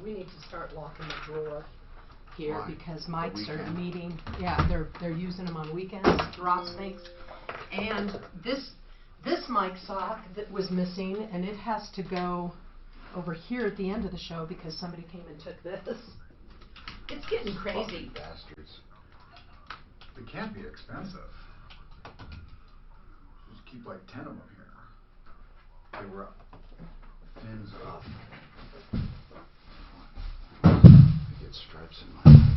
we need to start locking the drawer here. Why? Because mics are meeting. Yeah, they're using them on weekends, drop snakes. And this mic sock that was missing, and it has to go over here at the end of the show because somebody came and took this. It's getting crazy. Fucking bastards. They can't be expensive. Just keep like 10 of them here. They were fins off. I get stripes in my eyes.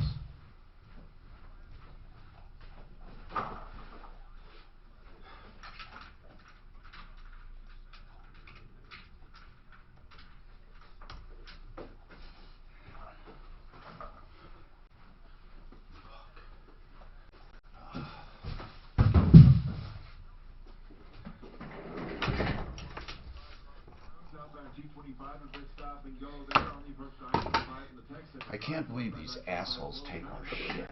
I can't believe these assholes take our shit.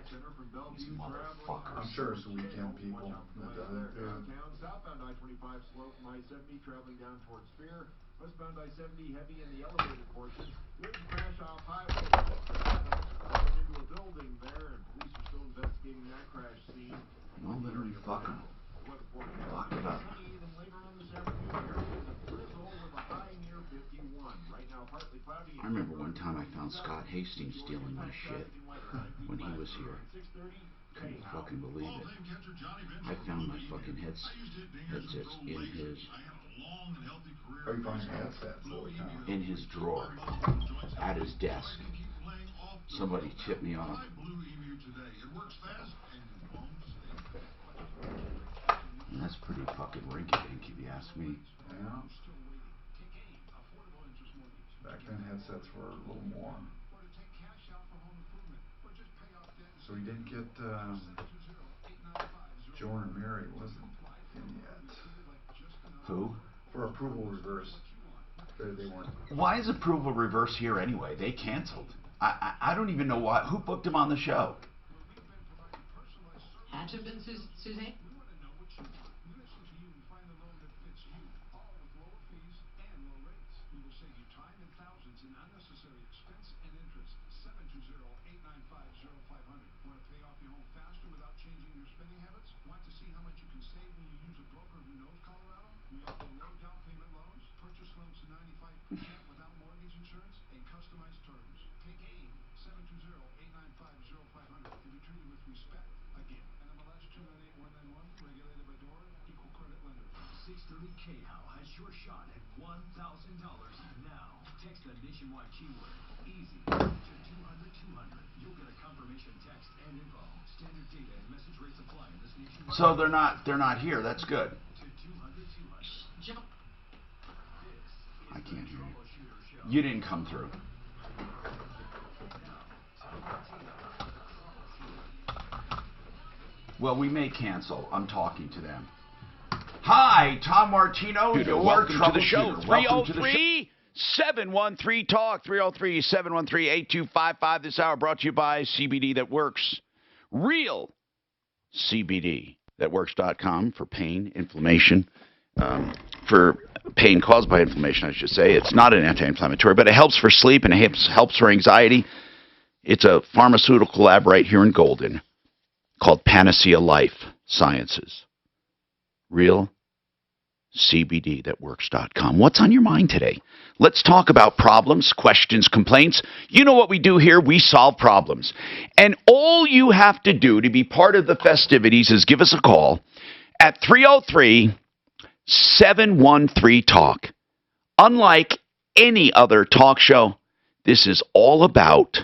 These motherfuckers. I'm sure it's the weekend people that does it. Southbound I-25 slope from I-70 traveling down towards Spear. Westbound I-70 heavy in the elevated portion. There's a crash off highway. Into a building there, and police are still investigating that crash scene. Well, literally fucking fuck it up. Even later on this afternoon, drizzle with a high near 51. Right now, partly cloudy. I remember one time I found Scott Hastings stealing my shit when he was here. Couldn't fucking believe it. I found my fucking headsets in his Are you finding headsets? in his drawer at his desk. Somebody tipped me off. And that's pretty fucking rinky-dink, if you ask me. Yeah. Back then headsets were a little more. So he didn't get Joan and Mary wasn't in yet. Who? For approval reverse. They weren't. Why is approval reverse here anyway? They canceled. I don't even know why. Who booked him on the show? Had to have been Suzanne? Has your shot at $1,000 now. Text the nationwide keyword easy to 200-200. You'll get a confirmation text and info. Standard data and message rates apply in this nationwide. So they're not here. That's good. To 200-200. I can't hear you. You didn't come through. Well, we may cancel. I'm talking to them. Hi, Tom Martino, your welcome to the show. Welcome to the 303-713-TALK, 303-713-8255. This hour brought to you by CBD That Works. Real CBD That Works.com for pain, inflammation, for pain caused by inflammation, I should say. It's not an anti-inflammatory, but it helps for sleep and it helps for anxiety. It's a pharmaceutical lab right here in Golden called Panacea Life Sciences. Real CBDthatworks.com. What's on your mind today? Let's talk about problems, questions, complaints. You know what we do here? We solve problems. And all you have to do to be part of the festivities is give us a call at 303-713-TALK. Unlike any other talk show, this is all about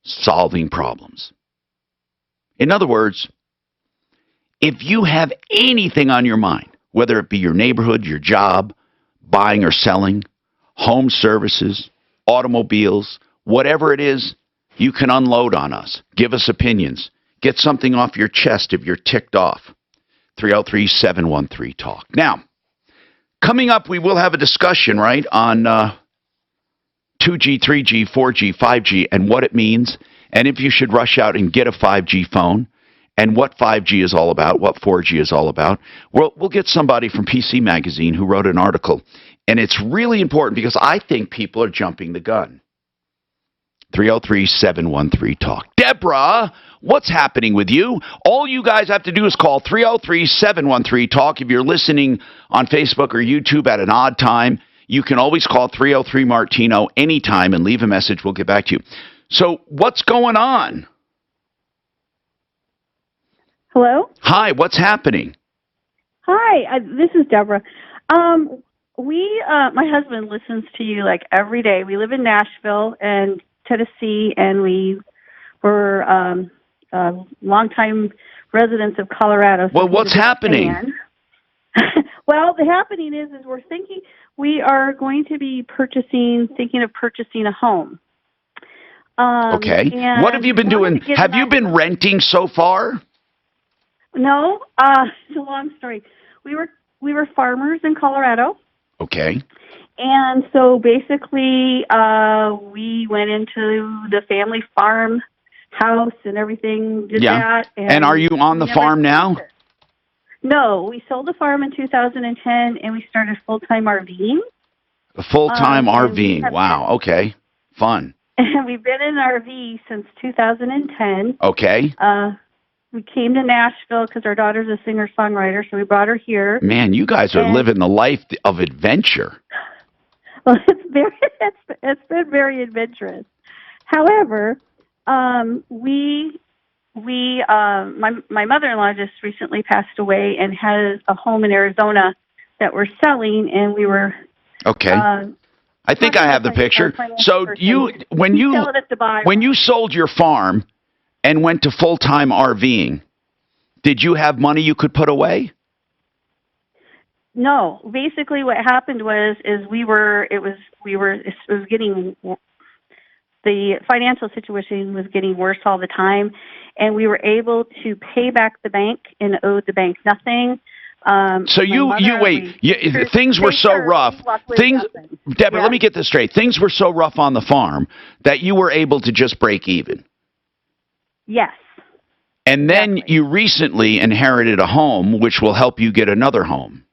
solving problems. In other words, if you have anything on your mind, whether it be your neighborhood, your job, buying or selling, home services, automobiles, whatever it is, you can unload on us. Give us opinions. Get something off your chest if you're ticked off. 303-713-TALK. Now, coming up, we will have a discussion, right, on 2G, 3G, 4G, 5G, and what it means, and if you should rush out and get a 5G phone, and what 5G is all about, what 4G is all about. We'll get somebody from PC Magazine who wrote an article, and it's really important because I think people are jumping the gun. 303-713-TALK. Deborah, what's happening with you? All you guys have to do is call 303-713-TALK. If you're listening on Facebook or YouTube at an odd time, you can always call 303-MARTINO anytime and leave a message. We'll get back to you. So what's going on? Hello? Hi, what's happening? Hi, this is Deborah. My husband listens to you like every day. We live in Nashville and Tennessee, and we were longtime residents of Colorado. So well, what's happening? Well, the happening is we're thinking we are going to be thinking of purchasing a home. Okay. What have you been doing? Have you been renting so far? No, it's a long story. We were farmers in Colorado. Okay. And so basically, we went into the family farm house and everything, did that. And are you on the farm now? No, we sold the farm in 2010, and we started full-time RVing. Full-time RVing. Wow. Okay. Fun. And we've been in RV since 2010. Okay. We came to Nashville because our daughter's a singer-songwriter, so we brought her here. Man, you guys are living the life of adventure. Well, it's been very adventurous. However, my mother-in-law just recently passed away and has a home in Arizona that we're selling, and we were okay. I think I have the picture. So when you sold your farm and went to full-time RVing, did you have money you could put away? No. Basically, what happened was the financial situation was getting worse all the time, and we were able to pay back the bank and owed the bank nothing. Things were so rough. Deborah, let me get this straight. Things were so rough on the farm that you were able to just break even. Yes. And then you recently inherited a home, which will help you get another home.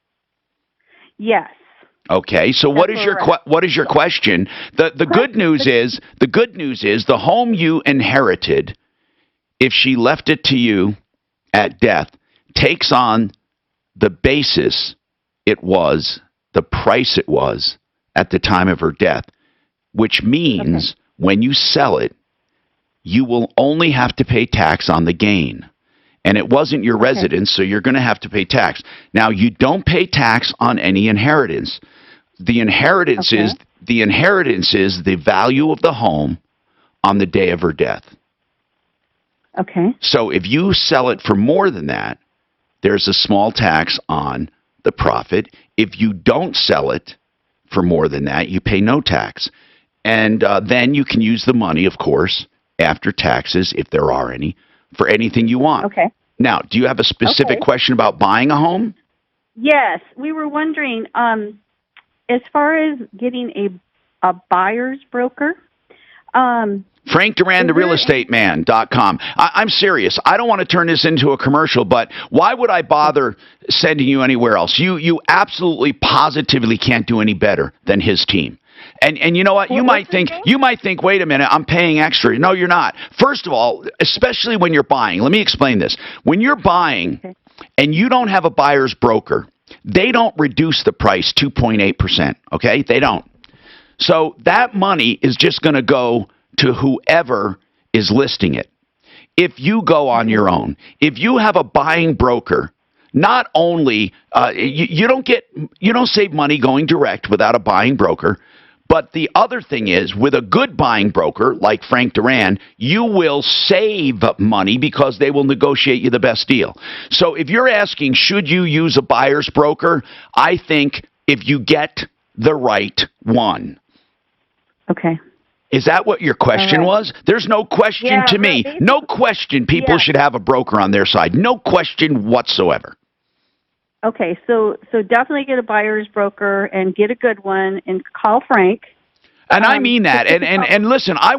Yes. Okay. So what is your question? The good news is the home you inherited, if she left it to you at death, takes on the basis it was, the price it was at the time of her death, which means when you sell it, you will only have to pay tax on the gain. And it wasn't your residence, so you're going to have to pay tax. Now, you don't pay tax on any inheritance. The inheritance is the value of the home on the day of her death. Okay. So if you sell it for more than that, there's a small tax on the profit. If you don't sell it for more than that, you pay no tax. And then you can use the money, of course, after taxes, if there are any, for anything you want. Okay. Now, do you have a specific question about buying a home? Yes. We were wondering, as far as getting a buyer's broker, Frank Duran, the realestateman.com. I'm serious. I don't want to turn this into a commercial, but why would I bother sending you anywhere else? You absolutely positively can't do any better than his team. And you know what? You might think, wait a minute, I'm paying extra. No, you're not. First of all, especially when you're buying, let me explain this. When you're buying and you don't have a buyer's broker, they don't reduce the price 2.8%, okay? They don't. So that money is just going to go to whoever is listing it. If you go on your own, if you have a buying broker, not only you don't save money going direct without a buying broker, but the other thing is, with a good buying broker like Frank Duran, you will save money because they will negotiate you the best deal. So if you're asking, should you use a buyer's broker, I think if you get the right one. Okay. Is that what your question was? There's no question to me. No question people should have a broker on their side. No question whatsoever. Okay, so definitely get a buyer's broker and get a good one and call Frank. And I mean that. And listen, I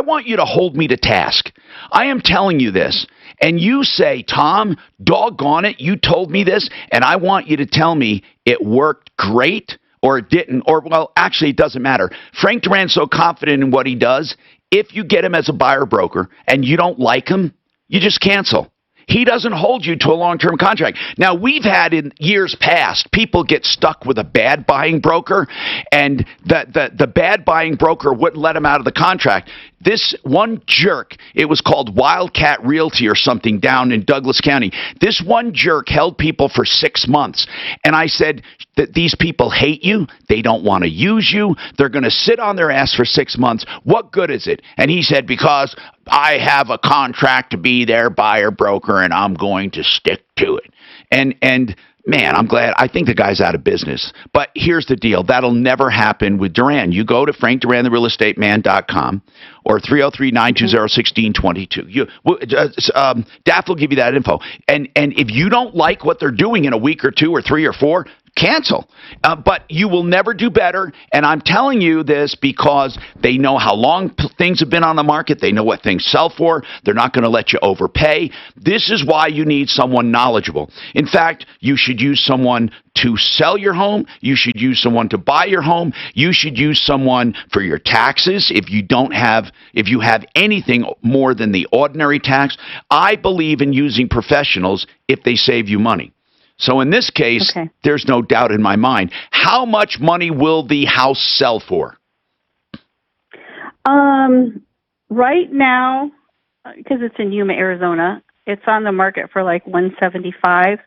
want you to hold me to task. I am telling you this. And you say, Tom, doggone it, you told me this, and I want you to tell me it worked great or it didn't, or, well, actually, it doesn't matter. Frank Duran's so confident in what he does, if you get him as a buyer broker and you don't like him, you just cancel. He doesn't hold you to a long-term contract. Now, we've had in years past, people get stuck with a bad buying broker, and the bad buying broker wouldn't let them out of the contract. This one jerk, it was called Wildcat Realty or something down in Douglas County. This one jerk held people for 6 months. And I said that these people hate you. They don't want to use you. They're going to sit on their ass for 6 months. What good is it? And he said, because I have a contract to be their buyer broker and I'm going to stick to it. And man, I'm glad. I think the guy's out of business. But here's the deal. That'll never happen with Duran. You go to frankdurantherealestateman.com or 303-920-1622. Daff will give you that info. And if you don't like what they're doing in a week or 2 or 3 or 4, cancel. But you will never do better. And I'm telling you this because they know how long things have been on the market. They know what things sell for. They're not going to let you overpay. This is why you need someone knowledgeable. In fact, you should use someone to sell your home. You should use someone to buy your home. You should use someone for your taxes if you have anything more than the ordinary tax. I believe in using professionals if they save you money. So in this case, There's no doubt in my mind. How much money will the house sell for? Right now, because it's in Yuma, Arizona, it's on the market for like $175.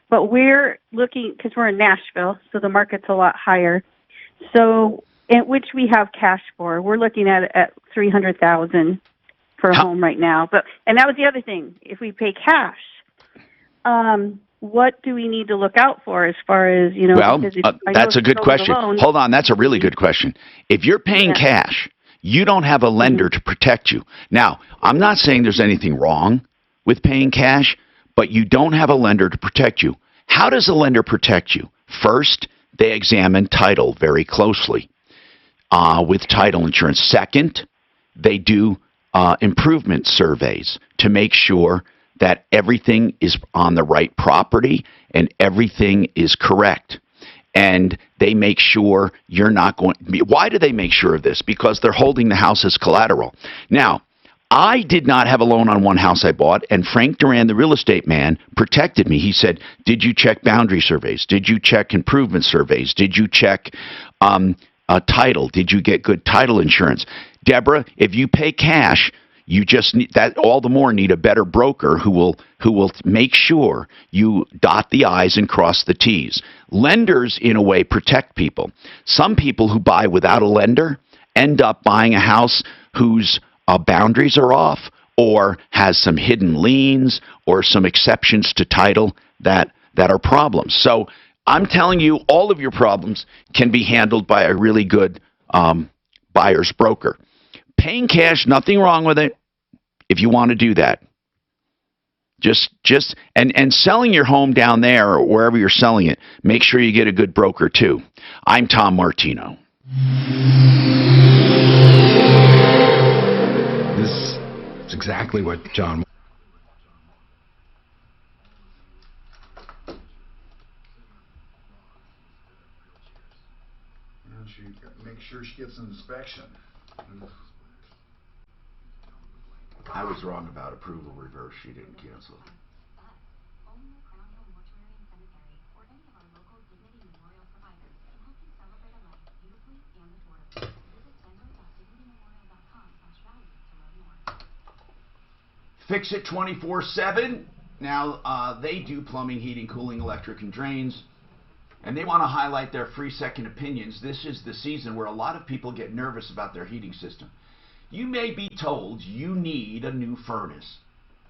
But we're looking, because we're in Nashville, so the market's a lot higher. So, which we have cash for. We're looking at $300,000 for a home right now. And that was the other thing. If we pay cash, what do we need to look out for as far as, Well, that's a good question. Hold on, that's a really good question. If you're paying cash, you don't have a lender to protect you. Now, I'm not saying there's anything wrong with paying cash, but you don't have a lender to protect you. How does a lender protect you? First, they examine title very closely with title insurance. Second, they do improvement surveys to make sure that everything is on the right property and everything is correct. And they make sure you're not going. Why do they make sure of this? Because they're holding the house as collateral. Now, I did not have a loan on one house I bought, and Frank Duran, the real estate man, protected me. He said, did you check boundary surveys? Did you check improvement surveys? Did you check title? Did you get good title insurance? Deborah, if you pay cash, you just need that all the more need a better broker who will make sure you dot the I's and cross the T's. Lenders, in a way, protect people. Some people who buy without a lender end up buying a house whose boundaries are off or has some hidden liens or some exceptions to title that are problems. So I'm telling you, all of your problems can be handled by a really good buyer's broker. Paying cash, nothing wrong with it if you want to do that. Just and selling your home down there or wherever you're selling it, make sure you get a good broker too. I'm Tom Martino. This is exactly what John. She make sure she gets an inspection. I was wrong about approval reverse. She didn't cancel. Fix It 24/7. Now, they do plumbing, heating, cooling, electric, and drains. And they want to highlight their free second opinions. This is the season where a lot of people get nervous about their heating system. You may be told you need a new furnace.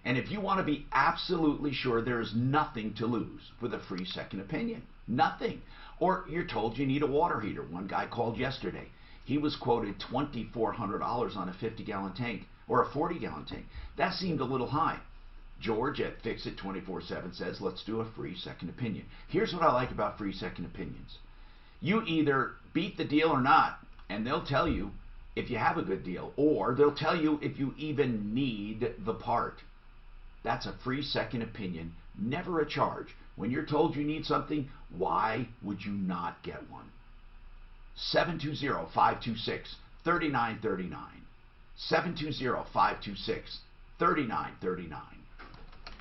And if you want to be absolutely sure, there is nothing to lose with a free second opinion. Nothing. Or you're told you need a water heater. One guy called yesterday. He was quoted $2,400 on a 50-gallon tank or a 40-gallon tank. That seemed a little high. George at Fix It 24/7 says, let's do a free second opinion. Here's what I like about free second opinions. You either beat the deal or not, and they'll tell you if you have a good deal, or they'll tell you if you even need the part. That's a free second opinion, never a charge. When you're told you need something, why would you not get one? 720-526-3939. 720-526-3939.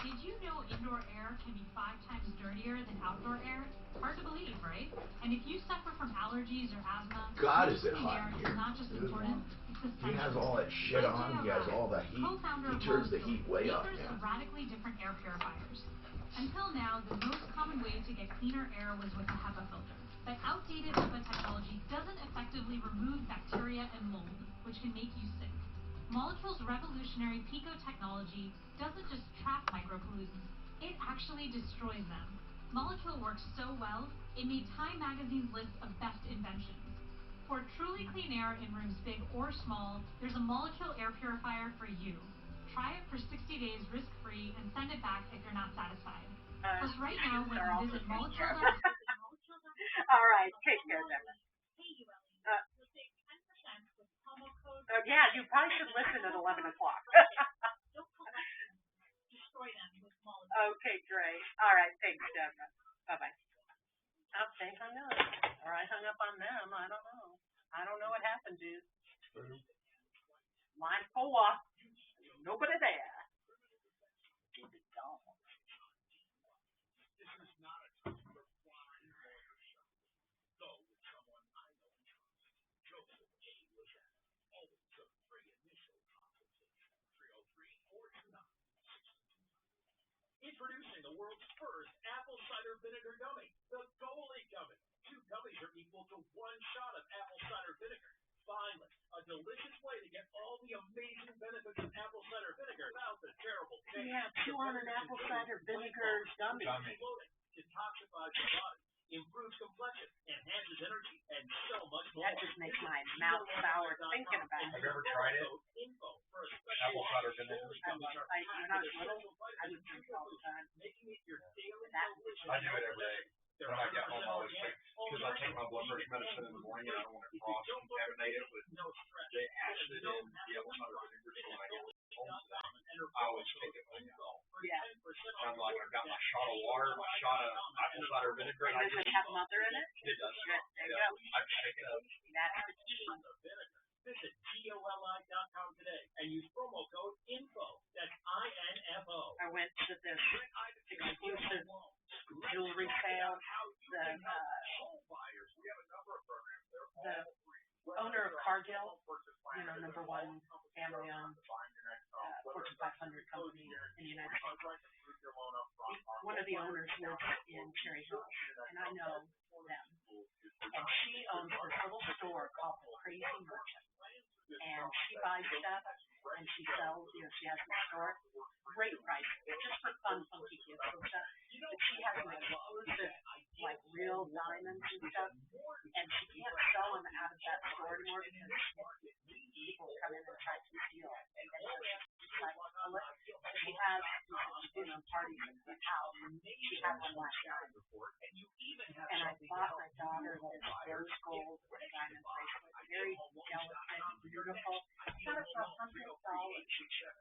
Did you know indoor air can be 5 times dirtier than outdoor air? Hard to believe, right? And if you suffer from allergies or asthma, God, is it clean hot air in is here. not just important, it's essential. He has all that shit on. He has all that heat. Co-founder He of turns the Molecules heat way up. makers of radically different air purifiers. Until now, the most common way to get cleaner air was with a HEPA filter. But outdated HEPA technology doesn't effectively remove bacteria and mold, which can make you sick. Molecule's revolutionary Pico technology doesn't just trap micropollutants, it actually destroys them. Molecule works so well, it made Time Magazine's list of best inventions. For truly clean air in rooms big or small, there's a Molecule air purifier for you. Try it for 60 days risk-free and send it back if you're not satisfied. Plus, right now, when you visit Molecule. All right, take care, Deborah. Yeah, you probably should listen at 11 o'clock. Okay, great. All right, thanks, Deborah. Bye-bye. Oh, they hung up. Or I hung up on them. I don't know. I don't know what happened, dude. Line 4. Nobody there. Introducing the world's first apple cider vinegar gummy, the Goalie Gummy. 2 gummies are equal to 1 shot of apple cider vinegar. Finally, a delicious way to get all the amazing benefits of apple cider vinegar without the terrible taste. Yeah, 2 on an apple cider vinegar gummy. Detoxifies the body, improves complexion, enhances energy, and so much more. That just makes my mouth sour thinking about it. Have you ever tried it? Apple cider vinegar. When I was little, I would drink all the time. I do it every day. When I get home, I always take, because I take my blood pressure medicine in the morning and I don't want to cross-contaminate it with the acid in the apple cider vinegar. So when I get home, I always take it myself. Yeah. I'm like, I've got my shot of water, my shot of apple cider vinegar. And does it have mother in it? It does. There you go. I shake it up. That's the key. Visit GOLI.com today and use promo code INFO. That's INFO. I went to this exclusive jewelry sale. The owner of Cargill, number 1 family-owned Fortune 500 company in the United States. One of the owners lives in Cherry Hill, and I know them. And she owns this little store called the Crazy Merchant. And she buys stuff and she sells, she has a store. Great price, just for fun, funky gifts and stuff. But she has an exclusive, like real diamonds and stuff. And she can't sell them out of that store anymore because people come in and try to steal it. And so she's like, she has, parties in the house. She had one last night. And I bought my daughter this rose gold diamond bracelet, very delicate, beautiful. Got it for $100. She just,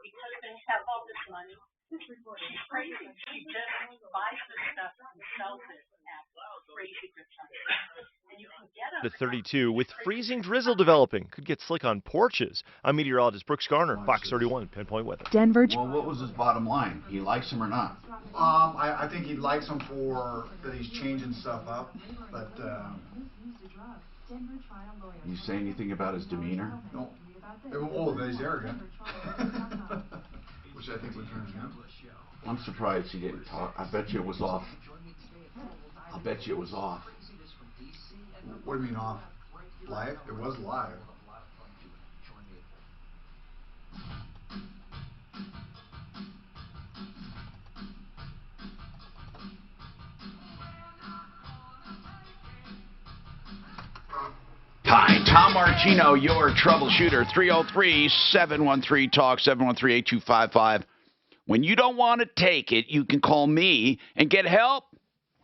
because they have all this money, she's crazy. She just buys this stuff and sells it at crazy good prices. And you can get them. To 32 with freezing drizzle developing. Could get slick on porches. I'm meteorologist Brooks Garner, Fox 31, Pinpoint Weather. Denver. Well, what was his bottom line? He likes him or not? I think he likes him for that he's changing stuff up, but You say anything about his demeanor? no. Oh, that he's arrogant, which I think would turn him. I'm surprised he didn't talk. I bet you it was off. I bet you it was off. What do you mean off? Live? It was live. Hi, Tom Martino, your troubleshooter. 303-713-TALK, 713-8255. When you don't want to take it, you can call me and get help.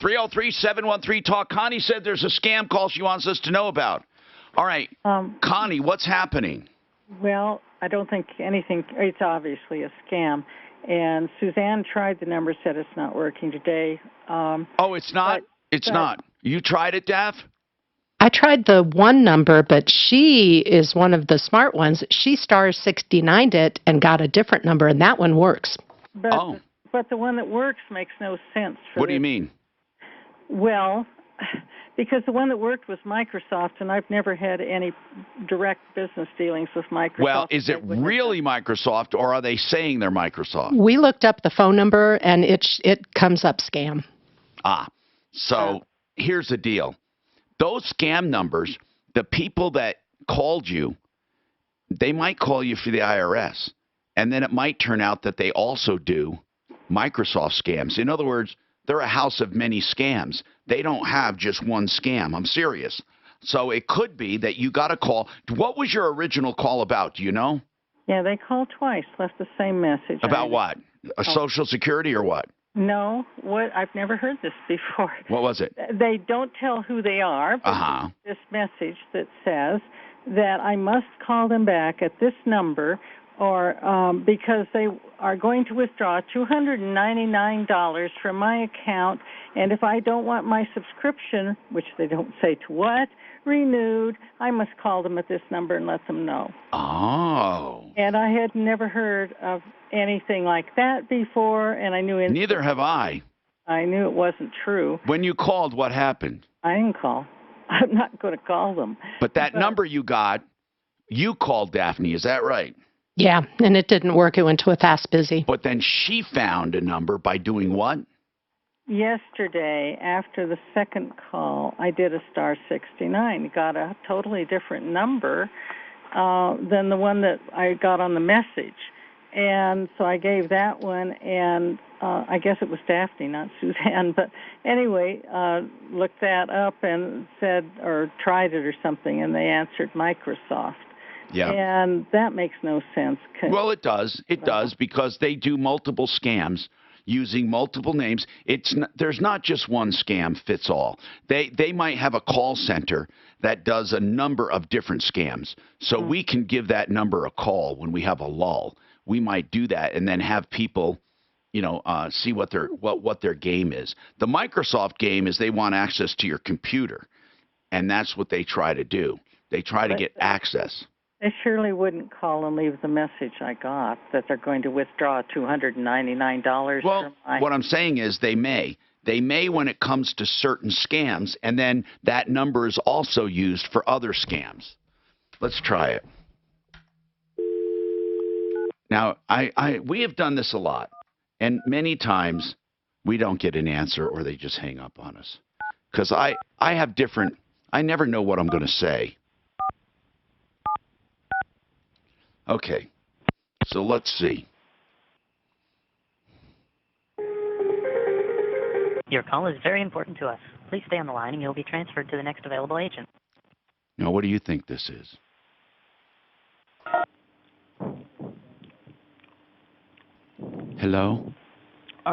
303-713-TALK. Connie said there's a scam call she wants us to know about. All right, Connie, what's happening? Well, I don't think anything, it's obviously a scam. And Suzanne tried the number, said it's not working today. Oh, it's not? It's not. You tried it, Dav? I tried the one number, but she is one of the smart ones. She star 69'd it and got a different number, and that one works. But Oh. but the one that works makes no sense for What do you this. mean? Well, because the one that worked was Microsoft, and I've never had any direct business dealings with Microsoft. Well, is it really Microsoft, or are they saying they're Microsoft? We looked up the phone number, and it comes up scam. So here's the deal. Those scam numbers, the people that called you, they might call you for the IRS. And then it might turn out that they also do Microsoft scams. In other words, they're a house of many scams. They don't have just one scam. I'm serious. So it could be that you got a call. What was your original call about? Do you know? Yeah, they called twice, left the same message. About what? A Social Security or what? No, what? I've never heard this before. What was it? They don't tell who they are, but this message that says that I must call them back at this number, or because they are going to withdraw $299 from my account, and if I don't want my subscription, which they don't say to what, renewed, I must call them at this number and let them know. Oh. And I had never heard of anything like that before, and I knew Neither have I. I knew it wasn't true. When you called, what happened? I didn't call. I'm not going to call them. But that number you got, you called Daphne, is that right? Yeah, and it didn't work. It went to a fast busy. But then she found a number by doing what? Yesterday, after the second call, I did a star 69. Got a totally different number than the one that I got on the message. And so I gave that one, and I guess it was Daphne, not Suzanne. But anyway, looked that up and said, or tried it or something, and they answered Microsoft. Yeah. And that makes no sense. Well, it does. It does, because they do multiple scams using multiple names. There's not just one scam fits all. They might have a call center that does a number of different scams. So we can give that number a call when we have a lull. We might do that and then have people, see what their game is. The Microsoft game is they want access to your computer, and that's what they try to do. They try to get access. They surely wouldn't call and leave the message I got that they're going to withdraw $299 Well, from my... what I'm saying is they may. They may when it comes to certain scams, and then that number is also used for other scams. Let's try it. Now, we have done this a lot, and many times we don't get an answer or they just hang up on us. Because I never know what I'm going to say. Okay, so let's see. Your call is very important to us. Please stay on the line and you'll be transferred to the next available agent. Now, what do you think this is? Hello?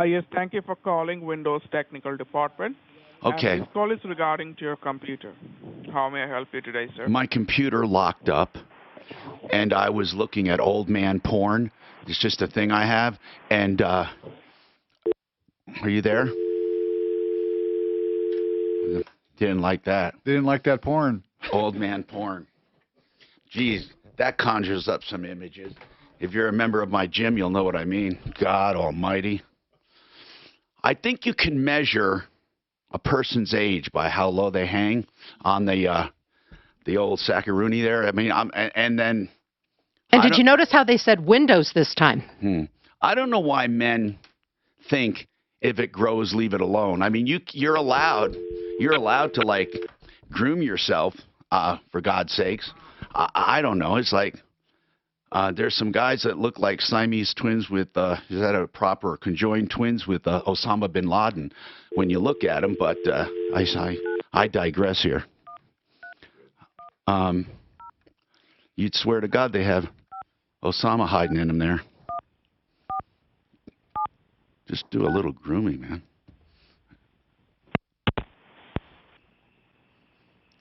Yes, thank you for calling Windows Technical Department. Okay. And this call is regarding to your computer. How may I help you today, sir? My computer locked up, and I was looking at old man porn. It's just a thing I have. And, are you there? Didn't like that. Didn't like that porn. Old man porn. Geez, that conjures up some images. If you're a member of my gym, you'll know what I mean. God almighty. I think you can measure a person's age by how low they hang on the old Saccaroni there. I mean, and then... And did you notice how they said Windows this time? I don't know why men think if it grows, leave it alone. I mean, you're allowed to, like, groom yourself, for God's sakes. I don't know. It's like there's some guys that look like Siamese twins with, is that a proper conjoined twins with Osama bin Laden when you look at them, but I digress here. You'd swear to God they have Osama hiding in them there. Just do a little grooming, man.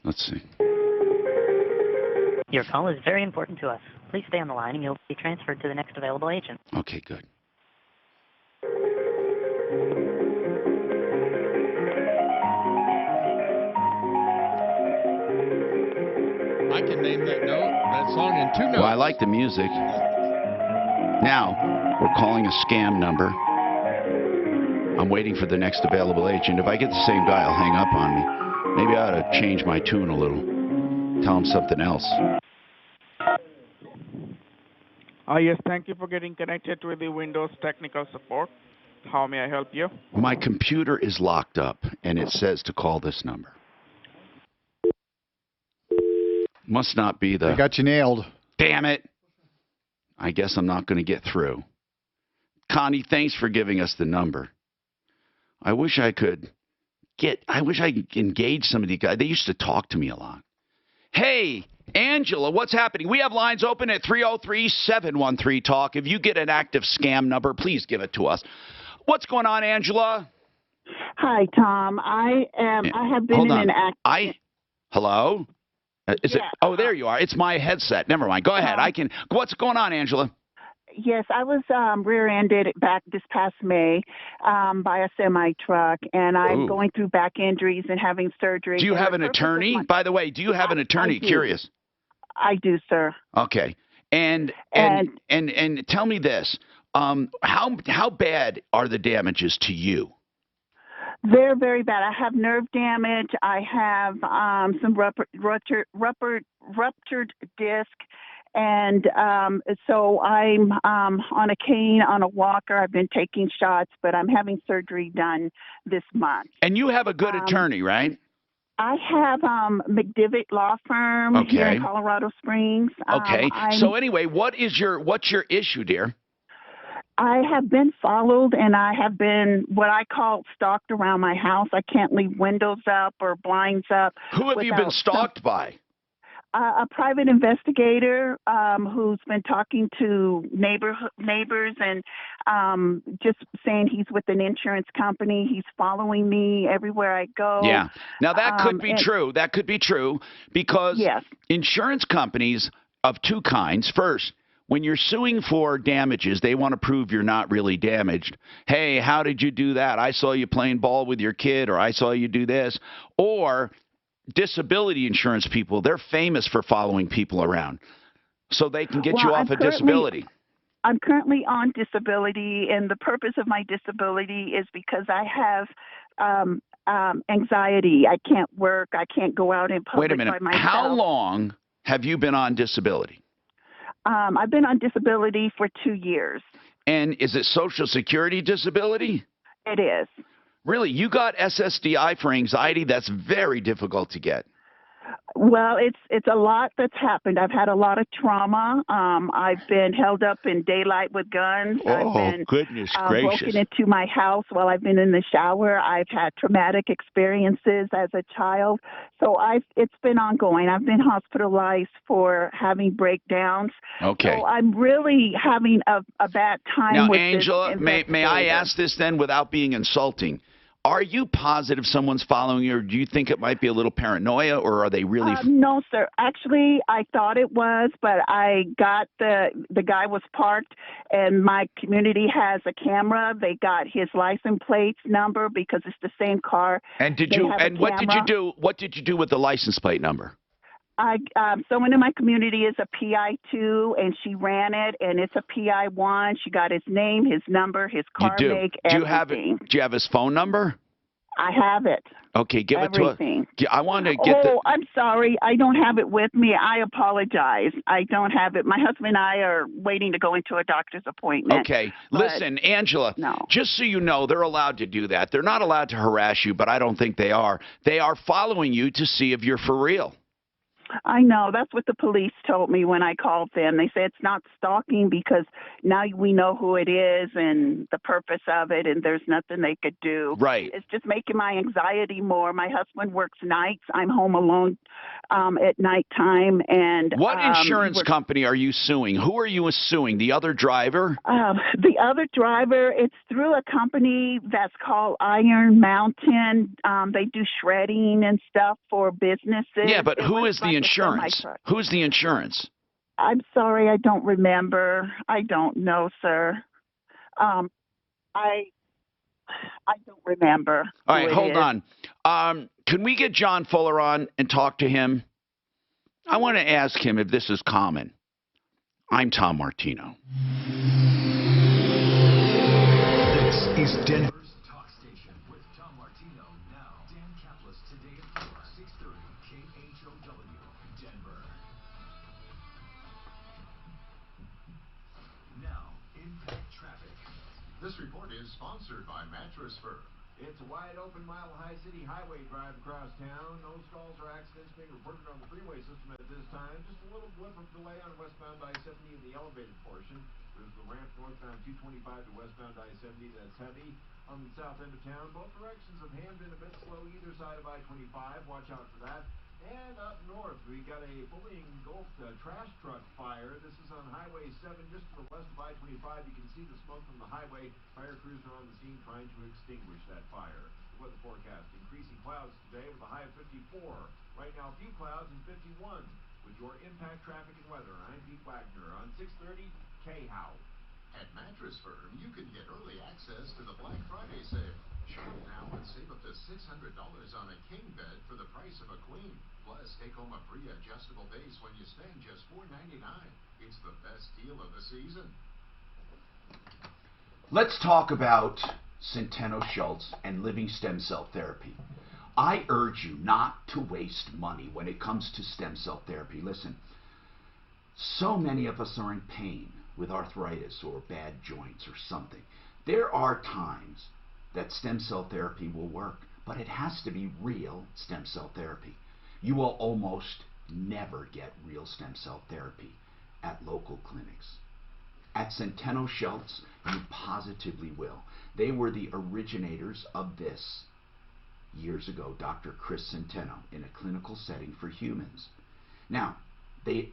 Let's see. Your call is very important to us. Please stay on the line and you'll be transferred to the next available agent. Okay, good. I can name that song in 2 notes. Well, I like the music. Now, we're calling a scam number. I'm waiting for the next available agent. If I get the same guy, I'll hang up on me. Maybe I ought to change my tune a little. Tell him something else. Yes, thank you for getting connected with the Windows technical support. How may I help you? My computer is locked up, and it says to call this number. Must not be the... I got you nailed. Damn it. I guess I'm not going to get through. Connie, thanks for giving us the number. I wish I could engage some of these guys. They used to talk to me a lot. Hey, Angela, what's happening? We have lines open at 303-713-TALK. If you get an active scam number, please give it to us. What's going on, Angela? Hi, Tom. I have been Hold in on. an accident. Hello? Is it? Oh, there you are. It's my headset. Never mind. Go ahead. What's going on, Angela? Yes, I was rear-ended back this past May by a semi-truck, and I'm going through back injuries and having surgery. Do you have an attorney? By the way, do you have an attorney? Curious. I do, sir. Okay. And tell me this. How bad are the damages to you? They're very bad. I have nerve damage. I have some ruptured disc. And so I'm on a cane, on a walker. I've been taking shots, but I'm having surgery done this month. And you have a good attorney, right? I have McDivitt Law Firm here in Colorado Springs. Okay. So anyway, what's your issue, dear? I have been followed, and I have been what I call stalked around my house. I can't leave windows up or blinds up. Who have you been stalked by? A private investigator who's been talking to neighbors and just saying he's with an insurance company. He's following me everywhere I go. Yeah. Now, that could be true. That could be true because insurance companies of two kinds. First, when you're suing for damages, they want to prove you're not really damaged. Hey, how did you do that? I saw you playing ball with your kid, or I saw you do this. Or disability insurance people, they're famous for following people around so they can get you off of disability. I'm currently on disability, and the purpose of my disability is because I have anxiety. I can't work. I can't go out in public. Wait a minute. By myself. How long have you been on disability? I've been on disability for 2 years. And is it Social Security disability? It is. Really? You got SSDI for anxiety? That's very difficult to get. Well, it's a lot that's happened. I've had a lot of trauma. I've been held up in daylight with guns. I've been goodness gracious. broken into my house while I've been in the shower. I've had traumatic experiences as a child. So it's been ongoing. I've been hospitalized for having breakdowns. Okay. So I'm really having a bad time now, with Angela, this. may I ask this then without being insulting? Are you positive someone's following you, or do you think it might be a little paranoia, or are they really? No, sir. Actually, I thought it was, but I got the guy was parked, and my community has a camera. They got his license plate number because it's the same car. And what did you do? What did you do with the license plate number? Someone in my community is a PI2, and she ran it, and it's a PI1. She got his name, his number, his car make, everything. Do you have his phone number? I have it. Okay, give everything. it to us. I want to get Oh, I'm sorry. I don't have it with me. I apologize. I don't have it. My husband and I are waiting to go into a doctor's appointment. Okay. Listen, Angela, just so you know, they're allowed to do that. They're not allowed to harass you, but I don't think they are. They are following you to see if you're for real. I know. That's what the police told me when I called them. They said it's not stalking because now we know who it is and the purpose of it, and there's nothing they could do. Right. It's just making my anxiety more. My husband works nights. I'm home alone at nighttime. And what insurance company are you suing? Who are you suing? The other driver? The other driver, it's through a company that's called Iron Mountain. They do shredding and stuff for businesses. Yeah, but who is the insurance? Who's the insurance? I'm sorry, I don't remember. I don't know, sir. I don't remember. All right, hold on. Can we get John Fuller on and talk to him? I want to ask him if this is common. I'm Tom Martino. This is Denver's talk station with Tom Martino. Now, Dan Kaplis today at 4, 630 KHOW, Denver. Now, impact traffic. This report is sponsored by Mattress Firm. It's a wide open Mile High City Highway drive across town. No stalls or accidents being reported on the freeway system at this time. Just a little blip of delay on westbound I-70 in the elevated portion. There's the ramp northbound 225 to westbound I-70 that's heavy. On the south end of town, both directions of Ham been a bit slow either side of I-25. Watch out for that. And up north, we got a fully engulfed trash truck fire. This is on Highway 7, just to the west of I-25. You can see the smoke from the highway. Fire crews are on the scene trying to extinguish that fire. The weather forecast, increasing clouds today with a high of 54. Right now, few clouds and 51. With your impact traffic and weather, I'm Pete Wagner on 630 KHOW. At Mattress Firm, you can get early access to the Black Friday sale. Shop now and save up to $600 on a king bed for the price of a queen. Plus, take home a free adjustable base when you spend just $4.99. It's the best deal of the season. Let's talk about Centeno Schultz and living stem cell therapy. I urge you not to waste money when it comes to stem cell therapy. Listen, so many of us are in pain with arthritis or bad joints or something. There are times that stem cell therapy will work, but it has to be real stem cell therapy. You will almost never get real stem cell therapy at local clinics. At Centeno Schultz, you positively will. They were the originators of this years ago, Dr. Chris Centeno, in a clinical setting for humans. Now, they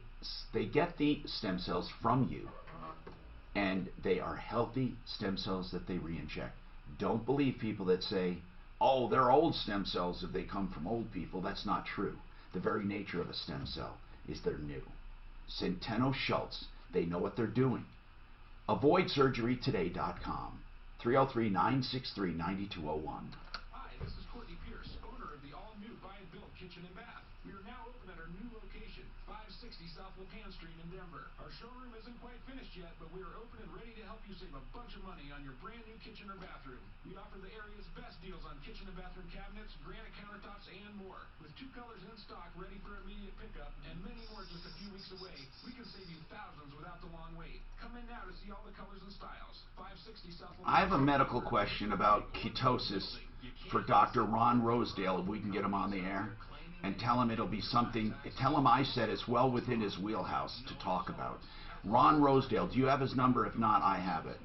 get the stem cells from you, and they are healthy stem cells that they re-inject. Don't believe people that say, oh, they're old stem cells if they come from old people. That's not true. The very nature of a stem cell is they're new. Centeno Schultz, they know what they're doing. AvoidSurgeryToday.com, 303-963-9201. Hi, this is Courtney Pierce, owner of the all-new Buy and Build Kitchen and Bath. We are now open at our new location, 560 South Lapan Street in Denver. Our showroom isn't quite finished yet, but we are open and ready to help you save a bunch of money on your brand new kitchen or bathroom. We offer the area's best deals on kitchen and bathroom cabinets, granite countertops, and more. With 2 colors in stock ready for immediate pickup and many more just a few weeks away, we can save you thousands without the long wait. Come in now to see all the colors and styles. 560 South Lapan. I have a medical question about ketosis for Dr. Ron Rosedale, if we can get him on the air, and tell him it'll be something, tell him I said it's well within his wheelhouse to talk about. Ron Rosedale, do you have his number? If not, I have it.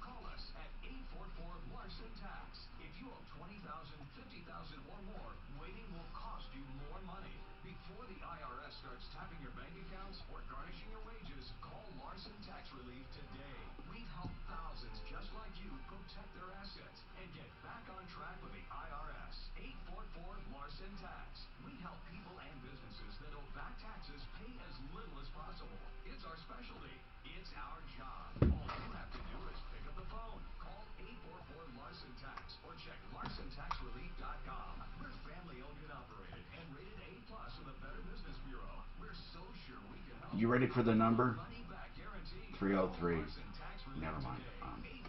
Call us at 844-LARSON-TAX. If you owe $20,000, $50,000 or more, waiting will cost you more money. Before the IRS starts tapping your bank accounts or garnishing your wages, call Larson Tax Relief today. We've helped thousands just like you protect their assets and get back on track with the IRS. 844-LARSON-TAX. We help people and businesses that owe back taxes pay as little as possible. It's our specialty. It's our job. All you have to do is pick up the phone. Call 844-LARSON-TAX or check LarsonTaxRelief.com. We're family-owned and operated and rated A+ with the Better Business Bureau. We're so sure we can help. You ready for the number? Money back guarantee. 303. Larson Tax Relief Never mind. today.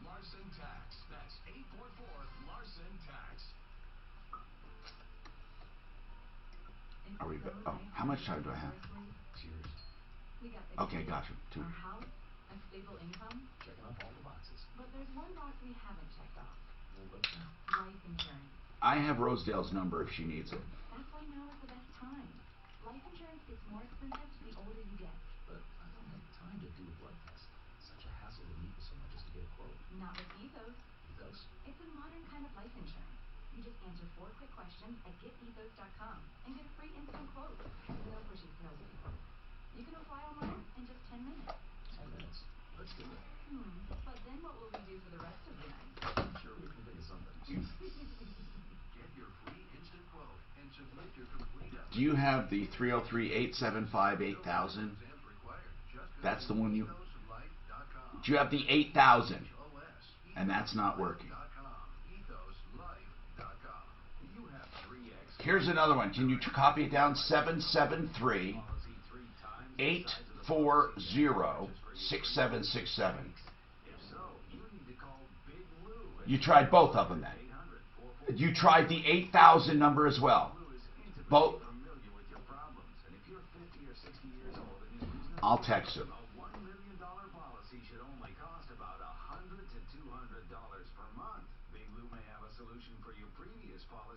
844-LARSON-TAX. That's 844-LARSON-TAX. Are we? Oh, how much time do I have? Cheers. Okay, gotcha. 2. Our house, a stable income. Checking off all the boxes. But there's one box we haven't checked off. Well, what's that? Life insurance. I have Rosedale's number if she needs it. That's why now is the best time. Life insurance gets more expensive the older you get. But I don't have time to do a blood test. Such a hassle to meet with someone just to get a quote. Not with Ethos. Ethos? It's a modern kind of life insurance. You just answer 4 quick questions at getethos.com and get a free instant quote. No pushy salespeople. You can apply online in just 10 minutes. 10 minutes. Let's do it. But then what will we do for the rest of the night? I'm sure we can think of something. Get your free instant quote and submit your complete Do you have the 303-875-8000? That's the one you... Do you have the 8000? And that's not working. EthosLife.com. You have 3X Here's another one. Can you copy it down? 773-840-6767. You tried both of them then. You tried the 8,000 number as well. Both. I'll text him.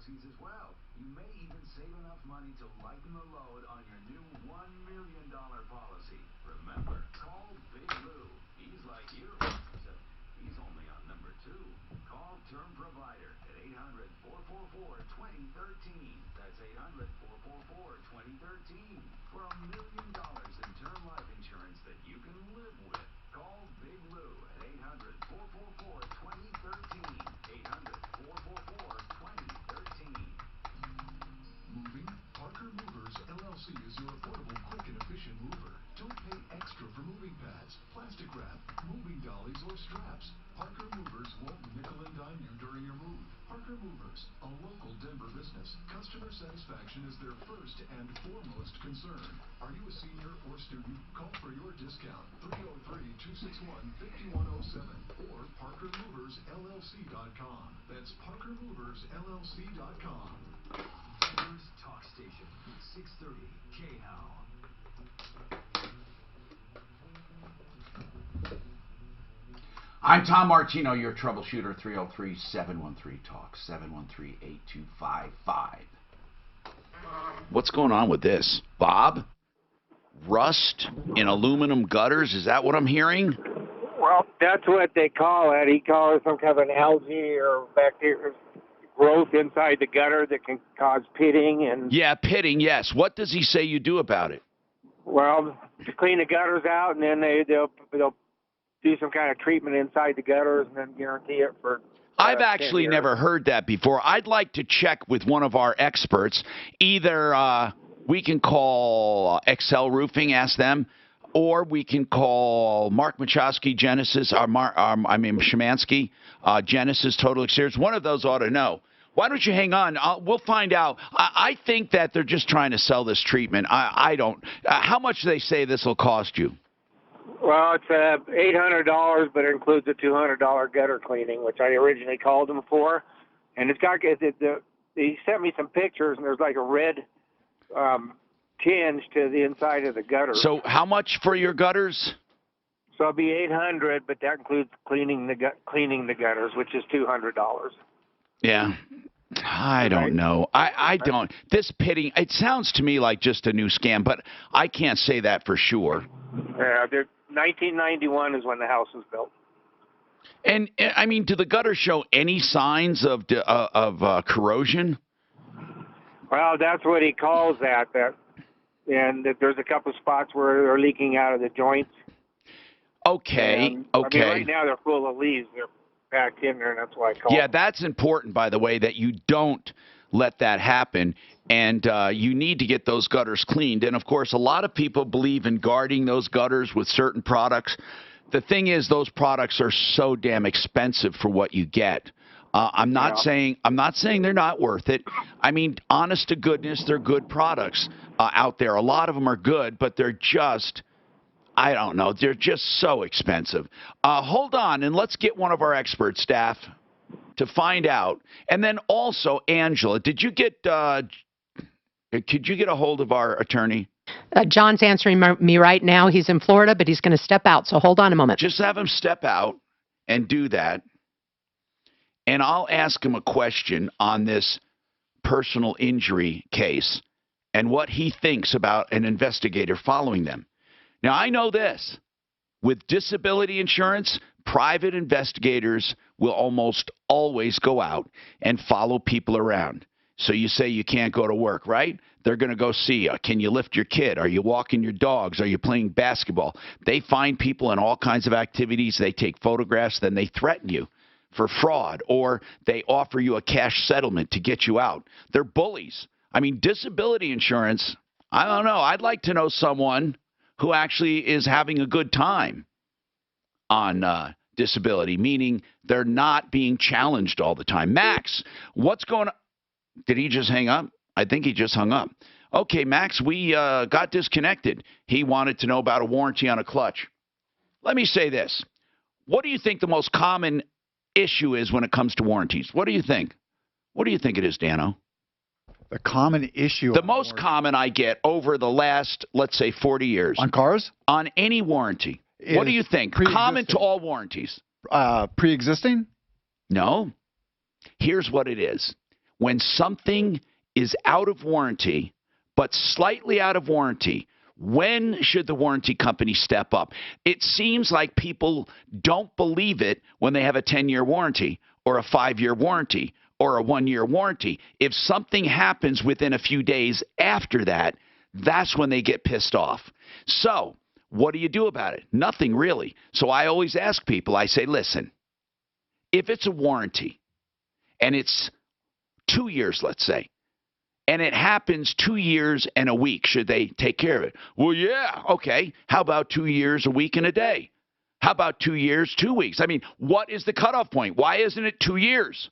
As well. You may even save enough money to lighten the load on your new $1 million policy. Remember, call Big Lou. He's like you, except he's only on number 2. Call Term Provider at 800-444-2013. That's 800-444-2013 for $1 million in term life insurance that you can live with. Call Big Lou at 800-444-2013. 800-444-2013. Moving? Parker Movers LLC is your affordable, quick, and efficient mover. Don't pay extra for moving pads, plastic wrap, moving dollies, or straps. Parker Movers won't nickel and dime you during your move. Parker Movers, a local Denver business. Customer satisfaction is their first and foremost concern. Are you a senior or student? Call for your discount. 303-261-5107 or ParkerMoversLLC.com. That's ParkerMoversLLC.com. Denver's Talk Station, 630 KHOW. I'm Tom Martino, your troubleshooter. 303-713-TALK, 713-8255. What's going on with this? Bob? Rust in aluminum gutters? Is that what I'm hearing? Well, that's what they call it. He calls it some kind of an algae or bacteria growth inside the gutter that can cause pitting. And Yeah, pitting, yes. What does he say you do about it? well, to clean the gutters out, and then they'll do some kind of treatment inside the gutters, and then guarantee it for. I've actually never heard that before. I'd like to check with one of our experts. Either we can call Excel Roofing, ask them, or we can call Mark Machowski, Genesis, Shemansky, Genesis Total Exteriors. One of those ought to know. Why don't you hang on? We'll find out. I think that they're just trying to sell this treatment. I don't. How much do they say this will cost you? Well, it's $800, but it includes a $200 gutter cleaning, which I originally called them for. And it's got he sent me some pictures, and there's like a red tinge to the inside of the gutter. So how much for your gutters? So it'll be $800, but that includes cleaning the gutters, which is $200. Yeah. I don't know. I don't. This pitting, it sounds to me like just a new scam, but I can't say that for sure. Yeah, 1991 is when the house was built. And I mean, do the gutters show any signs of corrosion? Well, that's what he calls that. And there's a couple spots where they're leaking out of the joints. Okay. And, okay. I mean, right now they're full of leaves. They're packed in there, and that's why I call. Yeah, that's important, by the way, that you don't let that happen. And you need to get those gutters cleaned. And, of course, a lot of people believe in guarding those gutters with certain products. The thing is, those products are so damn expensive for what you get. I'm not saying they're not worth it. I mean, honest to goodness, they're good products out there. A lot of them are good, but they're just, I don't know, they're just so expensive. Hold on, and let's get one of our expert staff to find out. And then also, Angela, could you get a hold of our attorney? John's answering me right now. He's in Florida, but he's going to step out. So hold on a moment. Just have him step out and do that. And I'll ask him a question on this personal injury case and what he thinks about an investigator following them. Now, I know this. With disability insurance, private investigators will almost always go out and follow people around. So you say you can't go to work, right? They're going to go see you. Can you lift your kid? Are you walking your dogs? Are you playing basketball? They find people in all kinds of activities. They take photographs. Then they threaten you for fraud, or they offer you a cash settlement to get you out. They're bullies. I mean, disability insurance, I don't know. I'd like to know someone who actually is having a good time on disability, meaning they're not being challenged all the time. Max, what's going on? Did he just hang up? I think he just hung up. Okay, Max, we got disconnected. He wanted to know about a warranty on a clutch. Let me say this. What do you think the most common issue is when it comes to warranties? What do you think? What do you think it is, Dano? The common issue. The most common I get over the last, let's say, 40 years. On cars? On any warranty. What do you think? Common to all warranties. Pre-existing? No. Here's what it is. When something is out of warranty, but slightly out of warranty, when should the warranty company step up? It seems like people don't believe it when they have a 10-year warranty or a 5-year warranty or a 1-year warranty. If something happens within a few days after that, that's when they get pissed off. So what do you do about it? Nothing really. So I always ask people, I say, listen, if it's a warranty and it's 2 years, let's say, and it happens 2 years and a week, should they take care of it? Well, yeah, okay. How about 2 years, a week, and a day? How about 2 years, 2 weeks? I mean, what is the cutoff point? Why isn't it 2 years?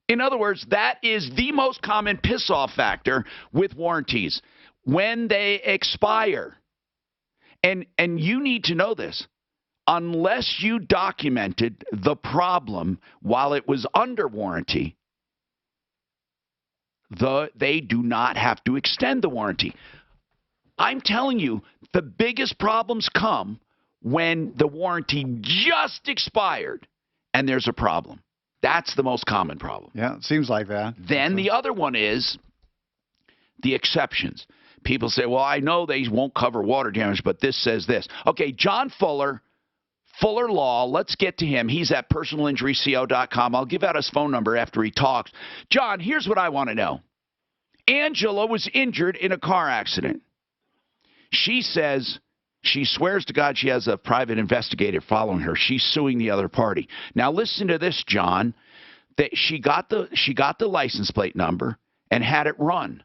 In other words, that is the most common piss-off factor with warranties, when they expire. And you need to know this. Unless you documented the problem while it was under warranty, they do not have to extend the warranty. I'm telling you, the biggest problems come when the warranty just expired and there's a problem. That's the most common problem. Yeah, it seems like that. Then the other one is the exceptions. People say, well, I know they won't cover water damage, but this says this. Okay, John Fuller, Fuller Law, let's get to him. He's at personalinjuryco.com. I'll give out his phone number after he talks. John, here's what I want to know. Angela was injured in a car accident. She says, she swears to God she has a private investigator following her. She's suing the other party. Now listen to this, John. That she got the license plate number and had it run.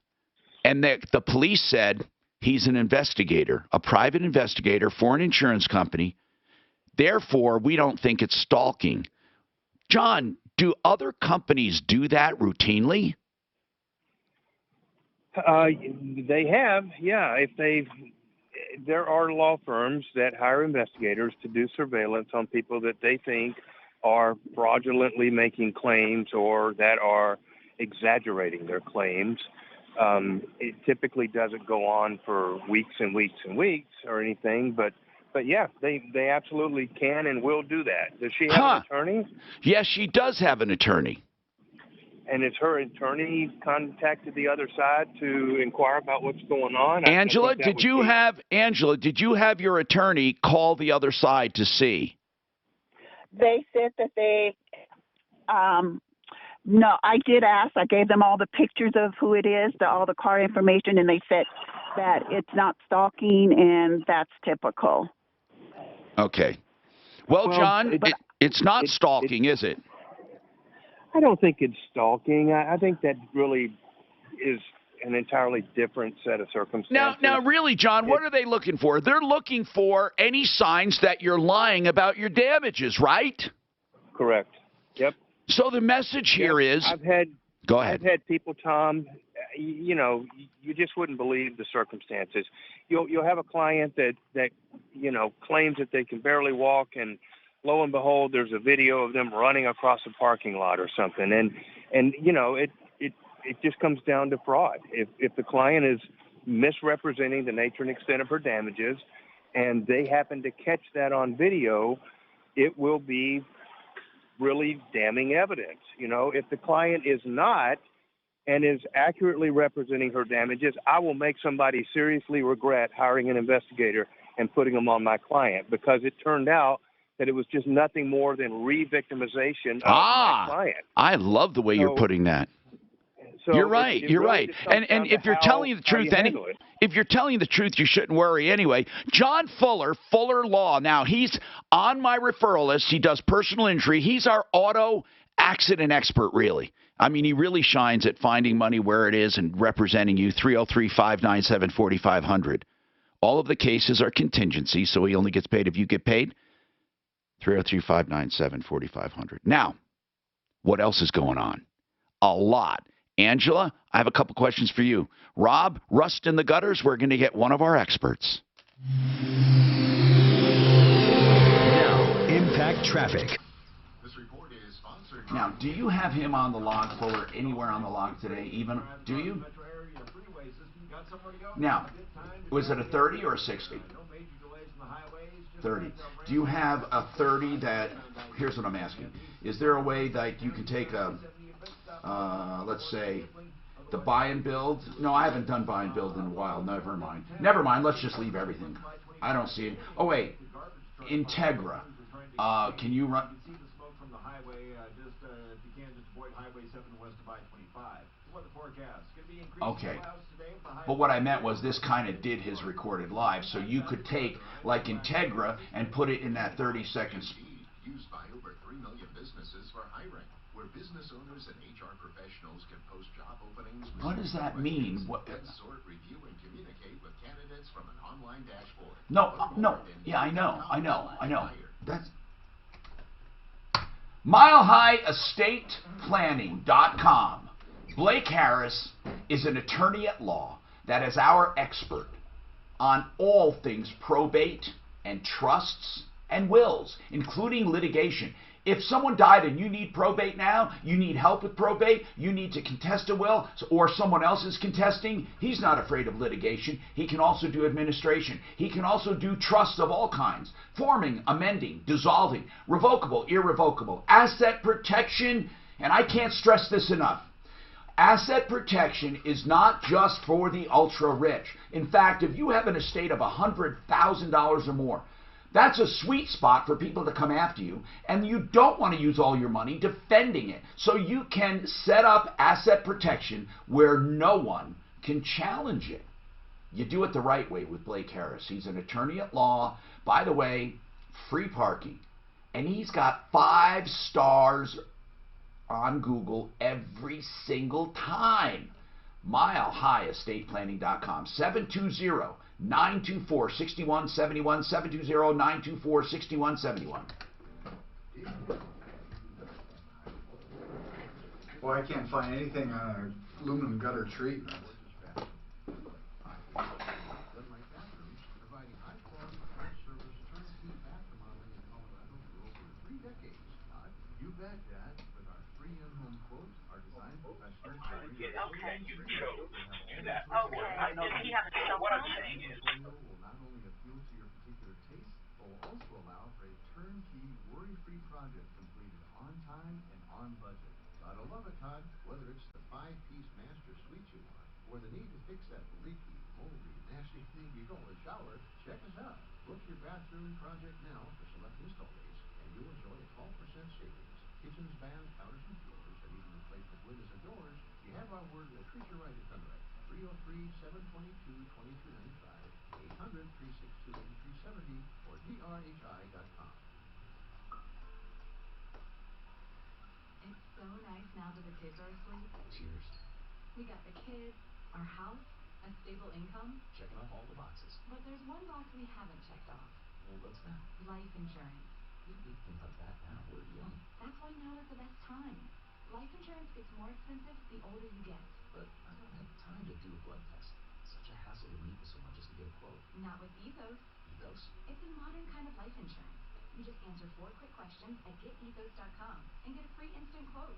And the police said he's an investigator, a private investigator for an insurance company. Therefore, we don't think it's stalking. John, do other companies do that routinely? They have, yeah. There are law firms that hire investigators to do surveillance on people that they think are fraudulently making claims or that are exaggerating their claims. It typically doesn't go on for weeks and weeks and weeks or anything, but yeah, they absolutely can and will do that. Does she have an attorney? Yes, she does have an attorney. And has her attorney contacted the other side to inquire about what's going on? Angela, did you have your attorney call the other side to see? They said that no, I did ask. I gave them all the pictures of who it is, all the car information, and they said that it's not stalking and that's typical. Okay. Well, John, it's not stalking, is it? I don't think it's stalking. I think that really is an entirely different set of circumstances. Now, really, John, what are they looking for? They're looking for any signs that you're lying about your damages, right? Correct. Yep. So the message here is... Go ahead. I've had people, Tom, you just wouldn't believe the circumstances. You'll have a client that claims that they can barely walk, and lo and behold, there's a video of them running across a parking lot or something. And it just comes down to fraud. If the client is misrepresenting the nature and extent of her damages and they happen to catch that on video, it will be really damning evidence. If the client is not and is accurately representing her damages, I will make somebody seriously regret hiring an investigator and putting them on my client, because it turned out that it was just nothing more than re-victimization of my client. I love the way you're putting that. So you're right. You're right. And if you're telling the truth, if you're telling the truth, you shouldn't worry anyway. John Fuller, Fuller Law. Now, he's on my referral list. He does personal injury. He's our auto accident expert, really. I mean, he really shines at finding money where it is and representing you. 303-597-4500. All of the cases are contingency, so he only gets paid if you get paid. 303-597-4500. Now, what else is going on? A lot. Angela, I have a couple questions for you. Rob, rust in the gutters, we're going to get one of our experts. Now, impact traffic. Now, do you have him on the log fuller anywhere on the log today, even? Do you? Now, was it a 30 or a 60? 30. Do you have a 30 that, here's what I'm asking. Is there a way that you can take a, let's say, the buy and build? No, I haven't done buy and build in a while. Never mind. Never mind. Let's just leave everything. I don't see it. Oh, wait. Integra. Can you run? From the highway, just if you can, just avoid Highway 7 west of I-25. Weather forecast. Going to be increasing clouds today with the high. But what I meant was this kind of did his recorded live, so you could take like Integra and put it in that 30 seconds. Used by over 3 million businesses for hiring, where business owners and HR professionals can post job openings. What does that mean? What? Sort, review, and communicate with candidates from an online dashboard. No, no. Yeah, I know. That's MileHighEstatePlanning.com. Blake Harris is an attorney at law that is our expert on all things probate and trusts and wills, including litigation. If someone died and you need probate now, you need help with probate, you need to contest a will, or someone else is contesting, he's not afraid of litigation. He can also do administration. He can also do trusts of all kinds, forming, amending, dissolving, revocable, irrevocable, asset protection, and I can't stress this enough. Asset protection is not just for the ultra rich. In fact, if you have an estate of $100,000 or more, that's a sweet spot for people to come after you, and you don't want to use all your money defending it. So you can set up asset protection where no one can challenge it. You do it the right way with Blake Harris. He's an attorney at law. By the way, free parking. And he's got 5 stars on Google every single time. MileHighEstatePlanning.com. 720-924-6171. 720-924-6171. Well, I can't find anything on aluminum gutter treatment. Okay, you chose to do that. Okay, I know. Does he have a cell phone? What I'm saying is, will not only appeal to your particular taste, but will also allow for a turnkey, worry-free project completed on time and on budget. Gotta love it, Todd. Whether it's the 5-piece master suite you want, or the need to fix that leaky, moldy, nasty thing you call a shower, check us out. Book your bathroom project now for select install dates, and you'll enjoy a 12% savings. Kitchens, baths, counters, and floors, and even replacement windows and doors. You have our word, we'll treat you right at Dunright. 303-722-2395, 800-362-8370, or drhi.com. It's so nice now that the kids are asleep. Cheers. We got the kids, our house, a stable income. Checking off all the boxes. But there's one box we haven't checked off. Well, what's that? Life insurance. We need to think about that now. We're young. That's why now is the best time. Life insurance gets more expensive the older you get. But I don't have time to do a blood test. Such a hassle to meet with someone just to get a quote. Not with Ethos. Ethos? It's a modern kind of life insurance. You just answer 4 quick questions at getethos.com and get a free instant quote.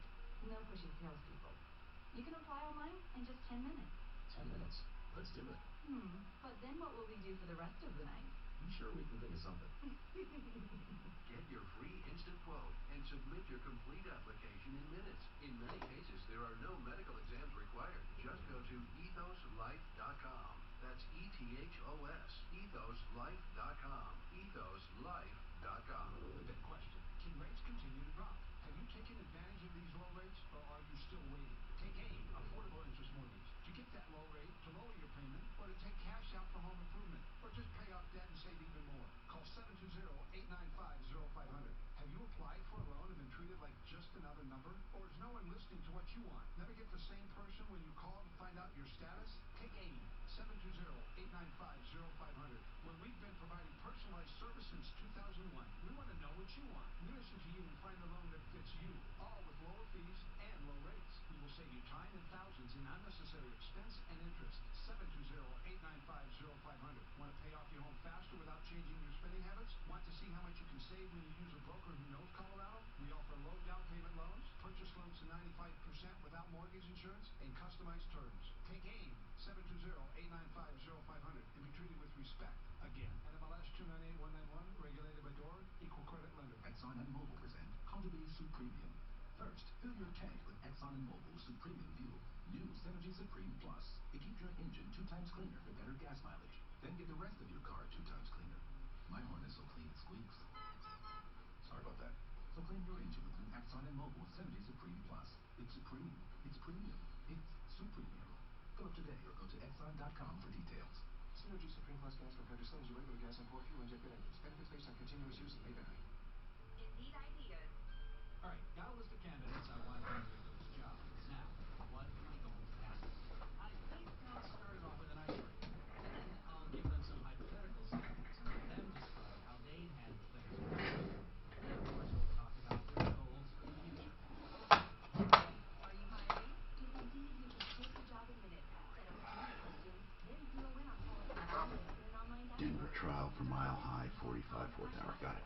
No pushy salespeople. You can apply online in just 10 minutes. 10 minutes? Let's do it. But then what will we do for the rest of the night? I'm sure we can think of something. Get your free instant quote and submit your complete application in minutes. In many cases, there are no medical exams required. Just go to ethoslife.com. That's ETHOS. Ethoslife.com. Ethoslife.com. The big question, can rates continue to drop? Have you taken advantage of these low rates, or are you still waiting? Take AIM, Affordable Interest Mortgage. To get that low rate, to lower your payment, or to take cash out for home improvement, or just pay off debt and save even more. Call 720-895-0500. Have you applied for a loan and been treated like just another number? Or is no one listening to what you want? Never get the same person when you call to find out your status? Take AIM, 720-895-0500. Where we've been providing personalized service since 2001. We want to know what you want. We listen to you and find a loan that fits you, all with lower fees and low rates. will save you time and thousands in unnecessary expense and interest. 720-895-0500. Want to pay off your home faster without changing your spending habits? Want to see how much you can save when you use a broker who knows Colorado? We offer low down payment loans, purchase loans to 95% without mortgage insurance, and customized terms. Take AIM, 720-895-0500, and be treated with respect. Again, NMLS 298191, regulated by DOR, equal credit lender. Exxon and Mobil present Cultivate Supremium. First, fill your tank with Exxon and Mobil Supremium Fuel. New Synergy Supreme Plus. It keeps your engine 2 times cleaner for better gas mileage. Then get the rest of your car 2 times cleaner. My horn is so clean it squeaks. Sorry about that. So clean your engine with new Exxon and Mobil Synergy Supreme Plus. It's supreme. It's premium. It's Supremium. Fill up today or go to Exxon.com for details. Synergy Supreme Plus gas compared to Synergy regular gas and 4 fuel injected engines. Benefits based on continuous use and may vary. Indeed ideas. All right, got a list of candidates I want to do this job. Now, what am I going to ask them? I think I'll start it off with a nice break. Then I'll give them some hypothetical scenarios and let them describe how they'd handle things. Then, of course, we'll talk about their goals for the future. Are you hiring? If indeed you can take the job in minutes, set up screening questions, then zero in on qualifications in an online Denver dashboard. trial for Mile High, 45 fourth hour. Got it.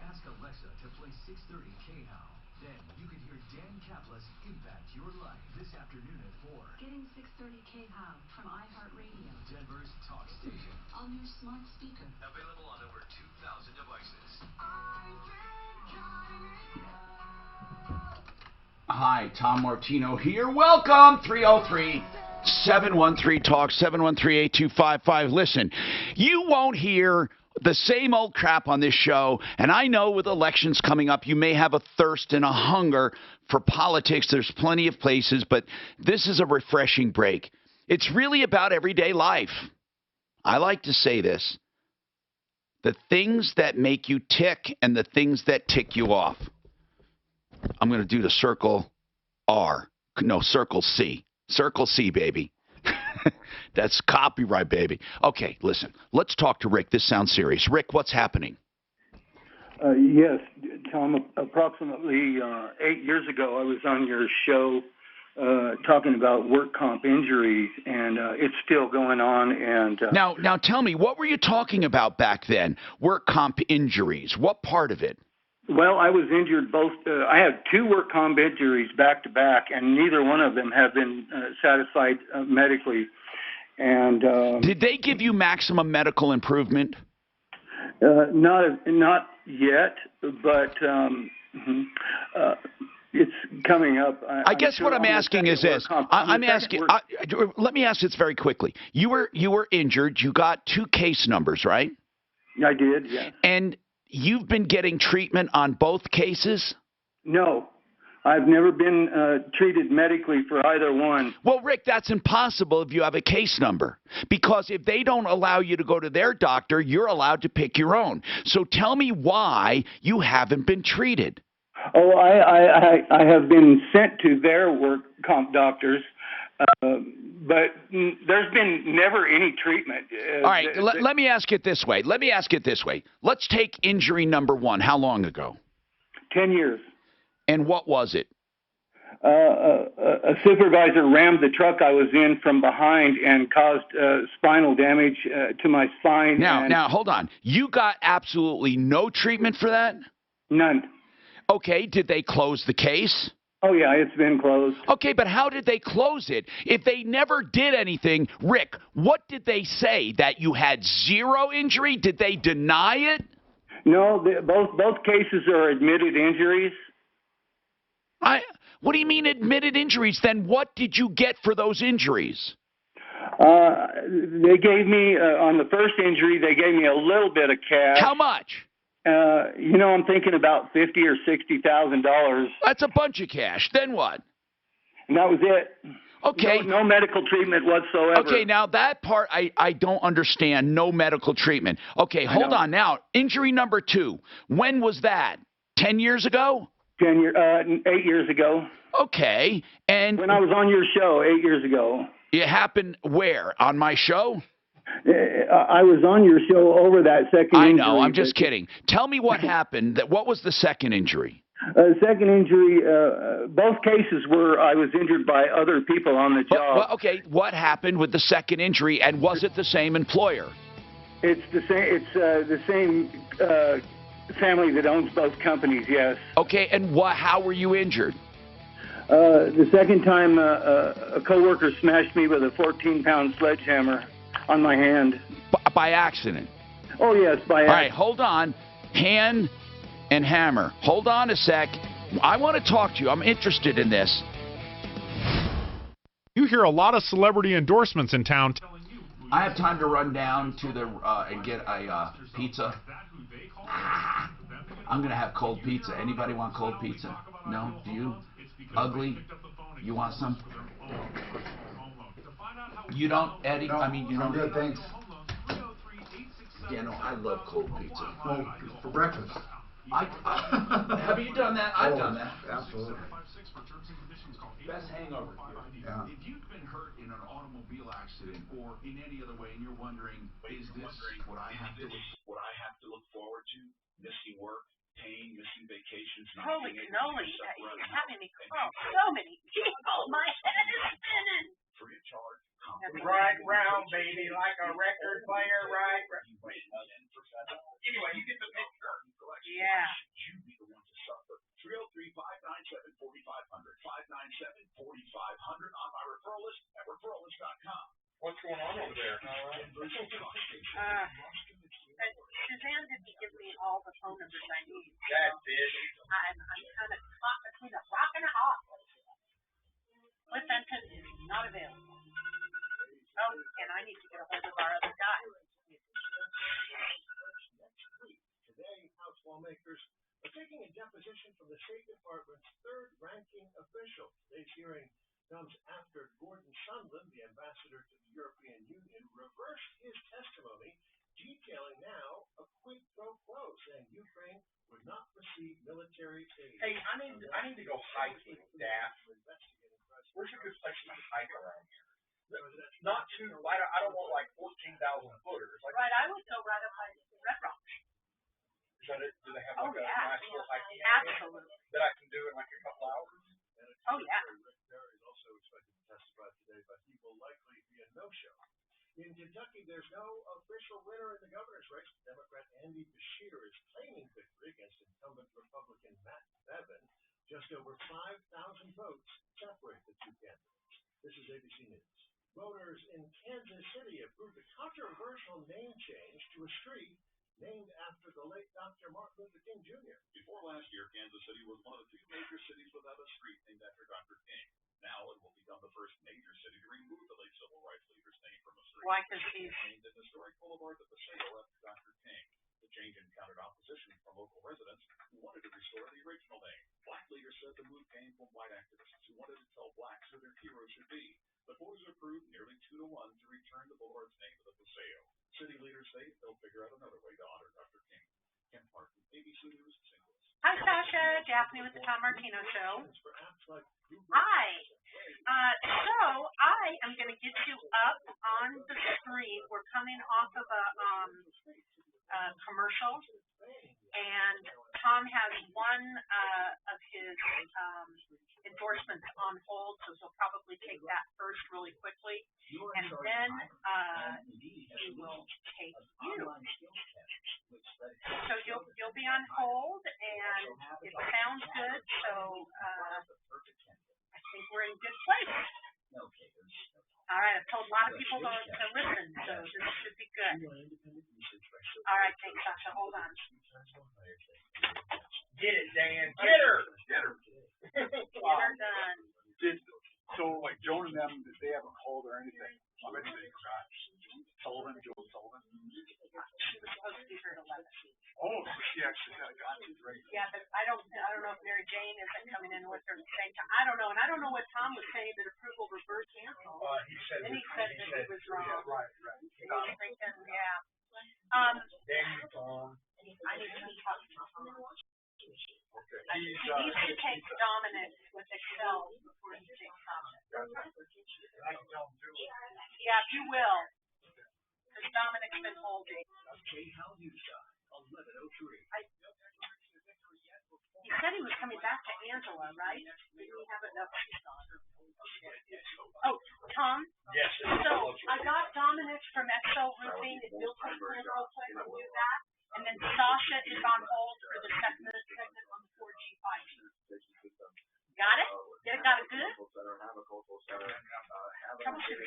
Ask Alexa to play 6:30 K-How. Then you can hear Dan Kaplis impact your life this afternoon at 4. Getting 6:30 K-How from iHeartRadio. Denver's talk station. On your smart speaker. Available on over 2,000 devices. Hi, Tom Martino here. Welcome, 303-713-TALK, 713-8255. Listen, you won't hear the same old crap on this show, and I know with elections coming up, you may have a thirst and a hunger for politics. There's plenty of places, but this is a refreshing break. It's really about everyday life. I like to say this. The things that make you tick and the things that tick you off. I'm going to do the circle R. No, circle C. Circle C, baby. That's copyright, baby. Okay, listen. Let's talk to Rick. This sounds serious. Rick, what's happening? Yes, Tom. Approximately 8 years ago, I was on your show talking about work comp injuries, and it's still going on. And Now tell me, what were you talking about back then? Work comp injuries. What part of it? well, I was injured both. I had 2 work comp injuries back to back, and neither one of them have been satisfied medically. And did they give you maximum medical improvement? Not yet, but it's coming up. I guess what I'm asking is this. I'm asking. Let me ask this very quickly. You were injured. You got 2 case numbers, right? I did. Yes. And you've been getting treatment on both cases? No. I've never been treated medically for either one. Well, Rick, that's impossible if you have a case number. Because if they don't allow you to go to their doctor, you're allowed to pick your own. So tell me why you haven't been treated. Oh, I have been sent to their work comp doctors, but there's been never any treatment. All right, let me ask it this way. Let's take injury number 1. How long ago? 10 years. And what was it? A supervisor rammed the truck I was in from behind and caused spinal damage to my spine. Now, hold on. You got absolutely no treatment for that? None. Okay, did they close the case? Oh, yeah, it's been closed. Okay, but how did they close it? If they never did anything, Rick, what did they say? That you had 0 injury? Did they deny it? No, both cases are admitted injuries. What do you mean admitted injuries? Then what did you get for those injuries? They gave me, on the first injury, they gave me a little bit of cash. How much? I'm thinking about $50,000 or $60,000. That's a bunch of cash. Then what? And that was it. Okay. No medical treatment whatsoever. Okay, now that part I don't understand. No medical treatment. Okay, hold on. Now, injury number 2. When was that? 10 years ago? 8 years ago. Okay, and when I was on your show 8 years ago. It happened where? On my show? I was on your show over that second injury. I know. I'm just kidding. Tell me what happened. What was the second injury? Second injury, both cases were I was injured by other people on the job. Well, okay, what happened with the second injury, and was it the same employer? It's the same. It's the same family that owns both companies. Yes. Okay, and how were you injured? The second time, a coworker smashed me with a 14-pound sledgehammer on my hand. By accident? Oh yes, by accident. All right, hold on. Hand and hammer. Hold on a sec. I want to talk to you. I'm interested in this. You hear a lot of celebrity endorsements in town. I have time to run down to the and get a pizza. I'm gonna have cold pizza. Anybody want cold pizza? No? Do you? Ugly? You want some? You don't, Eddie? No, I mean, you I'm don't. good, thanks. Yeah, no, I love cold pizza. Oh, for breakfast. Have you done that? I've done that. Absolutely. Best hangover. Yeah. If you've been hurt in an automobile accident or in any other way and you're wondering, is this what I have to look forward to? Missing work, pain, missing vacations, not Holy being able cannoli, to do stuff you're having me call so many people. My head is spinning. free of charge. Right round, baby, like a record player, right? Anyway, you get the picture. Yeah. You be the one to suffer. 303-597-4500. 597-4500 on my referral list at referrallist.com. What's going on over there? Suzanne didn't give me all the phone numbers I need. That's it. I'm kind of caught between a rock and a hard place. Cliff Benton is not available. Oh, and I need to get a hold of our other guy. Today, House lawmakers are taking a deposition from the State Department's third-ranking official. Today's hearing comes after Gordon Sondland, the ambassador to the European Union, reversed his testimony, detailing now a quid pro quo, saying Ukraine would not receive military aid. Hey, I need to go hiking, Dad. Where's a good place to hike around here? Not too. I don't want like 14,000 footers. Like, Right, I would go right up by Red Rock. is that it? Do they have Oh, like a yeah. nice little hiking area Absolutely. that I can do in like a couple hours? Oh, yeah. Rick Perry is also expected to testify today, but he will likely be a no-show. In Kentucky, there's no official winner in the governor's race. Democrat Andy Beshear is claiming victory against incumbent Republican Matt Bevin. Just over 5,000 votes separate the two candidates. This is ABC News. Voters in Kansas City approved a controversial name change to a street named after the late Dr. Martin Luther King Jr. Before last year, Kansas City was one of the few major cities without a street named after Dr. King. Now it will become the first major city to remove the late civil rights leader's name from a street. Why? Because he's named an historic boulevard at Paseo after Dr. King. The change encountered opposition from local residents who wanted to restore the original name. Black leaders said the move came from white activists who wanted to tell blacks who their heroes should be. The voters approved nearly 2-1 to return the boulevard's name to the Paseo. City leaders say they'll figure out another way to honor Dr. King. Ken Parton, ABC News, St. Louis. Hi, Sasha. Daphne with the Tom Martino Show. Hi. So I am going to get you up on the screen. We're coming off of a commercial, and Tom has one of his endorsements on hold, so he'll probably take that first really quickly, and then he will take you. So you'll be on hold, and it sounds good, so I think we're in good place. All right, I've told a lot of people to listen, so this should be good. All right, thanks, Sasha. Hold on. Get it, Dan. Get her. Get her done. So, like, Joan and them, did they have a cold or anything? I bet they forgot. Joan Sullivan. She was supposed to be here at 11. Oh, she actually got it. Great. Yeah, but I don't know if Mary Jane isn't coming in with her at the same time. I don't know, and I don't know what Tom was saying that approval reverse cancel. He said Then he said that he was wrong. Yeah, right. He was thinking, yeah. Dang, Tom. I need to talk to Tom. Okay. He needs to take Dominic with Excel before he takes Sasha. I can tell him too. Yeah, you will. Because Dominic's been holding. Okay, how you 11:03. He said he was coming back to Angela, right? Didn't he have it? No, he's gone. Oh, Tom? Yes. So I got Dominic from XL Roofing, if you'll take a real quick and do that. And then Sasha is on hold for the segment on the 4G pipe. Got it? Got it good? Troubleshooter,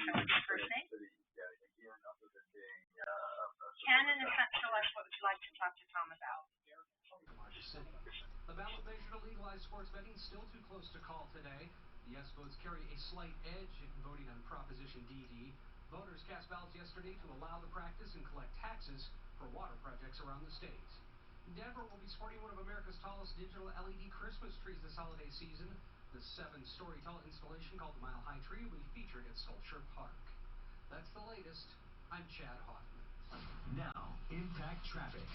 show us your first name. Canon and Centralized, what would you like to talk to Tom about? The ballot measure to legalize sports betting still too close to call today. The yes votes carry a slight edge in voting on Proposition DD. Voters cast ballots yesterday to allow the practice and collect taxes for water projects around the state. Denver will be sporting one of America's tallest digital LED Christmas trees this holiday season. The 7-story tall installation called the Mile High Tree will be featured at Sculpture Park. That's the latest. I'm Chad Hoffman. Now, Impact Traffic.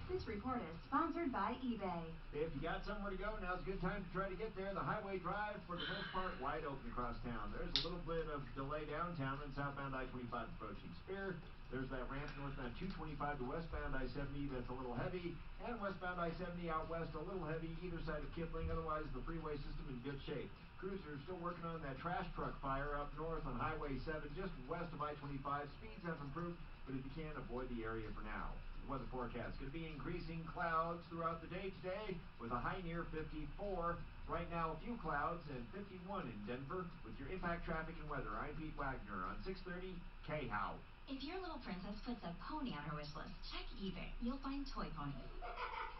This report is sponsored by eBay. If you got somewhere to go, now's a good time to try to get there. The highway drive, for the most part, wide open across town. There's a little bit of delay downtown and southbound I-25 approaching Spear. There's that ramp northbound 225 to westbound I-70 that's a little heavy, and westbound I-70 out west a little heavy either side of Kipling. Otherwise, the freeway system in good shape. Crews are still working on that trash truck fire up north on Highway 7 just west of I-25. Speeds have improved, but if you can, avoid the area for now. Weather forecast going to be increasing clouds throughout the day today with a high near 54. Right now, a few clouds and 51 in Denver. With your Impact Traffic and Weather, I'm Pete Wagner on 630 KHOW. If your little princess puts a pony on her wish list, check eBay. You'll find toy ponies,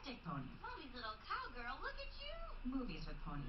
stick ponies, Mommy's little cowgirl, look at you. movies with ponies.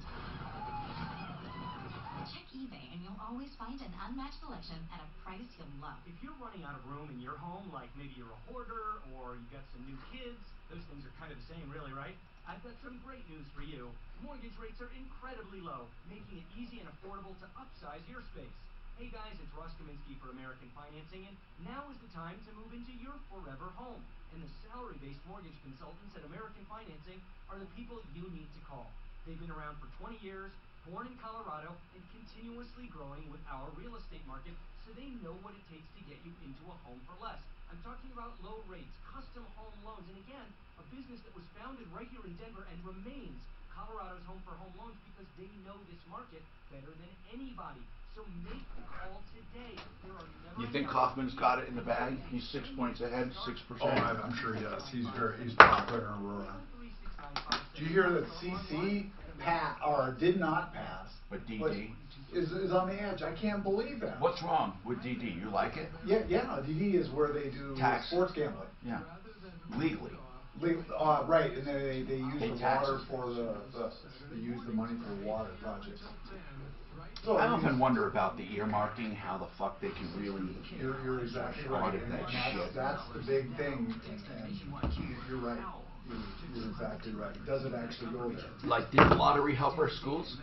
Check eBay and you'll always find an unmatched selection at a price you'll love. If you're running out of room in your home, like maybe you're a hoarder or you've got some new kids, those things are kind of the same, really, right? I've got some great news for you. Mortgage rates are incredibly low, making it easy and affordable to upsize your space. Hey guys, it's Russ Kaminsky for American Financing, and now is the time to move into your forever home. And the salary-based mortgage consultants at American Financing are the people you need to call. They've been around for 20 years, born in Colorado, and continuously growing with our real estate market, so they know what it takes to get you into a home for less. I'm talking about low rates, custom home loans, and again, a business that was founded right here in Denver and remains Colorado's home for home loans because they know this market better than anybody. So make the call today. There are never You think Kaufman's got it in the bag? He's 6 points ahead, 6%. Oh, I'm sure he does. He's popular in Aurora. Did you hear that CC did not pass? But DD is on the edge. I can't believe that. What's wrong with DD? You like it? Yeah. DD is where they do sports gambling. Yeah, legally. Right, and they use Pay the taxes. water for they use the money for water projects. So I often wonder about the earmarking, how the fuck they can really You're exactly right. audit that shit. That's the big thing, and you're right. You're exactly right. Does it actually go there? Like, did the lottery help our schools?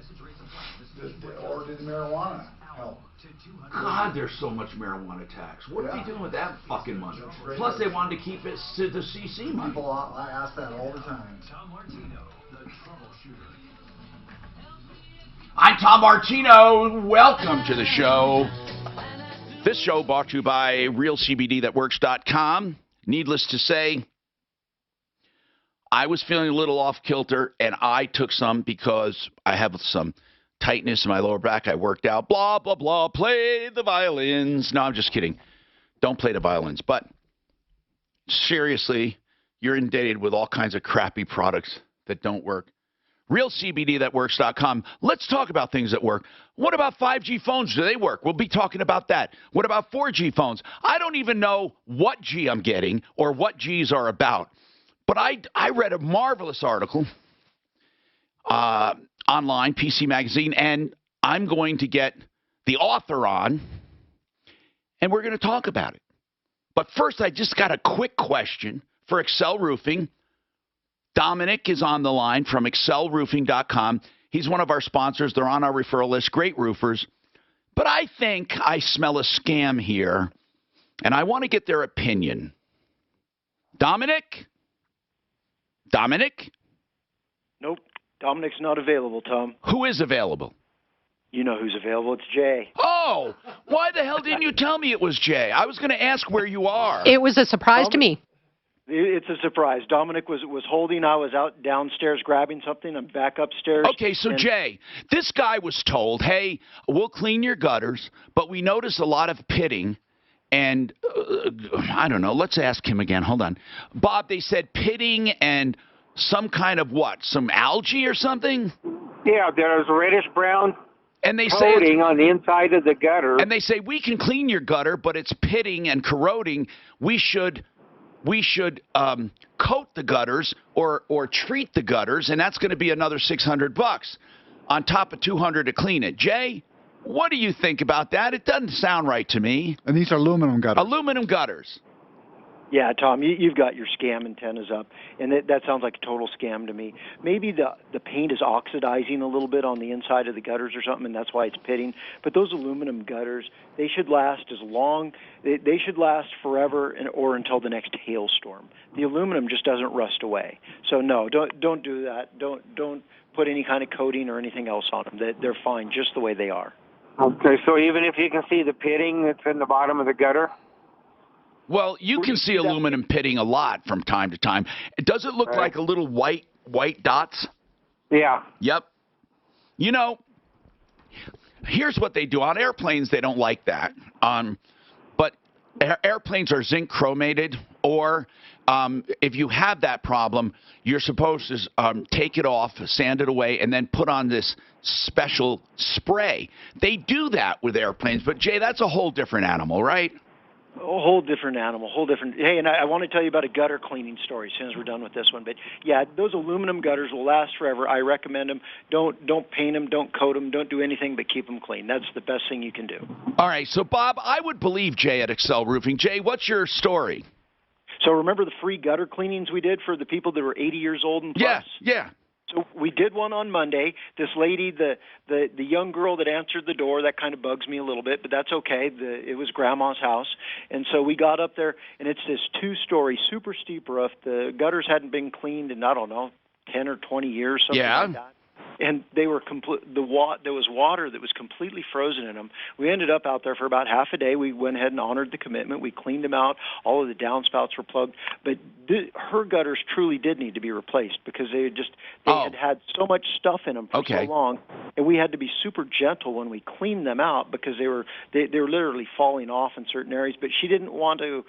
Or did marijuana help? God, there's so much marijuana tax. What are they doing with that fucking money? Plus, they wanted to keep it to the CC money. People, I ask that all the time. Tom Martino, the Troubleshooter. I'm Tom Martino. Welcome to the show. This show brought to you by RealCBDThatWorks.com. Needless to say, I was feeling a little off kilter, and I took some because I have some tightness in my lower back. I worked out, blah, blah, blah, play the violins. No, I'm just kidding. Don't play the violins. But seriously, you're inundated with all kinds of crappy products that don't work. RealCBDThatWorks.com. Let's talk about things that work. What about 5G phones? Do they work? We'll be talking about that. What about 4G phones? I don't even know what G I'm getting or what Gs are about. But I read a marvelous article online, PC Magazine, and I'm going to get the author on, and we're going to talk about it. But first, I just got a quick question for Excel Roofing. Dominic is on the line from excelroofing.com. He's one of our sponsors. They're on our referral list. Great roofers. But I think I smell a scam here, and I want to get their opinion. Dominic? Nope. Dominic's not available, Tom. Who is available? You know who's available. It's Jay. Oh, why the hell didn't you tell me it was Jay? I was going to ask where you are. It was a surprise to me. It's a surprise. Dominic was holding. I was out downstairs grabbing something. I'm back upstairs. Okay, so Jay, this guy was told, hey, we'll clean your gutters, but we notice a lot of pitting. And I don't know. Let's ask him again. Hold on. Bob, they said pitting and some kind of what? Some algae or something? Yeah, there's reddish-brown and they coating on the inside of the gutter. And they say, we can clean your gutter, but it's pitting and corroding. We should coat the gutters or treat the gutters, and that's going to be another $600 on top of $200 to clean it. Jay, what do you think about that? It doesn't sound right to me. And these are aluminum gutters. Aluminum gutters. Yeah, Tom, you've got your scam antennas up, and that sounds like a total scam to me. Maybe the paint is oxidizing a little bit on the inside of the gutters or something, and that's why it's pitting. But those aluminum gutters, they should last as long. They should last forever or until the next hailstorm. The aluminum just doesn't rust away. So no, don't do that. Don't put any kind of coating or anything else on them. They're fine just the way they are. Okay, so even if you can see the pitting that's in the bottom of the gutter? Well, you can see aluminum pitting a lot from time to time. Does it look like a little white dots? Yeah. Yep. You know, here's what they do. On airplanes, they don't like that. But airplanes are zinc chromated, or if you have that problem, you're supposed to take it off, sand it away, and then put on this special spray. They do that with airplanes, but Jay, that's a whole different animal, right? A whole different animal, whole different. Hey, and I want to tell you about a gutter cleaning story as soon as we're done with this one. But yeah, those aluminum gutters will last forever. I recommend them. Don't paint them, don't coat them, don't do anything but keep them clean. That's the best thing you can do. All right, so Bob, I would believe Jay at Excel Roofing. Jay, what's your story? So remember the free gutter cleanings we did for the people that were 80 years old and plus? Yeah. So we did one on Monday. This lady, the young girl that answered the door, that kind of bugs me a little bit, but that's okay. It was Grandma's house. And so we got up there, and it's this 2-story, super steep roof. The gutters hadn't been cleaned in, I don't know, 10 or 20 years, something like that. And they were there was water that was completely frozen in them. We ended up out there for about half a day. We went ahead and honored the commitment. We cleaned them out. All of the downspouts were plugged. But her gutters truly did need to be replaced because they had so much stuff in them for so long. And we had to be super gentle when we cleaned them out because they were literally falling off in certain areas. But she didn't want to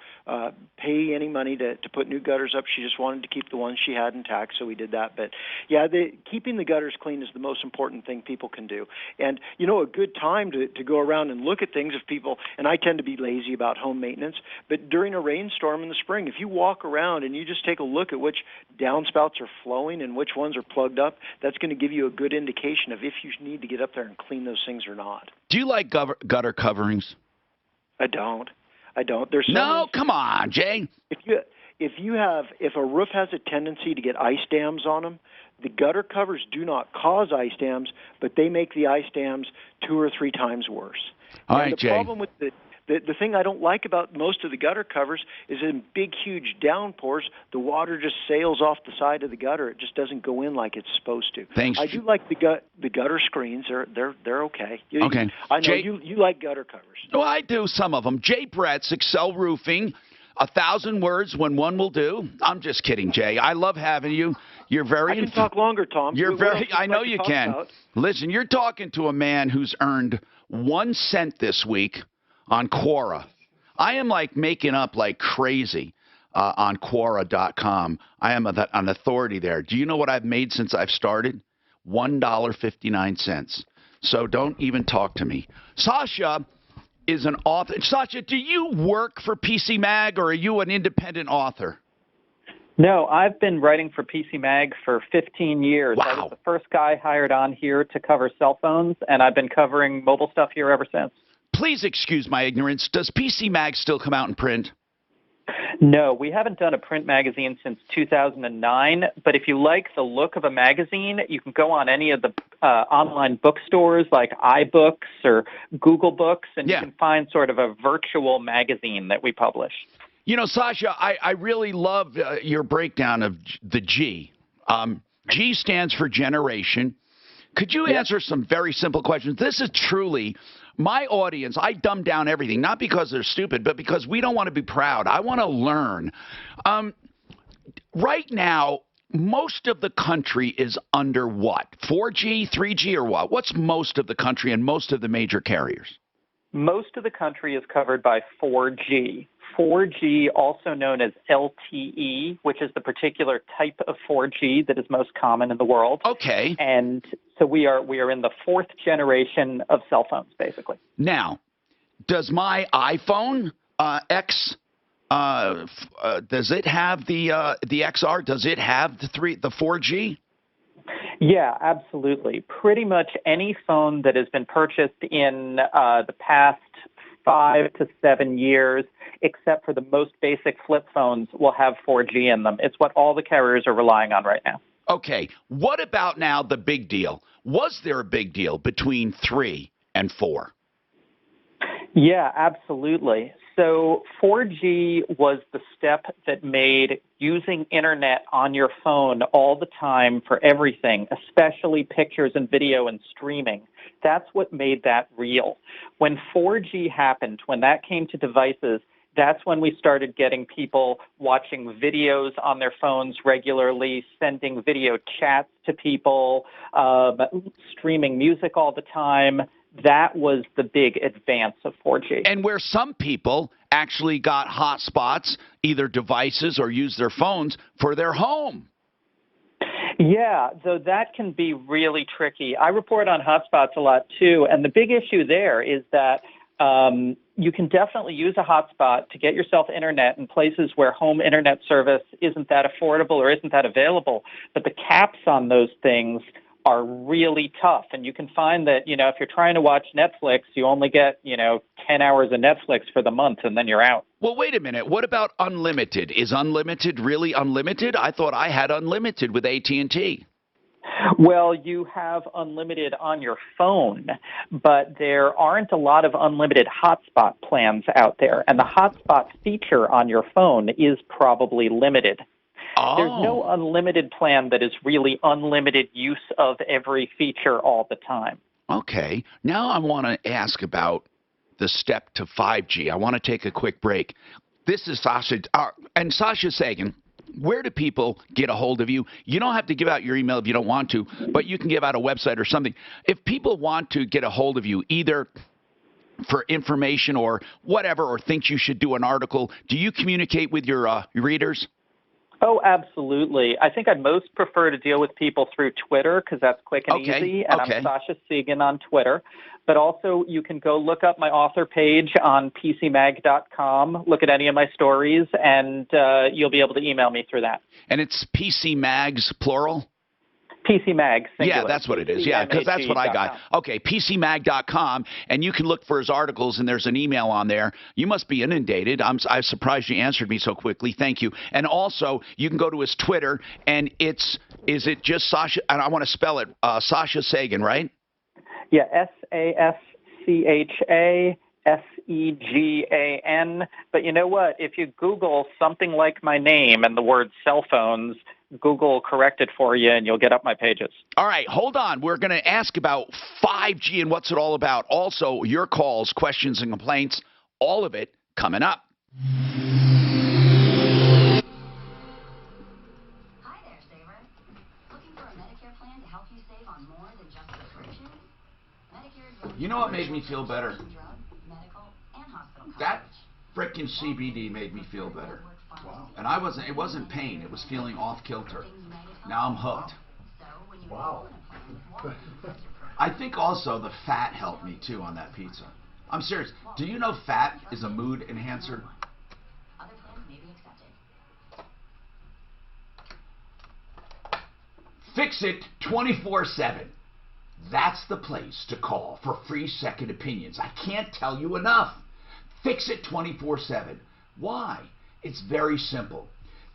pay any money to put new gutters up. She just wanted to keep the ones she had intact, so we did that. But yeah, keeping the gutters clean is the most important thing people can do. And, you know, a good time to go around and look at things if people, and I tend to be lazy about home maintenance, but during a rainstorm in the spring, if you walk around and you just take a look at which downspouts are flowing and which ones are plugged up, that's going to give you a good indication of if you need to get up there and clean those things or not. Do you like gutter coverings? I don't. There's come on, Jay. If a roof has a tendency to get ice dams on them, the gutter covers do not cause ice dams, but they make the ice dams 2 or 3 times worse. All right, Jay. The problem with the thing I don't like about most of the gutter covers is in big, huge downpours, the water just sails off the side of the gutter. It just doesn't go in like it's supposed to. Thanks. I do like the gutter screens. They're okay. Okay. I know Jay, you like gutter covers. Well, I do some of them. Jay Brett's Excel Roofing. 1,000 words when one will do. I'm just kidding, Jay. I love having you. You're very. I can talk longer, Tom. I know you can. Listen, you're talking to a man who's earned 1 cent this week on Quora. I am like making up like crazy on Quora.com. I am an authority there. Do you know what I've made since I've started? $1.59. So don't even talk to me. Sasha is an author. Sasha, do you work for PC Mag or are you an independent author? No, I've been writing for PC Mag for 15 years. Wow. I was the first guy hired on here to cover cell phones, and I've been covering mobile stuff here ever since. Please excuse my ignorance. Does PC Mag still come out in print? No, we haven't done a print magazine since 2009, but if you like the look of a magazine, you can go on any of the online bookstores like iBooks or Google Books, and you can find sort of a virtual magazine that we publish. You know, Sasha, I really love your breakdown of the G. G stands for generation. Could you answer some very simple questions? This is truly my audience. I dumb down everything, not because they're stupid, but because we don't want to be proud. I want to learn. right now, most of the country is under what? 4G, 3G, or what? What's most of the country and most of the major carriers? Most of the country is covered by 4G. 4G, also known as LTE, which is the particular type of 4G that is most common in the world. Okay. And so we are in the fourth generation of cell phones, basically. Now, does my iPhone X does it have the XR? Does it have the 4G? Yeah, absolutely. Pretty much any phone that has been purchased in the past 5 to 7 years, except for the most basic flip phones, will have 4G in them. It's what all the carriers are relying on right now. Okay. What about now the big deal? Was there a big deal between 3 and 4? Yeah, absolutely. So 4G was the step that made using internet on your phone all the time for everything, especially pictures and video and streaming. That's what made that real. When 4G happened, when that came to devices, that's when we started getting people watching videos on their phones regularly, sending video chats to people, streaming music all the time. That was the big advance of 4G. And where some people actually got hotspots, either devices or used their phones for their home. Yeah, though that can be really tricky. I report on hotspots a lot too, and the big issue there is that you can definitely use a hotspot to get yourself internet in places where home internet service isn't that affordable or isn't that available, but the caps on those things are really tough. And you can find that, if you're trying to watch Netflix, you only get, 10 hours of Netflix for the month and then you're out. Well, wait a minute. What about unlimited? Is unlimited really unlimited? I thought I had unlimited with AT&T. Well, you have unlimited on your phone, but there aren't a lot of unlimited hotspot plans out there. And the hotspot feature on your phone is probably limited. There's no unlimited plan that is really unlimited use of every feature all the time. Okay. Now I want to ask about the step to 5G. I want to take a quick break. This is Sasha, and Sasha Sagan. Where do people get a hold of you? You don't have to give out your email if you don't want to, but you can give out a website or something. If people want to get a hold of you, either for information or whatever, or think you should do an article, do you communicate with your readers? Oh, absolutely. I think I'd most prefer to deal with people through Twitter because that's quick and easy, and I'm Sasha Sagan on Twitter. But also, you can go look up my author page on PCMag.com, look at any of my stories, and you'll be able to email me through that. And it's PC Mags, plural? PC Mag, singular. Yeah, that's what it is. Yeah, because that's what I got. Okay, PCMag.com, and you can look for his articles, and there's an email on there. You must be inundated. I'm surprised you answered me so quickly. Thank you. And also, you can go to his Twitter, and is it just Sasha? And I want to spell it, Sasha Sagan, right? Yeah, SASCHASEGAN. But you know what? If you Google something like my name and the word cell phones, Google will correct it for you, and you'll get up my pages. All right, hold on. We're going to ask about 5G and what's it all about. Also, your calls, questions, and complaints, all of it coming up. Hi there, Saver. Looking for a Medicare plan to help you save on more than just prescriptions? Medicare. You know what made me feel better? Drug, medical, and hospital coverage. That frickin' CBD made me feel better. Wow. And it wasn't pain, it was feeling off kilter. Now I'm hooked. Wow. I think also the fat helped me too on that pizza. I'm serious. Do you know fat is a mood enhancer? Other plans may be accepted. Fix It 24/7. That's the place to call for free second opinions. I can't tell you enough. Fix It 24/7. Why? It's very simple.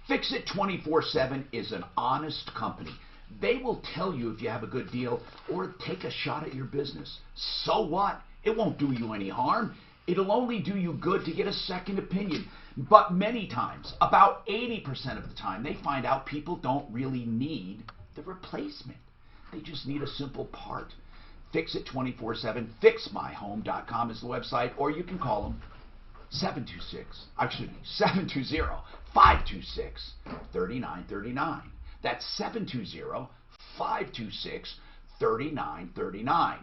Fix It 24/7 is an honest company. They will tell you if you have a good deal or take a shot at your business. So what? It won't do you any harm. It'll only do you good to get a second opinion. But many times, about 80% of the time, they find out people don't really need the replacement. They just need a simple part. Fix It 24/7. FixMyHome.com is the website, or you can call them 720-526-3939. That's 720-526-3939.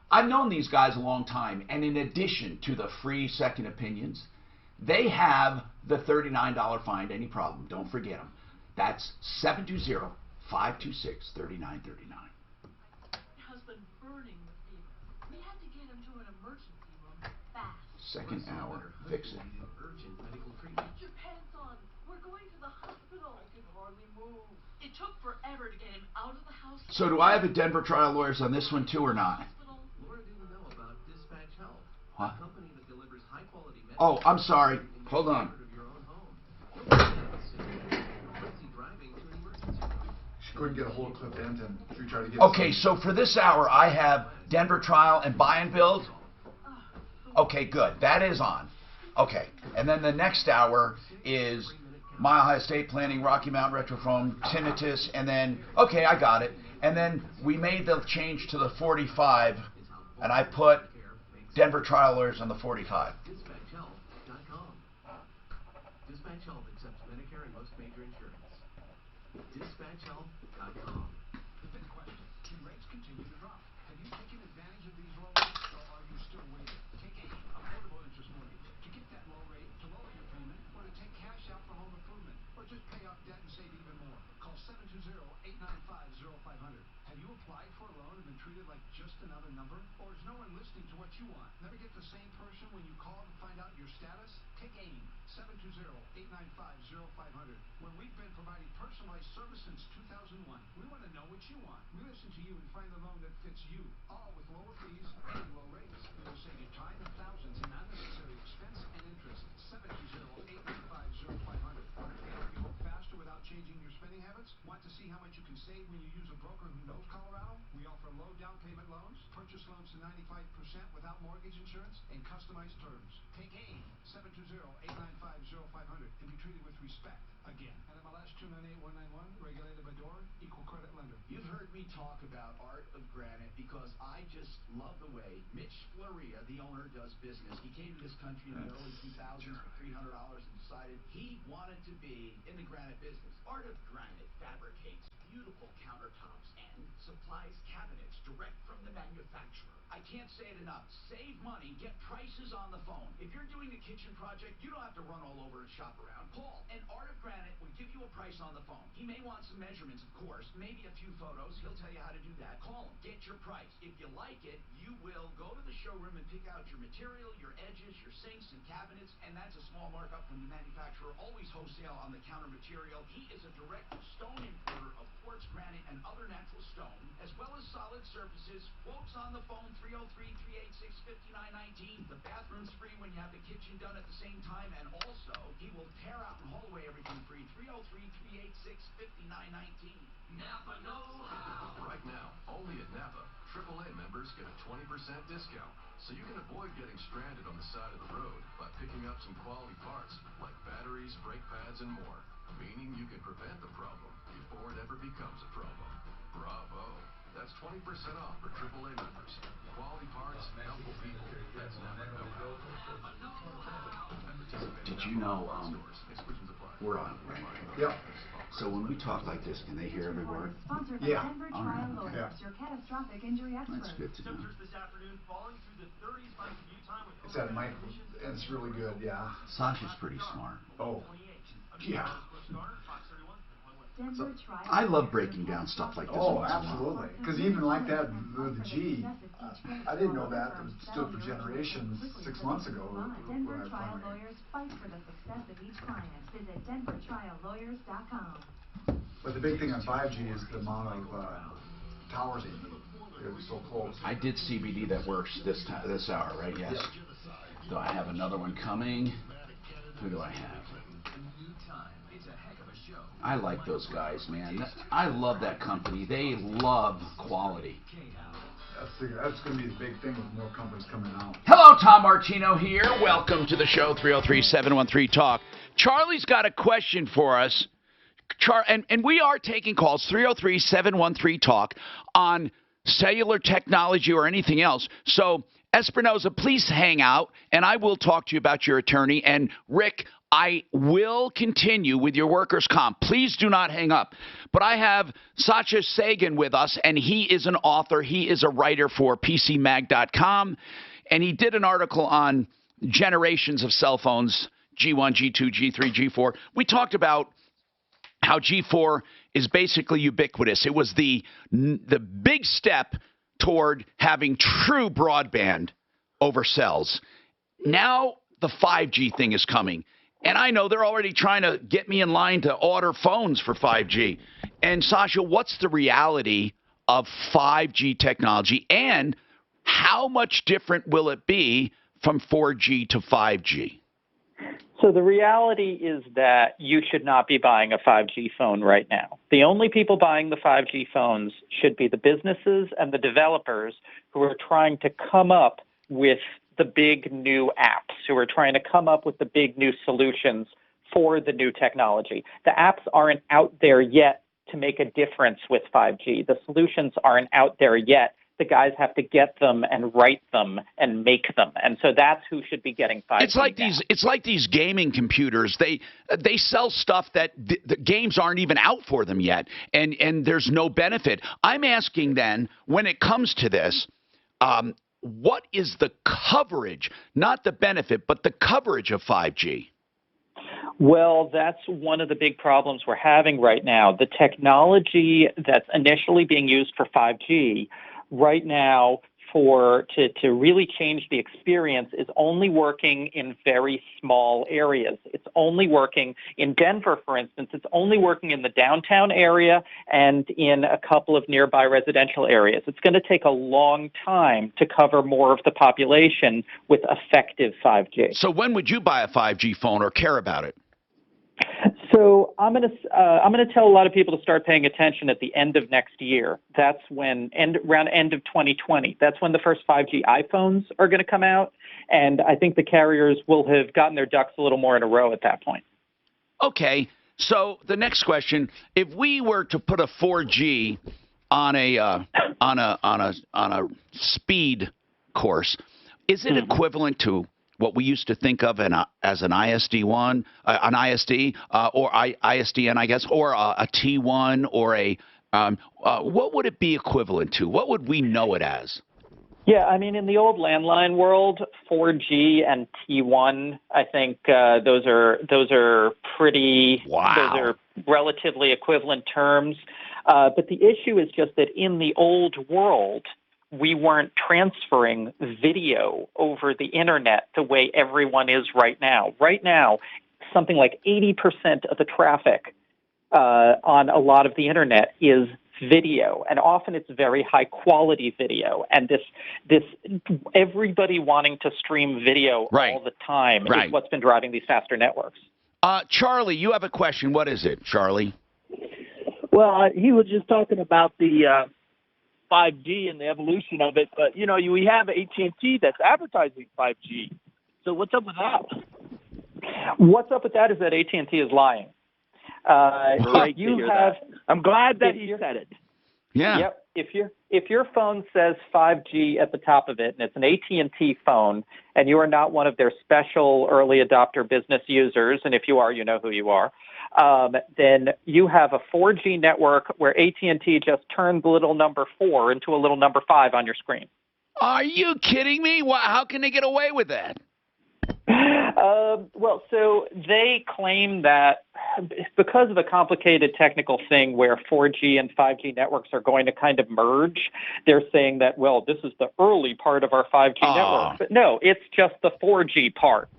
I've known these guys a long time, and in addition to the free second opinions, they have the $39 find any problem. Don't forget them. That's 720-526-3939. Husband burning with fever. We had to get him to an emergency room fast. Second hour, fix it. Urgent medical treatment. Put your pants on. We're going to the hospital. I can hardly move. It took forever to get him out of the house. So do I have a Denver trial lawyers on this one too or not? Laura didn't know about Dispatch Health, Huh? a company that delivers high quality medicine. Oh, I'm sorry. Hold on. She couldn't get a hold of Cliff Denton. She tried to get. Okay, so for this hour, I have Denver trial and buy and build. Okay, good. That is on. Okay, and then the next hour is Mile High Estate Planning, Rocky Mountain Retrofoam, Tinnitus, and then, okay, I got it. And then we made the change to the 45, and I put Denver trial lawyers on the 45. DispatchHealth.com. Dispatch Health accepts Medicare and most major insurance. DispatchHealth.com. The big question, can rates continue to drop? Have you taken advantage of these low rates, or are you still waiting? Take a affordable interest mortgage. To get that low rate, to lower your payment, or to take cash out for home improvement, or just pay off debt and save even more. Call 720-895-0500. Have you applied for a loan and been treated like just another number? Or is no one listening to what you want? Never get the same person when you call to find out your status? Take AIM. 720-895-0500. Where we've been providing personalized service since 2001. We want to know what you want. We listen to you and find the loan that fits you. All with lower fees and low rates. We will save you time and thousands in unnecessary expense and interest. 720-895-0500. Want to help you move faster without changing your spending habits? Want to see how much you can save when you use a broker who knows Colorado? We offer low down payment loans, purchase loans to 95% without mortgage insurance, and customized terms. Take AIM. 720-895-0500 and be treated with respect. Again, NMLS 298191, regulated by DOR, equal credit lender. You've heard me talk about Art of Granite because I just love the way Mitch Floria, the owner, does business. He came to this country in the early 2000s for $300 and decided he wanted to be in the granite business. Art of Granite fabricates beautiful countertops and supplies cabinets direct from the manufacturer. I can't say it enough. Save money, get prices on the phone. If you're doing a kitchen project, you don't have to run all over and shop around. Call, and Art of Granite will give you a price on the phone. He may want some measurements, of course, maybe a few photos. He'll tell you how to do that. Call him, get your price. If you like it, you will go to the showroom and pick out your material, your edges, your sinks and cabinets, and that's a small markup from the manufacturer. Always wholesale on the counter material. He is a direct stone importer of quartz, granite, and other natural stone, as well as solid surfaces. Quotes on the phone, 303-386-5919. The bathroom's free when you have the kitchen done at the same time, and also, he will tear out and haul away everything free. 303-386-5919. Napa know-how. Right now, only at Napa, AAA members get a 20% discount. So you can avoid getting stranded on the side of the road by picking up some quality parts like batteries, brake pads, and more. Meaning you can prevent the problem before it ever becomes a problem. Bravo. That's 20% off for AAA members. Quality parts, helpful people. That's Napa know-how. Did you know we're on, right? Yep. So when we talk like this, can they hear every word? Sponsored by Yeah. Denver All right, Trial okay. Lawyers, your catastrophic injury experts. That's good to know. Temperatures this afternoon falling through the 30s by commute time with It's at Mike. It's really good. Yeah. Sasha's pretty smart. Oh. Yeah. Denver Trial I love breaking down stuff like this. Oh, once in a while. absolutely. Because even like that, the G, I didn't know that. It stood for generations 6 months ago. Denver when I Trial finally- Lawyers fight for the success of each client. Visit denvertriallawyers.com. But the big thing on 5G is the amount of towers they need. It was so close. I did CBD that works this hour, right? Yes. Yep. Do I have another one coming? Who do I have? I like those guys, man. I love that company. They love quality. That's going to be the big thing with more companies coming out. Hello, Tom Martino here. Welcome to the show, 303-713-TALK. Charlie's got a question for us. And we are taking calls, 303-713-TALK, on cellular technology or anything else. So Espinoza, please hang out, and I will talk to you about your attorney. And, Rick, I will continue with your workers' comp. Please do not hang up. But I have Sasha Sagan with us, and he is an author. He is a writer for PCMag.com, and he did an article on generations of cell phones, G1, G2, G3, G4. We talked about how G4 is basically ubiquitous. It was the big step toward having true broadband over cells. Now the 5G thing is coming. And I know they're already trying to get me in line to order phones for 5G. And Sasha, what's the reality of 5G technology, and how much different will it be from 4G to 5G? So the reality is that you should not be buying a 5G phone right now. The only people buying the 5G phones should be the businesses and the developers who are trying to come up with the big new apps, who are trying to come up with the big new solutions for the new technology. The apps aren't out there yet to make a difference with 5G. The solutions aren't out there yet. The guys have to get them and write them and make them, and so that's who should be getting 5G. It's like these gaming computers. They sell stuff that the games aren't even out for them yet, and there's no benefit. I'm asking then, when it comes to this, what is the coverage, not the benefit, but the coverage of 5G? Well, that's one of the big problems we're having right now. The technology that's initially being used for 5G right now to really change the experience is only working in very small areas. It's only working in Denver, for instance. It's only working in the downtown area and in a couple of nearby residential areas. It's going to take a long time to cover more of the population with effective 5G. So when would you buy a 5G phone or care about it? So I'm going to tell a lot of people to start paying attention at the end of next year. That's when around end of 2020. That's when the first 5G iPhones are going to come out, and I think the carriers will have gotten their ducks a little more in a row at that point. Okay. So the next question: if we were to put a 4G on a speed course, is it equivalent to what we used to think of as an ISD1, an ISD, or ISDN, I guess, or a T1, or what would it be equivalent to? What would we know it as? Yeah, I mean, in the old landline world, 4G and T1, I think those are pretty. Wow. Those are relatively equivalent terms. But the issue is just that in the old world, we weren't transferring video over the internet the way everyone is right now. Right now, something like 80% of the traffic on a lot of the internet is video, and often it's very high quality video. And this everybody wanting to stream video all the time is what's been driving these faster networks. Charlie, you have a question. What is it, Charlie? Well, he was just talking about the 5G and the evolution of it, but we have AT&T that's advertising 5G. So what's up with that? What's up with that is that AT&T is lying. Great to hear that. I'm glad that he said it. Yeah. Yep. If your phone says 5G at the top of it, and it's an AT&T phone, and you are not one of their special early adopter business users, and if you are, you know who you are, then you have a 4G network where AT&T just turned the little number 4 into a little number 5 on your screen. Are you kidding me? How can they get away with that? Well, so they claim that because of a complicated technical thing where 4G and 5G networks are going to kind of merge, they're saying that, well, this is the early part of our 5G network. But no, it's just the 4G part.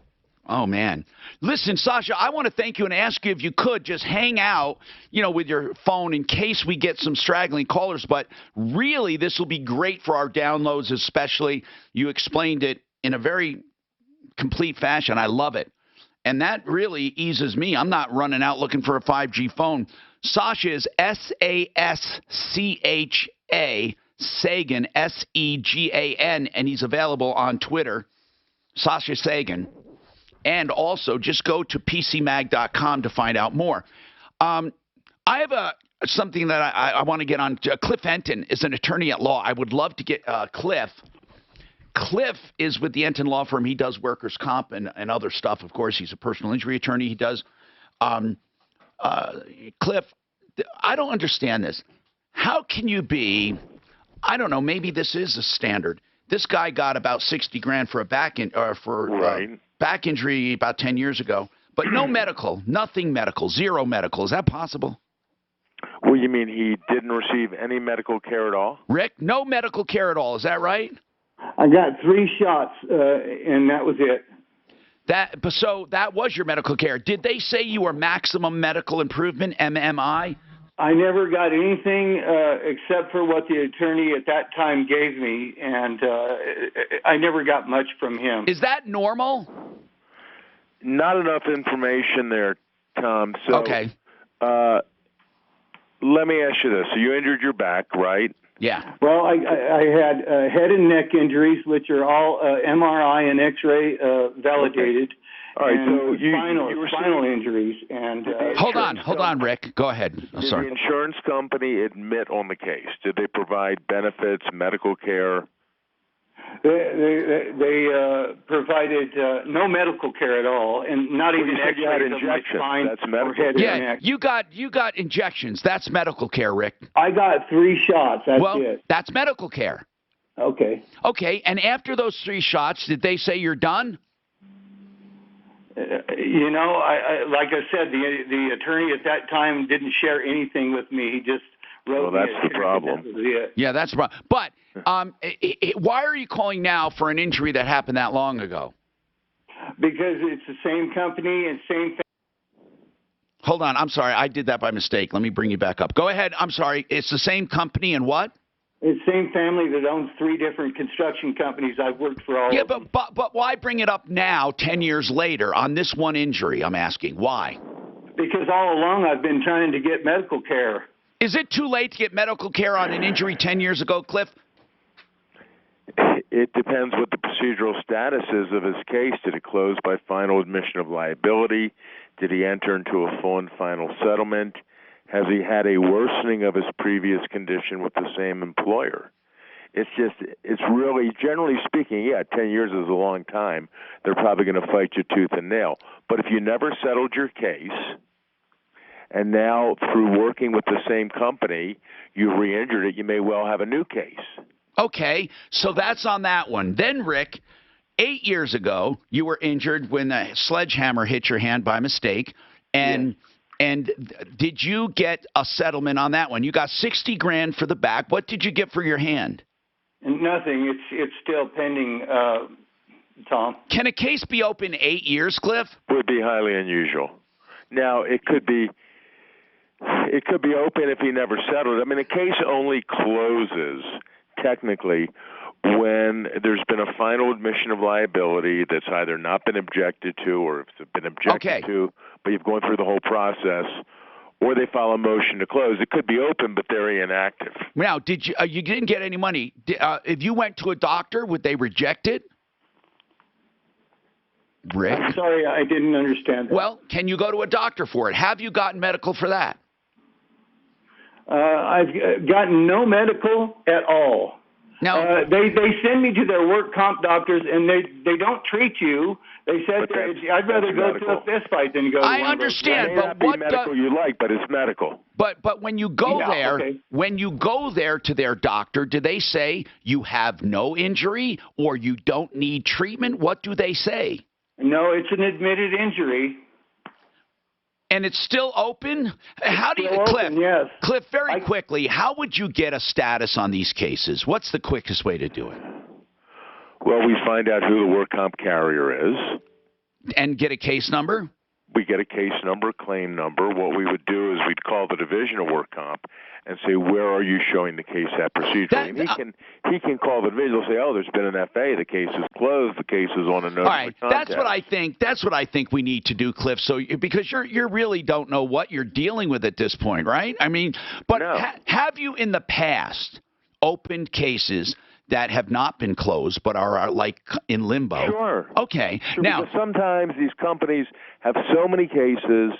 Oh, man. Listen, Sasha, I want to thank you and ask you if you could just hang out, with your phone in case we get some straggling callers. But really, this will be great for our downloads, especially. You explained it in a very complete fashion. I love it. And that really eases me. I'm not running out looking for a 5G phone. Sasha is S-A-S-C-H-A, Sagan, S-E-G-A-N, and he's available on Twitter, Sasha Sagan. And also, just go to PCMag.com to find out more. I have something that I want to get on. Cliff Enton is an attorney at law. I would love to get Cliff Cliff is with the Enton Law Firm. He does workers' comp and other stuff. Of course, he's a personal injury attorney. He does. Cliff, I don't understand this. How can you be? I don't know. Maybe this is a standard. This guy got about $60,000 for a back injury about 10 years ago, but no medical, nothing medical, zero medical. Is that possible? Well, you mean he didn't receive any medical care at all? Rick, no medical care at all. Is that right? I got 3 shots, and that was it. So that was your medical care. Did they say you were maximum medical improvement, MMI? I never got anything except for what the attorney at that time gave me, and I never got much from him. Is that normal? Not enough information there, Tom. So, okay. Let me ask you this. So you injured your back, right? Yeah. Well, I had head and neck injuries, which are all MRI and X-ray validated. Okay. All right, and so you spinal injuries. And hold on, Rick. Go ahead. I'm Did sorry. the insurance company admit on the case? Did they provide benefits, medical care? They provided no medical care at all, and not even X-rays of my spine. That's medical. Or head and neck. You got injections. That's medical care, Rick. I got 3 shots. That's it. That's medical care. Okay. Okay, and after those 3 shots, did they say you're done? You know, I like I said, the attorney at that time didn't share anything with me. He just wrote me. Well, that's the problem. That was it. Yeah, that's the problem. But why are you calling now for an injury that happened that long ago? Because it's the same company and same thing. Hold on. I'm sorry. I did that by mistake. Let me bring you back up. Go ahead. I'm sorry. It's the same company and what? It's the same family that owns 3 different construction companies. I've worked for all of them. But why bring it up now, 10 years later, on this one injury? I'm asking. Why? Because all along I've been trying to get medical care. Is it too late to get medical care on an injury 10 years ago, Cliff? It depends what the procedural status is of his case. Did it close by final admission of liability? Did he enter into a full and final settlement? Has he had a worsening of his previous condition with the same employer? It's really, generally speaking, 10 years is a long time. They're probably going to fight you tooth and nail. But if you never settled your case, and now through working with the same company, you've re-injured it, you may well have a new case. Okay, so that's on that one. Then, Rick, 8 years ago, you were injured when a sledgehammer hit your hand by mistake, and did you get a settlement on that one? You got $60,000 for the back. What did you get for your hand? Nothing. It's still pending, Tom. Can a case be open 8 years, Cliff? Would be highly unusual. Now, it could be open if he never settled. I mean, a case only closes technically when there's been a final admission of liability that's either not been objected to, or if it's been objected to, but you've gone through the whole process, or they file a motion to close. It could be open, but they're inactive. Now, did you didn't get any money. If you went to a doctor, would they reject it? Rick? I'm sorry, I didn't understand that. Well, can you go to a doctor for it? Have you gotten medical for that? I've gotten no medical at all. Now, they send me to their work comp doctors, and they don't treat you. They said I'd rather go to a fist fight than go to I understand, but what medical you like, but it's medical. But when you go when you go there to their doctor, do they say you have no injury or you don't need treatment? What do they say? No, it's an admitted injury. And it's still open? How do you, Cliff? Yes. Cliff, very quickly, how would you get a status on these cases? What's the quickest way to do it? Well, we find out who the work comp carrier is. And get a case number? We get a case number, claim number. What we would do is we'd call the division of work comp and say, where are you showing the case at procedurally? And he can call the division and say, oh, there's been an FA, the case is closed, the case is on a notice. All right, that's what I think. That's what I think we need to do, Cliff. So because you really don't know what you're dealing with at this point, right? I mean, but have you in the past opened cases that have not been closed but are like in limbo? Sure. Okay. Sure, now, because sometimes these companies have so many cases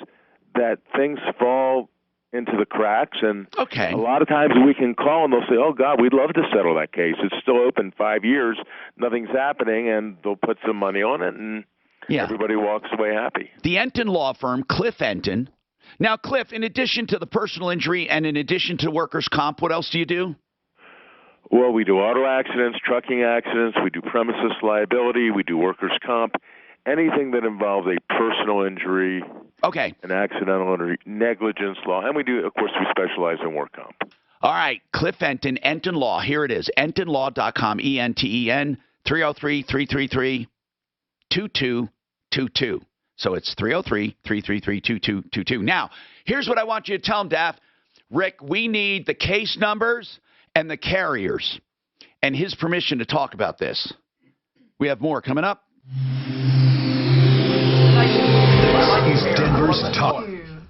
that things fall into the cracks. And Okay. a lot of times we can call and they'll say, oh, God, we'd love to settle that case. It's still open 5 years. Nothing's happening. And they'll put some money on it, and everybody walks away happy. The Enton law firm, Cliff Enton. Now, Cliff, in addition to the personal injury and in addition to workers' comp, what else do you do? Well, we do auto accidents, trucking accidents. We do premises liability. We do workers' comp. Anything that involves a personal injury, an accidental injury, negligence law. And we do, of course, we specialize in work comp. All right, Cliff Enton, Enton Law. Here it is, entonlaw.com, E-N-T-E-N, 303-333-2222. So it's 303-333-2222. Now, here's what I want you to tell them, Daff. Rick, we need the case numbers and the carriers and his permission to talk about this. We have more coming up. This is Denver's Talk.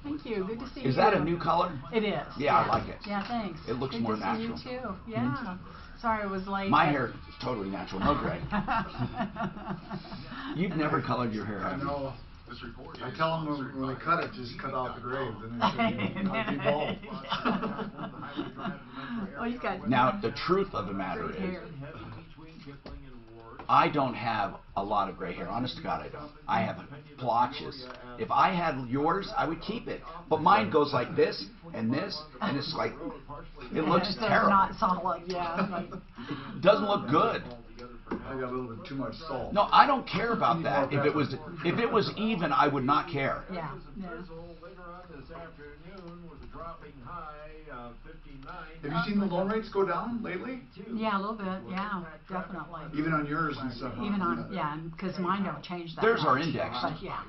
Thank you. Good to see you. Is that a new color? It is. Yeah, I like it. Yeah, thanks. It looks Good more to natural. See you too. Yeah. Sorry, it was late. My hair is totally natural. No gray. You've never colored your hair, have you? know. I tell them when they cut it, just cut out the grave. Then it should not be bald. Oh, you got Now, the truth of the matter is, I don't have a lot of gray hair. Honest to God, I don't. I have blotches. If I had yours, I would keep it. But mine goes like this, and it's like, it looks so terrible. Not solid, yeah. It doesn't look good. I got a little bit too much salt. No, I don't care about that. If it was even, I would not care. Yeah. Have you seen the loan rates go down lately? Yeah, a little bit. Yeah, definitely. Even on yours and stuff. Even on, because mine don't change that There's much. our index. But yeah,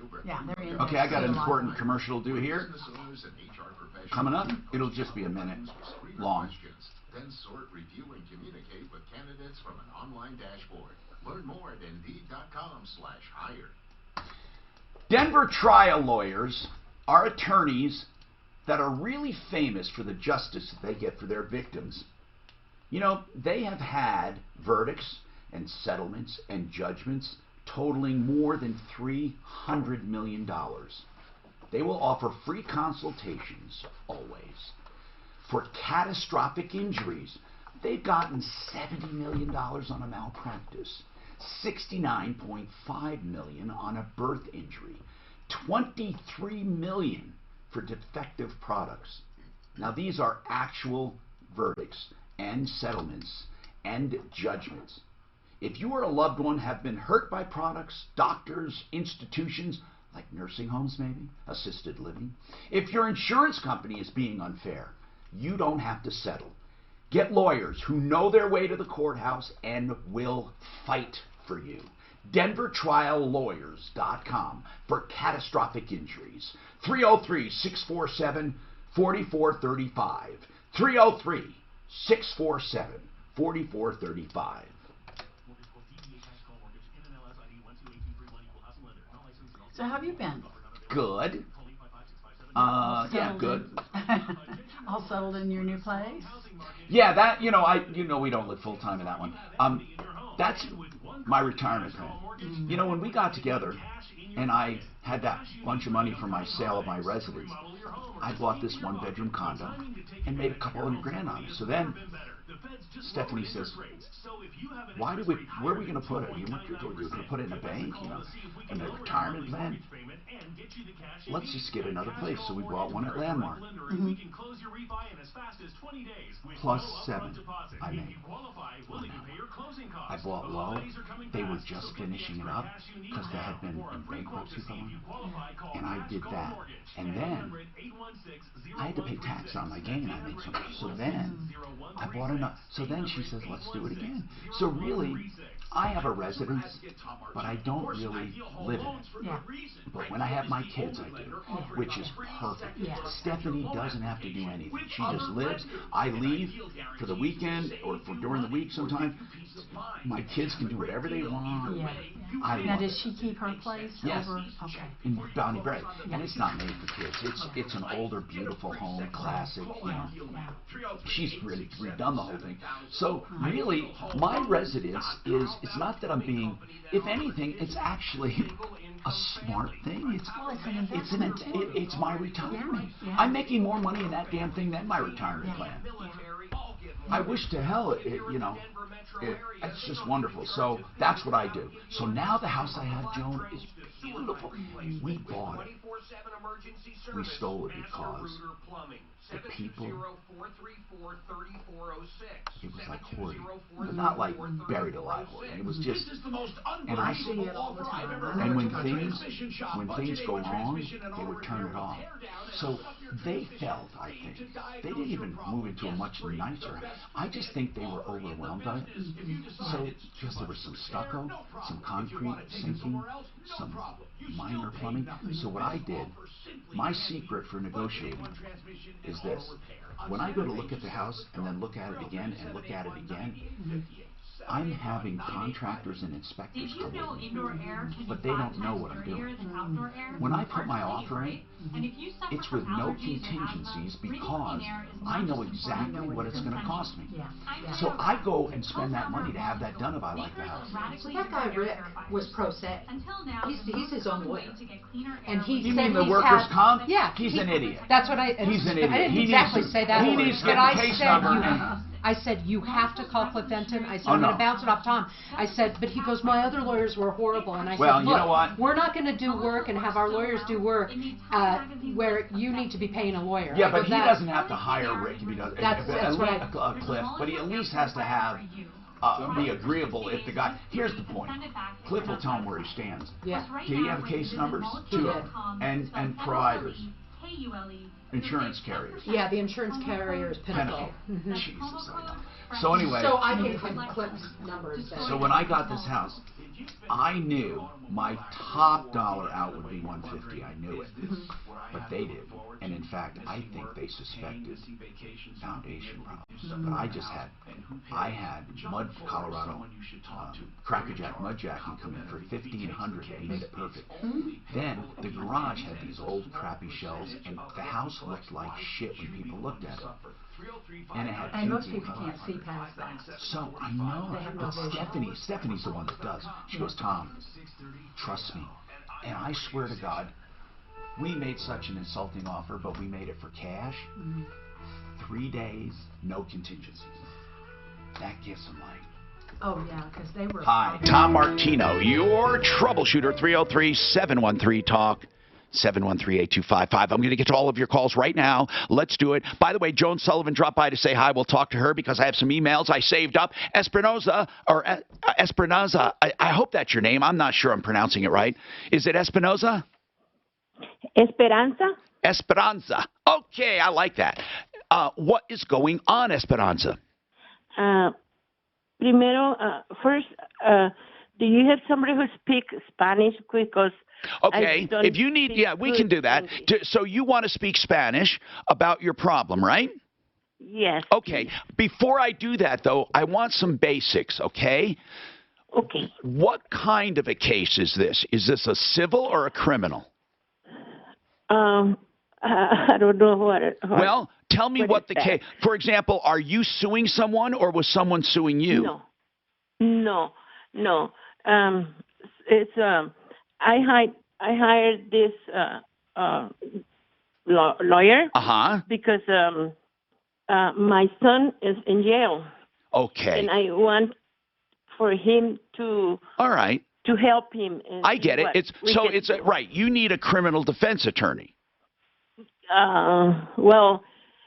they're indexed. Okay, I got an a lot. important commercial to do here. Coming up, it'll just be a minute long. Then sort, review, and communicate with candidates from an online dashboard. Learn more at Indeed.com/hire. Denver trial lawyers are attorneys that are really famous for the justice that they get for their victims. You know, they have had verdicts and settlements and judgments totaling more than $300 million. They will offer free consultations always. For catastrophic injuries, they've gotten $70 million on a malpractice, $69.5 million on a birth injury, $23 million for defective products. Now, these are actual verdicts and settlements and judgments. If you or a loved one have been hurt by products, doctors, institutions, like nursing homes maybe, assisted living, if your insurance company is being unfair, you don't have to settle. Get lawyers who know their way to the courthouse and will fight for you. DenverTrialLawyers.com for catastrophic injuries. 303-647-4435. 303-647-4435. So how have you been? Good. Yeah, good. All settled in your new place? Yeah, that, we don't live full time in that one. That's my retirement plan. You know, when we got together and I had that bunch of money from my sale of my residence, I bought this one-bedroom condo and made a couple $100,000 on it. So then Stephanie says, where are we going to put it? You're going to put it in a bank, in a retirement plan? Let's just get another place. So we bought one at Landmark. Plus 7 I made. I bought low. They were just finishing it up because they had been in bankruptcy for long. And I did that. And then I had to pay tax on my gain. I made some. So then I bought enough. So then she says, let's do it again. So really, I have a residence, but I don't really live in it. Yeah. But when I have my kids, I do, which is perfect. Yeah. Stephanie doesn't have to do anything. She just lives. I leave for the weekend or for during the week sometime. My kids can do whatever they want. Yeah. I Now, love does it. she keep her place Yes. over? Okay. In Bounty Gray. And it's not made for kids. It's an older, beautiful home, classic, She's really redone the whole thing. So really, my residence is it's not that I'm being. If anything, it's actually a smart thing. It's my retirement. Yeah. I'm making more money in that damn thing than my retirement plan. I wish to hell it's just wonderful. So that's what I do. So now the house I have, Joan, is beautiful. We bought it. We stole it because the people, it was like hoarding, but not like buried alive hoarding. It was just, and I see it all the time. And when things go wrong, they would turn it off. So they felt, I think, they didn't even move into a much nicer. I just think they were overwhelmed by it. So because there was some stucco, some concrete sinking, some minor plumbing. So what I did, my secret for negotiating is this. When I go to look at the house and then look at it again and look at it again, I'm having contractors and inspectors come in, but they don't know what I'm doing. When I put my offer in, it's with no contingencies because I know exactly what it's going to cost me. So I go and spend that money to have that done if I like the house. So that guy Rick was pro se. He's his own lawyer, and he You said mean the he's workers' had, comp? Yeah, He's an idiot. That's what He's an idiot. I didn't He exactly needs to- say that. he word, needs to but get the I case said number. I said you have to call Cliff Fenton. I said Oh, I'm going no. to bounce it off Tom. I said, but he goes, my other lawyers were horrible, and I Well, said, you look, know what? we're not going to do work and have our lawyers do work where you need to be paying a lawyer. Yeah, I but go, he "That- doesn't have to hire Rick if he does. That's right. Cliff, but he at least has to have be agreeable if the guy. Here's the point. Cliff will tell him where he stands. Yeah. Did he have case numbers? He Two did. of them. And providers, insurance carriers. Yeah, the insurance carrier is Pinnacle. Pinnacle. Jesus, I know. So anyway. So I gave him Cliff's numbers. So when I got this house, I knew my top dollar out would be 150. I knew it, but they didn't. And in fact, I think they suspected foundation problems. But I had Colorado Crackerjack mudjacking come in for $1,500 and made it perfect. Then the garage had these old crappy shelves, and the house looked like shit when people looked at it. And it had And most people can't see past that. So I know, They have no but vision. Stephanie's the one that does. She goes, Tom, trust me. And I swear to God, we made such an insulting offer, but we made it for cash. 3 days, no contingencies. That gives them life. Oh, yeah, because they were... Hi, Tom Martino, your troubleshooter, 303-713-TALK. 713-8255. I'm going to get to all of your calls right now. Let's do it. By the way, Joan Sullivan dropped by to say hi. We'll talk to her because I have some emails I saved up. Esperanza, I hope that's your name. I'm not sure I'm pronouncing it right. Is it Espinoza? Esperanza? Esperanza. Okay, I like that. What is going on, Esperanza? First, do you have somebody who speaks Spanish? Because okay, if you need, yeah, we can do that. So you want to speak Spanish about your problem, right? Yes. Okay. Before I do that, though, I want some basics, okay? Okay. What kind of a case is this? Is this a civil or a criminal? I don't know what. Well, tell me what the case. For example, are you suing someone or was someone suing you? No. It's I hired this lawyer. Because my son is in jail. Okay. And I want for him to. All right. To help him. I get it. It's right. You need a criminal defense attorney. Well,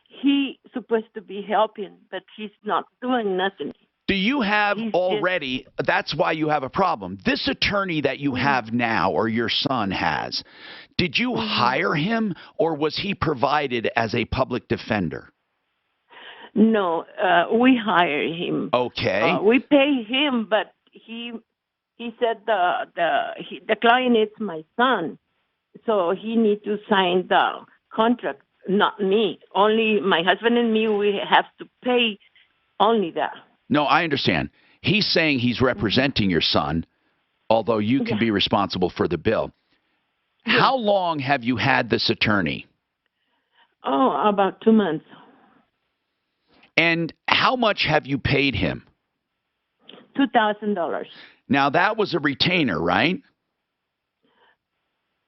he's supposed to be helping, but he's not doing nothing. Do you have already, that's why you have a problem. This attorney that you have now, or your son has, did you hire him, or was he provided as a public defender? No, we hire him. Okay. We pay him, but he said the client is my son, so he needs to sign the contract, not me. Only my husband and me, we have to pay only that. No, I understand. He's saying he's representing your son, although you can be responsible for the bill. How long have you had this attorney? Oh, about 2 months. And how much have you paid him? $2,000. Now, that was a retainer, right?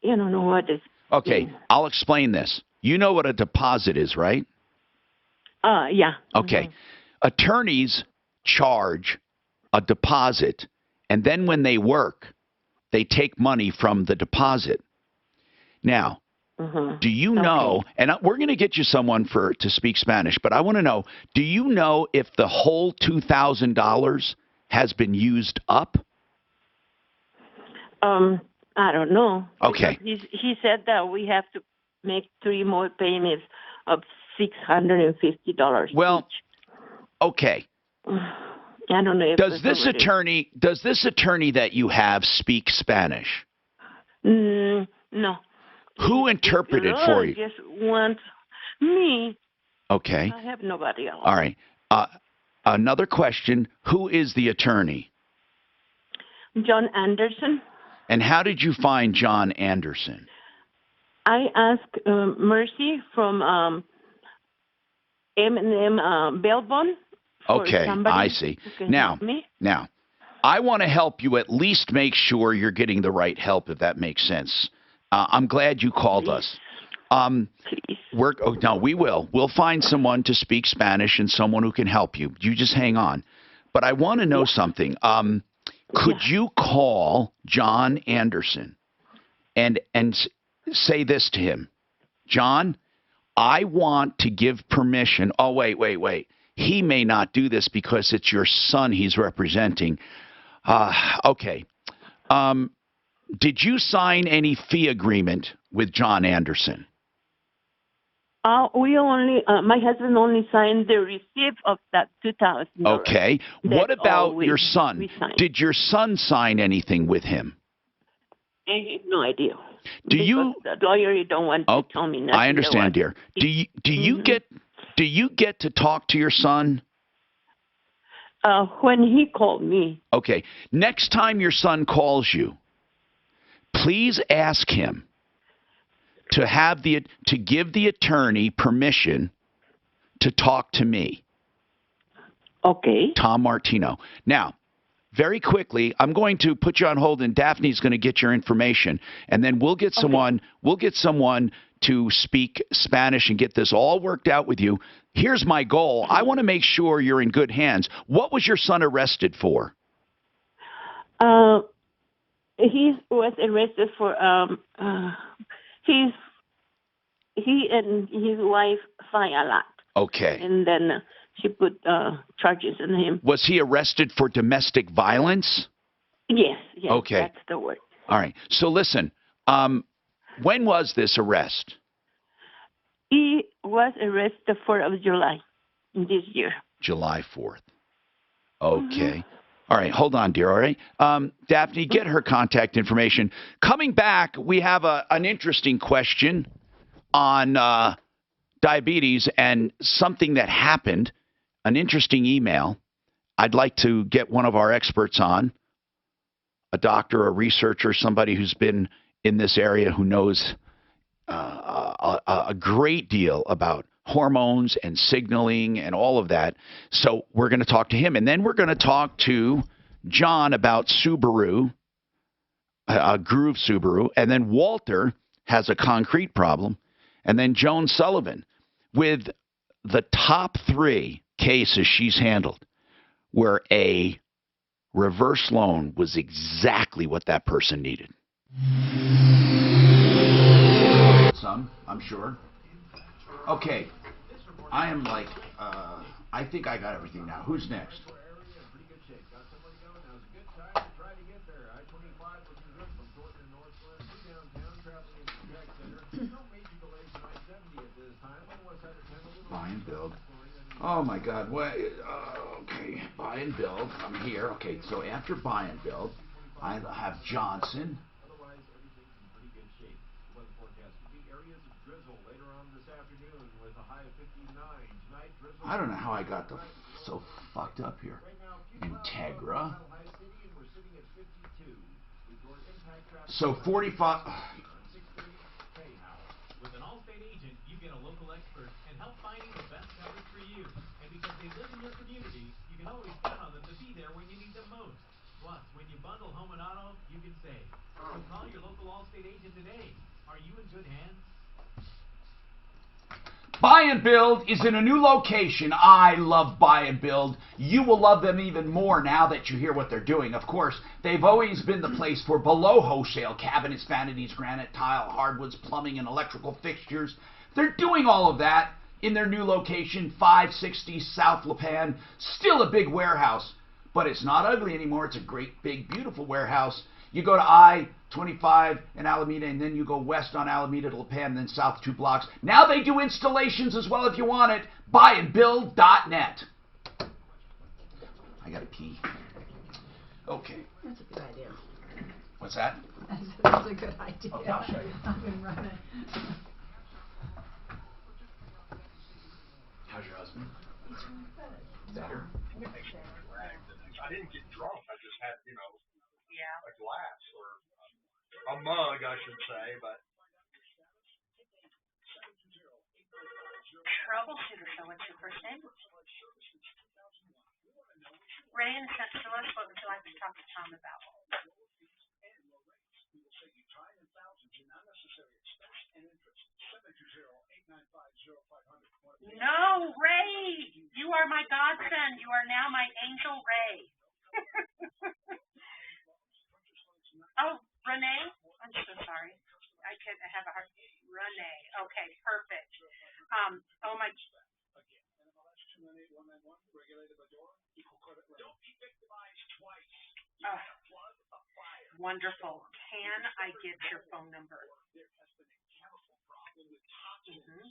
You don't know what is. Okay, I'll explain this. You know what a deposit is, right? Yeah. Okay. Attorneys charge a deposit, and then when they work, they take money from the deposit. Now, do you know, and we're going to get you someone to speak Spanish, but I want to know, do you know if the whole $2,000 has been used up? I don't know. Okay. He said that we have to make 3 more payments of $650. Well, okay. I don't know if Does this attorney that you have speak Spanish? No. Who interpreted for you? Just want me. Okay. I have nobody else. All right. Another question. Who is the attorney? John Anderson. And how did you find John Anderson? I asked Mercy from M&M Belbon. Okay, I see. Now, I want to help you at least make sure you're getting the right help, if that makes sense. I'm glad you called us. We will. We'll find someone to speak Spanish and someone who can help you. You just hang on. But I want to know something. Could you call John Anderson and say this to him? John, I want to give permission. Oh, wait. He may not do this because it's your son he's representing. Okay. Did you sign any fee agreement with John Anderson? We only, my husband only signed the receipt of that $2,000. Okay. What about your son? Did your son sign anything with him? I have no idea. Do you? The lawyer don't want to tell me nothing. I understand, dear. Do you get to talk to your son? When he called me. Okay. Next time your son calls you, please ask him to give the attorney permission to talk to me. Okay. Tom Martino. Now, very quickly, I'm going to put you on hold, and Daphne's going to get your information, and then we'll get someone. We'll get someone to speak Spanish and get this all worked out with you. Here's my goal. I want to make sure you're in good hands. What was your son arrested for? He was arrested for he and his wife fight a lot. Okay. And then she put charges on him. Was he arrested for domestic violence? Yes. Okay. That's the word. All right. So listen, when was this arrest? He was arrested the 4th of July this year. July 4th. Okay. All right. Hold on, dear. All right. Daphne, get her contact information. Coming back, we have an interesting question on diabetes and something that happened, an interesting email. I'd like to get one of our experts on, a doctor, a researcher, somebody who's been in this area who knows a great deal about hormones and signaling and all of that. So we're going to talk to him. And then we're going to talk to John about Subaru, Groove Subaru. And then Walter has a concrete problem. And then Joan Sullivan with the top 3 cases she's handled where a reverse loan was exactly what that person needed. Some, I'm sure. Okay. I am like, I think I got everything now. Who's next? Buy and build. Oh my God. What? Okay. Buy and build. I'm here. Okay. So after buy and build, I have Johnson. I don't know how I got so fucked up here. Integra. So 45. Allstate agent, you get a local expert and help finding the best coverage for you. And because they live in your community, you can always count on them to be there when you need them most. Plus, when you bundle home and auto, you can save. So call your local Allstate agent today. Are you in good hands? Buy and Build is in a new location. I love Buy and Build. You will love them even more now that you hear what they're doing. Of course, they've always been the place for below wholesale cabinets, vanities, granite, tile, hardwoods, plumbing, and electrical fixtures. They're doing all of that in their new location, 560 South Lipan. Still a big warehouse, but it's not ugly anymore. It's a great, big, beautiful warehouse. You go to I-25 in Alameda, and then you go west on Alameda to Lipan, then south 2 blocks. Now they do installations as well if you want it. Buyandbuild.net. I gotta pee. Okay. That's a good idea. What's that? That's a good idea. Okay, I'll show you. I've been running. How's your husband? Better? I didn't get drunk. I just had, a glass or a mug, I should say, but. Troubleshooter, so what's your first name? Ray in St. Louis, what would you like to talk to Tom about? No, Ray! You are my godson. You are now my angel Ray. Oh, Renee? I'm so sorry. I have a hard... Renee. Okay, perfect. Oh my... Wonderful. Can I get your phone number? Mm-hmm.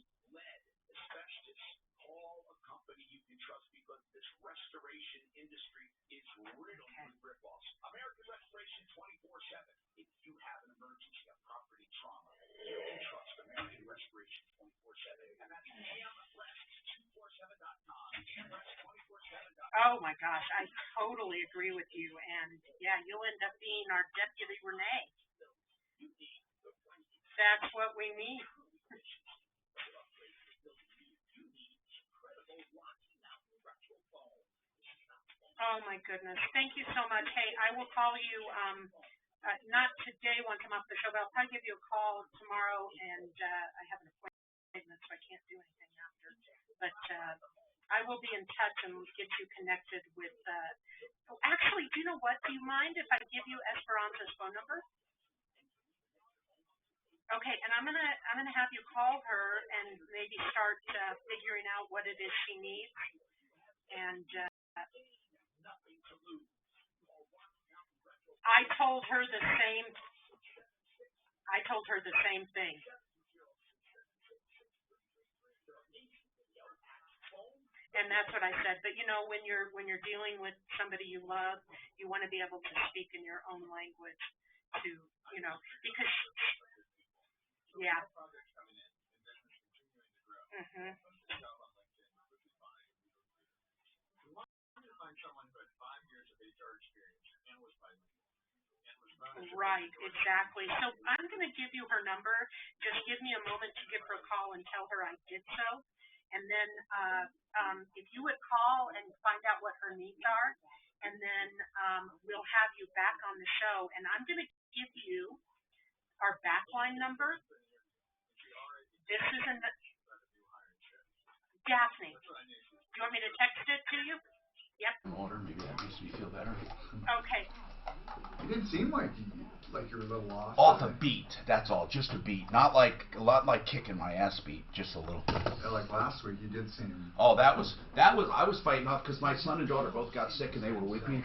Restoration industry is riddled with ripoffs. American Restoration 24/7. If you have an emergency, a property trauma, you can trust American Restoration 24/7. And that's amrest247.com. amrest247.com. Oh my gosh, I totally agree with you. And yeah, you'll end up being our deputy Renee. That's what we need. Oh my goodness. Thank you so much. Hey, I will call you, not today when I come off the show, but I'll probably give you a call tomorrow, and I have an appointment, so I can't do anything after. But I will be in touch and get you connected with, actually, do you know what? Do you mind if I give you Esperanza's phone number? Okay, and I'm gonna have you call her and maybe start figuring out what it is she needs. And I told her the same thing. And that's what I said. But when you're dealing with somebody you love, you want to be able to speak in your own language to, because yeah. Mhm. Right, exactly. So I'm going to give you her number. Just give me a moment to give her a call and tell her I did so. And then if you would call and find out what her needs are, and then we'll have you back on the show. And I'm going to give you our backline number. This is in the... Daphne, do you want me to text it to you? Yep. Water, maybe that makes me feel better. Okay. You didn't seem like you were a little lost. Off a beat, that's all, just a beat. Not like kicking my ass beat, just a little. Yeah, like last week, you did seem. Oh, that was I was fighting off because my son and daughter both got sick and they were with me.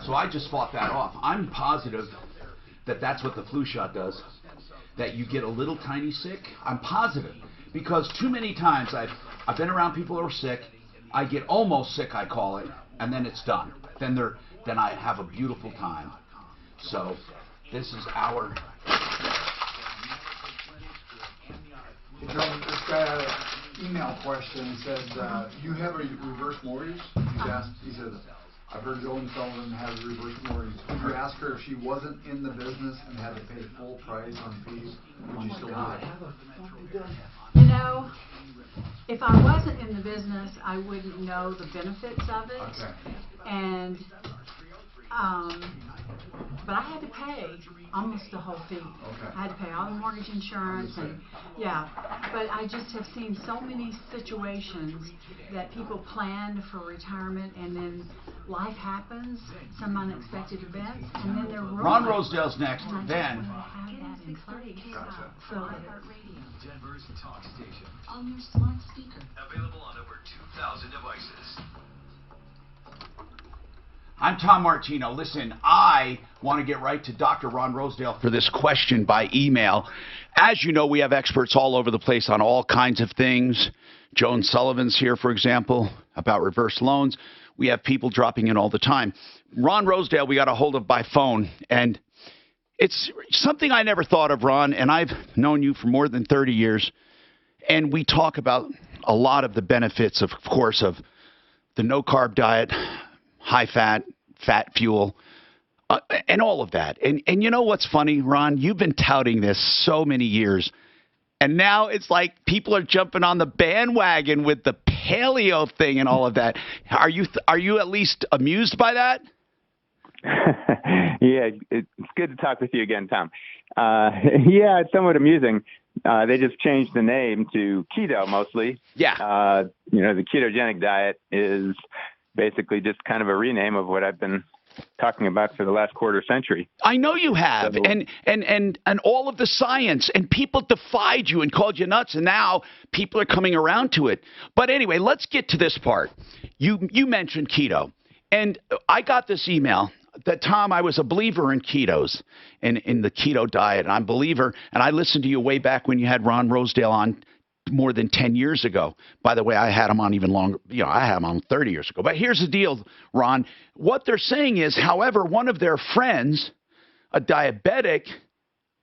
So I just fought that off. I'm positive that that's what the flu shot does. That you get a little tiny sick. I'm positive because too many times I've been around people who are sick. I get almost sick, I call it, and then it's done. Then I have a beautiful time. So this is our... Hey, John, this guy had an email question. He says, you have a reverse mortgage? He says, I've heard Joan Sullivan has a reverse mortgage. Would you ask her if she wasn't in the business and had to pay full price on fees? Would you still do it? You know, if I wasn't in the business, I wouldn't know the benefits of it. Okay. And, but I had to pay almost the whole fee. Okay. I had to pay all the mortgage insurance and, yeah. But I just have seen so many situations that people planned for retirement and then life happens, some unexpected events, and then they're ruined. Ron Rosedale's next. And I just Then. wanna have that in place. Gotcha. So that Denver's talk station. On your smart speaker. Available on over 2,000 devices. I'm Tom Martino. Listen, I want to get right to Dr. Ron Rosedale for this question by email. As you know, we have experts all over the place on all kinds of things. Joan Sullivan's here, for example, about reverse loans. We have people dropping in all the time. Ron Rosedale, we got a hold of by phone, and it's something I never thought of, Ron, and I've known you for more than 30 years, and we talk about a lot of the benefits, of course, of the no-carb diet, high-fat, fat fuel, and all of that. And you know what's funny, Ron? You've been touting this so many years, and now it's like people are jumping on the bandwagon with the paleo thing and all of that. Are you at least amused by that? Yeah, it's good to talk with you again, Tom. Yeah, it's somewhat amusing. They just changed the name to keto mostly. Yeah. The ketogenic diet is basically just kind of a rename of what I've been talking about for the last quarter century. I know you have, So, and all of the science, and people defied you and called you nuts, and now people are coming around to it. But anyway, let's get to this part. You mentioned keto, and I got this email that, Tom, I was a believer in ketos, in the keto diet, and I'm a believer, and I listened to you way back when you had Ron Rosedale on more than 10 years ago. By the way, I had him on even longer. I had him on 30 years ago. But here's the deal, Ron. What they're saying is, however, one of their friends, a diabetic,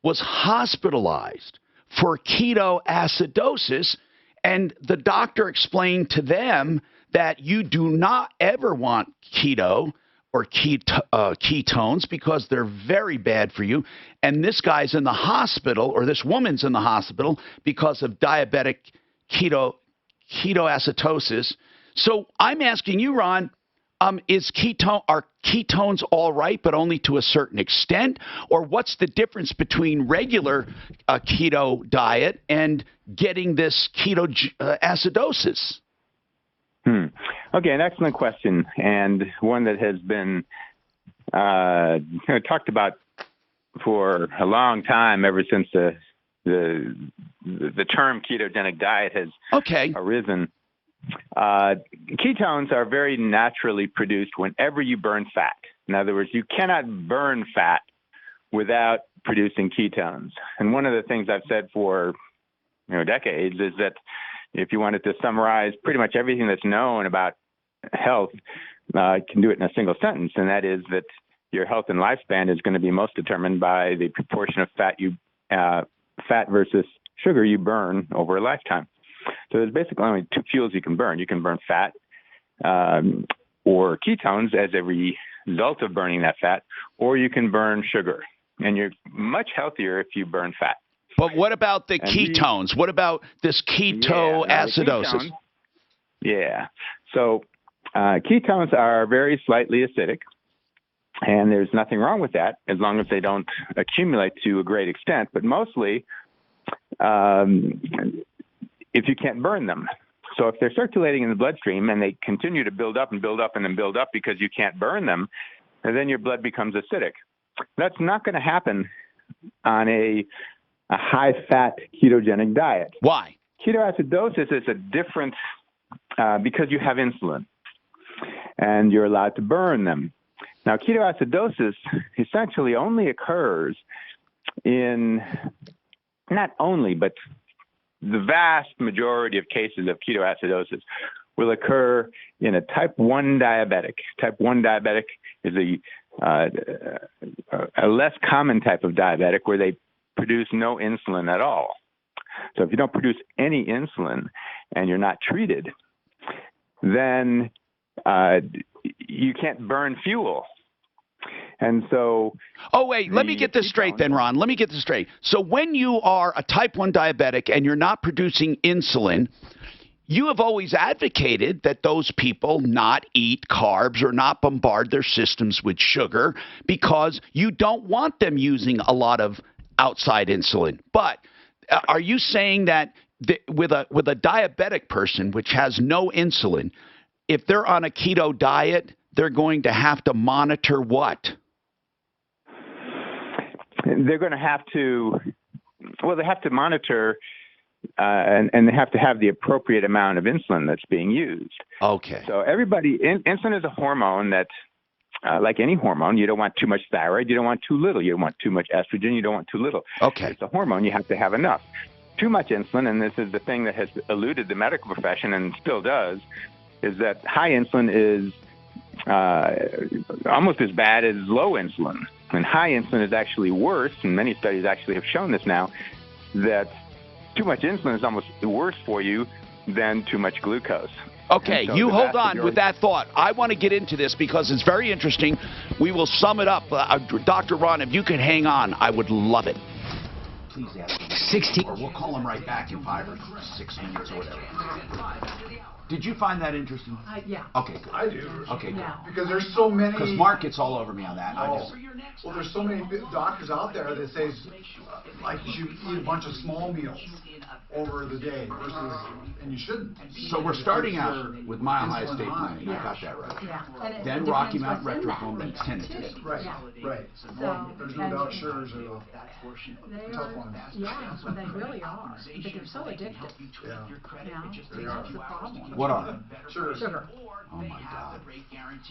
was hospitalized for ketoacidosis, and the doctor explained to them that you do not ever want keto or ketones because they're very bad for you. And this guy's in the hospital, or this woman's in the hospital because of diabetic ketoacidosis. So I'm asking you, Ron, are ketones all right, but only to a certain extent? Or what's the difference between regular keto diet and getting this ketoacidosis? Okay, an excellent question, and one that has been talked about for a long time, ever since the term ketogenic diet has arisen. Ketones are very naturally produced whenever you burn fat. In other words, you cannot burn fat without producing ketones. And one of the things I've said for decades is that if you wanted to summarize pretty much everything that's known about health, I can do it in a single sentence, and that is that your health and lifespan is going to be most determined by the proportion of fat versus sugar you burn over a lifetime. So there's basically only two fuels you can burn. You can burn fat or ketones as a result of burning that fat, or you can burn sugar. And you're much healthier if you burn fat. But what about the ketones? What about this ketoacidosis? Yeah. So ketones are very slightly acidic, and there's nothing wrong with that as long as they don't accumulate to a great extent. But mostly, if you can't burn them. So if they're circulating in the bloodstream and they continue to build up and build up and then build up because you can't burn them, and then your blood becomes acidic. That's not going to happen on a high-fat ketogenic diet. Why? Ketoacidosis is a different because you have insulin, and you're allowed to burn them. Now, ketoacidosis essentially only occurs in, not only, but the vast majority of cases of ketoacidosis will occur in a type 1 diabetic. Type 1 diabetic is a less common type of diabetic where they produce no insulin at all. So if you don't produce any insulin and you're not treated, then you can't burn fuel. And so. Oh, wait, let me get this straight then, Ron. Let me get this straight. So when you are a type 1 diabetic and you're not producing insulin, you have always advocated that those people not eat carbs or not bombard their systems with sugar because you don't want them using a lot of outside insulin. But are you saying that with a diabetic person which has no insulin, if they're on a keto diet, they're going to have to monitor what? They're going to have to, well, they have to monitor and they have to have the appropriate amount of insulin that's being used. Okay. So insulin is a hormone that, like any hormone, you don't want too much thyroid, you don't want too little, you don't want too much estrogen, you don't want too little. Okay. It's a hormone, you have to have enough. Too much insulin, and this is the thing that has eluded the medical profession and still does, is that high insulin is almost as bad as low insulin. And high insulin is actually worse, and many studies actually have shown this now, that too much insulin is almost worse for you than too much glucose. Okay, so you hold on with that thought. I want to get into this because it's very interesting. We will sum it up. Dr. Ron, if you could hang on, I would love it. Please ask him. 16. Or we'll call him right back in 5 or 6 minutes or whatever. Did you find that interesting? Yeah. Okay, good. I do. Okay, good. Yeah. Because there's so many. Because Mark gets all over me on that. Well, there's so many doctors out there that say, like, you should eat a bunch of small meals over the day versus, and you shouldn't. So we're starting out with Mile High Estate Planning. I got that right. Yeah. Then Rocky Mount Retrofone, then tinnitus. Right, right. Well, there's no doubt sugars are a tough one. Yeah, they really are. But they're so addictive. Yeah. That's the problem. What are they? Sugar. Oh my God.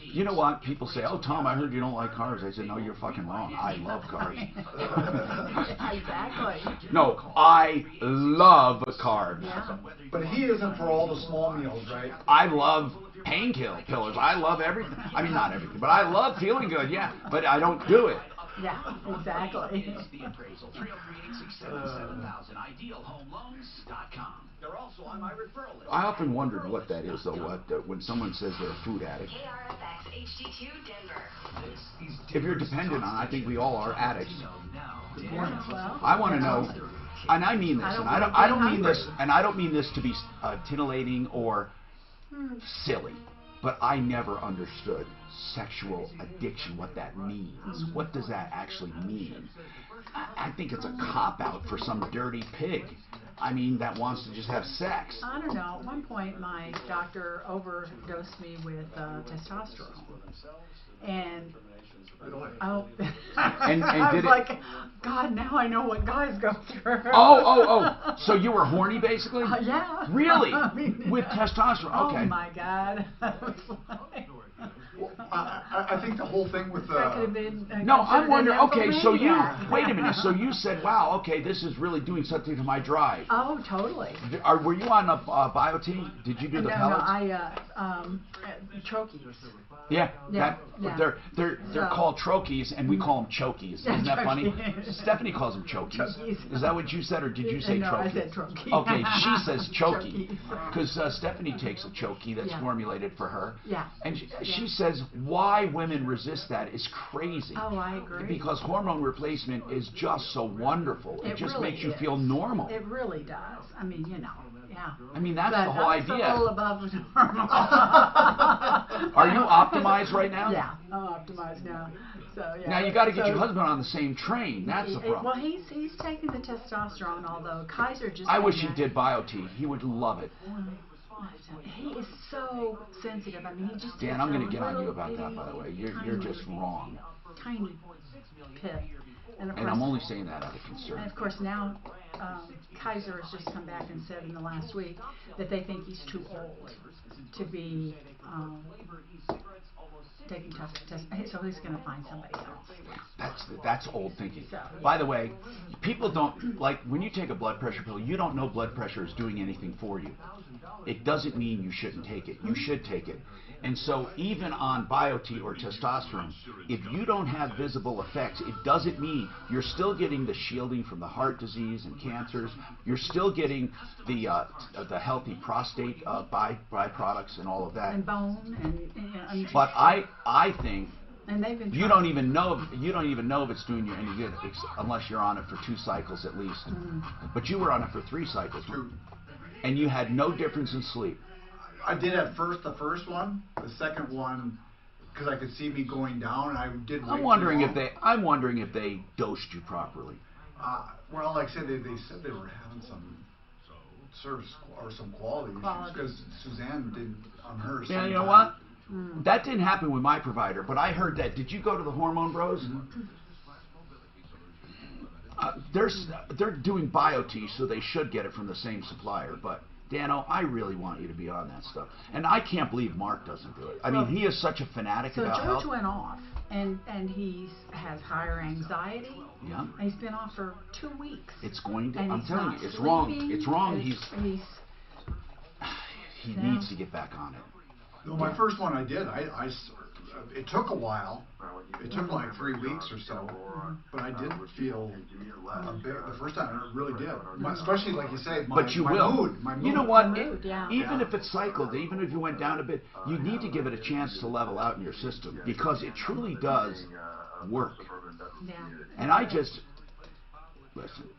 You know what? People say, "Oh, Tom, I heard you don't like carbs." I said, "No, you're fucking wrong. I love carbs." Exactly. No, I love carbs. Yeah. But he isn't for all the small meals, right? I love painkillers. I love everything. I mean, not everything, but I love feeling good. Yeah, but I don't do it. Yeah, exactly. They're also on my referral list. I often wondered what that is, though. When someone says they're a food addict. KRFX HD2 Denver. If you're dependent on, I think we all are addicts. Well, I want to know, and I mean this, and I don't mean this, and I don't mean this to be titillating or silly, but I never understood sexual addiction, what that means. What does that actually mean? I think it's a cop-out for some dirty pig. I mean, that wants to just have sex. I don't know. At one point, my doctor overdosed me with testosterone. And and I did was like, God, now I know what guys go through. Oh. So you were horny, basically? Yeah. Really? I mean, with testosterone? Okay. Oh, my God. Well, I think the whole thing with that could have been No, I'm wondering, okay, so you, nymphomaniac. wait a minute, so you said, wow, okay, this is really doing something to my drive. Oh, totally. Were you on a BioT? Did you do the pellets? trochees. Yeah, Yeah. they're called trochees, and we call them chokies. Isn't that funny? Stephanie calls them chokies. Is that what you said, or did you say No, trochee? I said trochee. Okay, she says chokey, because Stephanie takes a chokey that's Yeah. formulated for her. Yeah. And she says why women resist that is crazy. Oh, I agree. Because hormone replacement is just so wonderful. It just really makes you is. feel normal. It really does. I mean, yeah. I mean, that's But the whole I'm idea. a little above normal. Are you optimized right now? Yeah, I'm optimized now. So yeah. Now you got to get your husband on the same train. That's the problem. Well, he's taking the testosterone, although Kaiser just. I wish came he back. did BioT. He would love it. He is so sensitive. I mean, he just. Dan, takes I'm going a to get on you little about that, bitty, by the way. You're just wrong. Tiny pit. And, of And course, I'm only saying that out of concern. And of course now, Kaiser has just come back and said in the last week that they think he's too old to be taking test, so he's going to find somebody else. That's old thinking. So, By the way, people don't, like, when you take a blood pressure pill, you don't know blood pressure is doing anything for you. It doesn't mean you shouldn't take it. You should take it. And so even on Bioti or testosterone, if you don't have visible effects, it doesn't mean you're still getting the shielding from the heart disease and cancers. You're still getting the healthy prostate byproducts and all of that. And bone and But I think and they've been you don't even know if it's doing you any good unless you're on it for 2 cycles at least. But you were on it for 3 cycles, and you had no difference in sleep. I did at first, the first one. The second one, because I could see me going down, and I did. I'm wondering if they dosed you properly. Well, like I said, they said they were having some service or some quality issues because Suzanne didn't on hers. Yeah, you know what? That didn't happen with my provider, but I heard that. Did you go to the Hormone Bros? They're doing Bioti, so they should get it from the same supplier, but Dano, I really want you to be on that stuff. And I can't believe Mark doesn't do it. I mean, he is such a fanatic about health. So George went off, and he has higher anxiety. Yeah. And he's been off for 2 weeks. It's going to, and I'm telling you, it's wrong. It's wrong. He needs to get back on it. No, my first one I did. It took a while. It took like 3 weeks or so, but I did feel a bit. The first time I really did, especially like you say. My mood. You know what? Even if it's cycled, even if you went down a bit, you need to give it a chance to level out in your system because it truly does work. Yeah. And listen.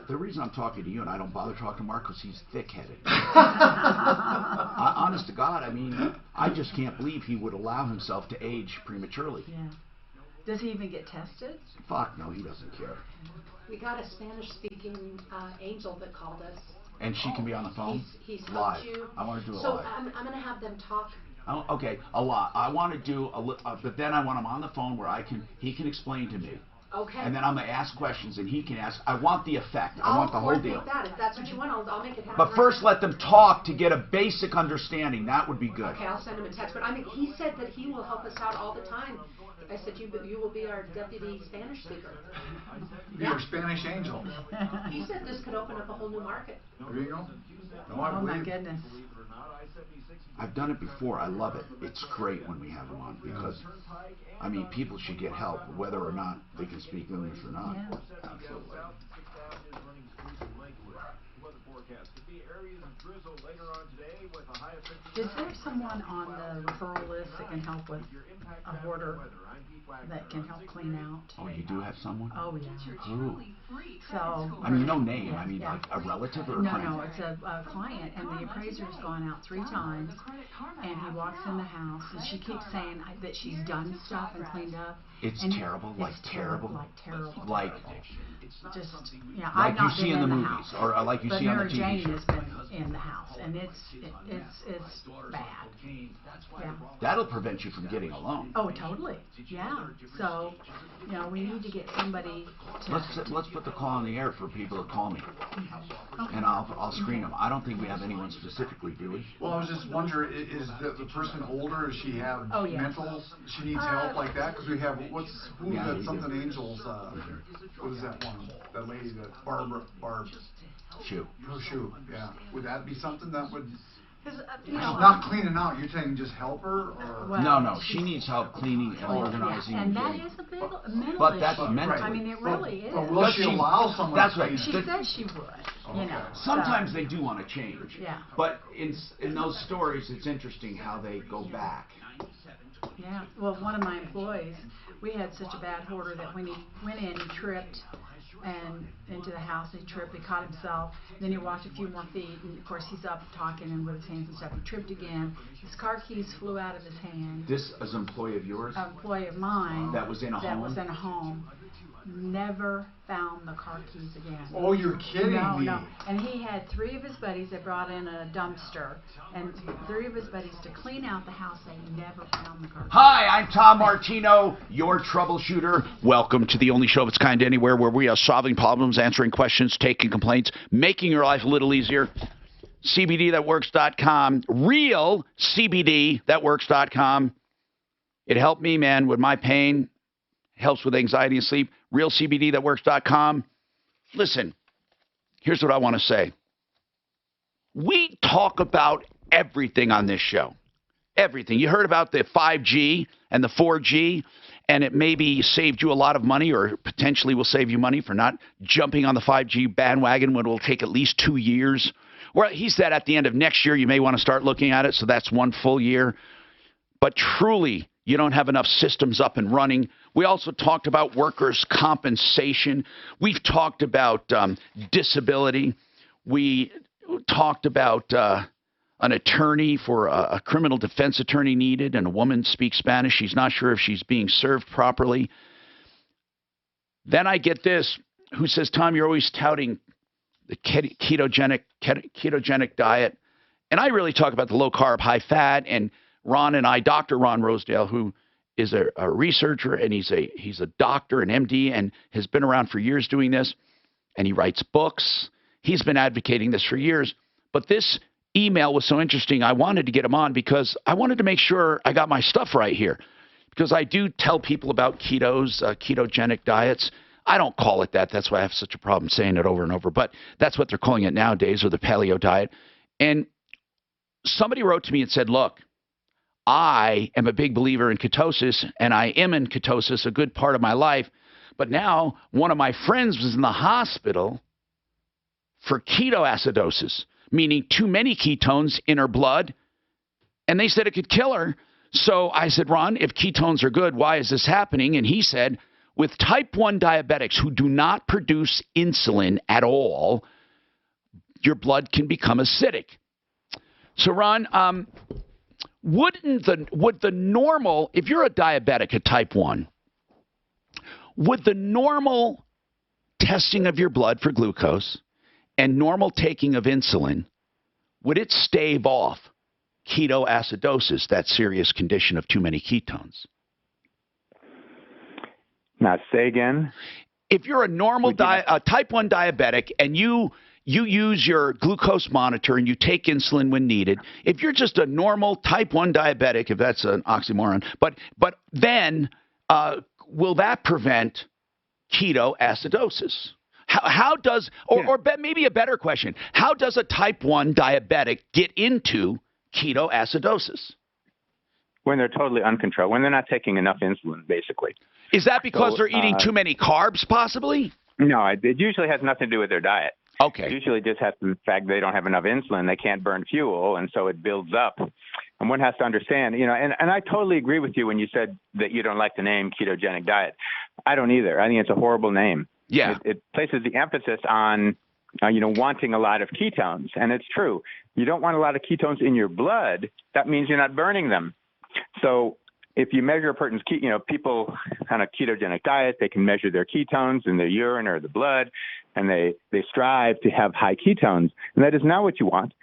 The reason I'm talking to you and I don't bother talking to Mark because he's thick-headed. Honest to God, I mean, I just can't believe he would allow himself to age prematurely. Yeah. Does he even get tested? Fuck no, he doesn't care. We got a Spanish-speaking angel that called us. And she can be on the phone? He's live. You. I want to do it so live. I'm going to have them talk. Oh, okay, a lot. I want to do but then I want him on the phone where he can explain to me. Okay. And then I'm going to ask questions and he can ask. I want the effect. I want the whole deal. That. If that's what you want, I'll make it happen. But first let them talk to get a basic understanding. That would be good. Okay, I'll send him a text. But I mean, he said that he will help us out all the time. I said, you will be our deputy Spanish speaker. You're a Spanish angel. He said this could open up a whole new market. There you go. No, oh my goodness. I've done it before. I love it. It's great when we have them on because, I mean, people should get help whether or not they can speak English or not. Yeah. Absolutely. Is there someone on the referral list that can help with a hoarder that can help clean out? Oh, you do have someone? Oh, yeah. Who? So, I mean, no name. I mean, like a relative or a friend? No, it's a client, and the appraiser's gone out 3 times, and he walks in the house, and she keeps saying that she's done stuff and cleaned up. It's terrible, like terrible. Like terrible. Like, just, yeah, like I've not you see been in the the movies, house, or like you see on the TV Jane shows. has been in the house, and it's bad. Yeah. That'll prevent you from getting a loan. Oh, totally. Yeah. So, you know, we need to get somebody to. Let's put the call on the air for people to call me, Okay. and I'll screen them. I don't think we have anyone specifically, do we? Well, I was just wondering, is the person older? Does she have mental? She needs help like that because we have something Angels? What is that one? That lady, that Barb. Shoe. Oh, shoe. Yeah. Would that be something that would? You know, not cleaning out. You're saying just help her, or No. She needs help cleaning and organizing. And that is a mental But issue. that's mentally. I mean, it really is. But will she allow someone? That's right. She said she would. You know. Sometimes they do want to change. Yeah. But in those stories, it's interesting how they go back. Yeah. Well, one of my employees, we had such a bad hoarder that when he went in, he tripped and into the house. He tripped. He caught himself. Then he walked a few more feet, and of course he's up talking and with his hands and stuff. He tripped again. His car keys flew out of his hand. This is an employee of yours? An employee of mine. That was in a home? That was in a home. Never found the car keys again. Oh, you're kidding me. No. And he had 3 of his buddies that brought in a dumpster, and 3 of his buddies to clean out the house. They never found the car keys. Hi, I'm Tom Martino, your troubleshooter. Welcome to the only show of its kind anywhere where we are solving problems, answering questions, taking complaints, making your life a little easier. CBDthatworks.com, real CBDthatworks.com. It helped me, man, with my pain. Helps with anxiety and sleep. RealCBDThatWorks.com. Listen, here's what I want to say. We talk about everything on this show. Everything. You heard about the 5G and the 4G, and it maybe saved you a lot of money or potentially will save you money for not jumping on the 5G bandwagon when it will take at least 2 years. Well, he said at the end of next year you may want to start looking at it, so that's 1 full year. But truly, you don't have enough systems up and running. We also talked about workers' compensation. We've talked about disability. We talked about an attorney for a criminal defense attorney needed, and a woman speaks Spanish. She's not sure if she's being served properly. Then I get this, who says, Tom, you're always touting the ketogenic diet. And I really talk about the low-carb, high-fat, and Ron and I, Dr. Ron Rosedale, who is a researcher, and he's a doctor, an MD, and has been around for years doing this, and he writes books. He's been advocating this for years. But this email was so interesting, I wanted to get him on because I wanted to make sure I got my stuff right here. Because I do tell people about ketogenic diets. I don't call it that. That's why I have such a problem saying it over and over. But that's what they're calling it nowadays, or the paleo diet. And somebody wrote to me and said, look, I am a big believer in ketosis, and I am in ketosis a good part of my life. But now one of my friends was in the hospital for ketoacidosis, meaning too many ketones in her blood, and they said it could kill her. So I said, Ron, if ketones are good, why is this happening? And he said, with type 1 diabetics who do not produce insulin at all, your blood can become acidic. So, Ron, would the normal, if you're a diabetic at type 1, would the normal testing of your blood for glucose and normal taking of insulin, would it stave off ketoacidosis, that serious condition of too many ketones? Now, say again. If you're a normal type 1 diabetic and you use your glucose monitor and you take insulin when needed, if you're just a normal type 1 diabetic, if that's an oxymoron, but then will that prevent ketoacidosis? How does, or maybe a better question, how does a type 1 diabetic get into ketoacidosis? When they're totally uncontrolled, when they're not taking enough insulin, basically. Is that because they're eating too many carbs, possibly? No, it usually has nothing to do with their diet. Okay. It usually just has to do with the fact they don't have enough insulin, they can't burn fuel, and so it builds up. And one has to understand, and I totally agree with you when you said that you don't like the name ketogenic diet. I don't either. I think it's a horrible name. Yeah. It places the emphasis on, wanting a lot of ketones. And it's true. You don't want a lot of ketones in your blood. That means you're not burning them. So if you measure a person's, people on a ketogenic diet, they can measure their ketones in their urine or the blood, and they strive to have high ketones. And that is not what you want.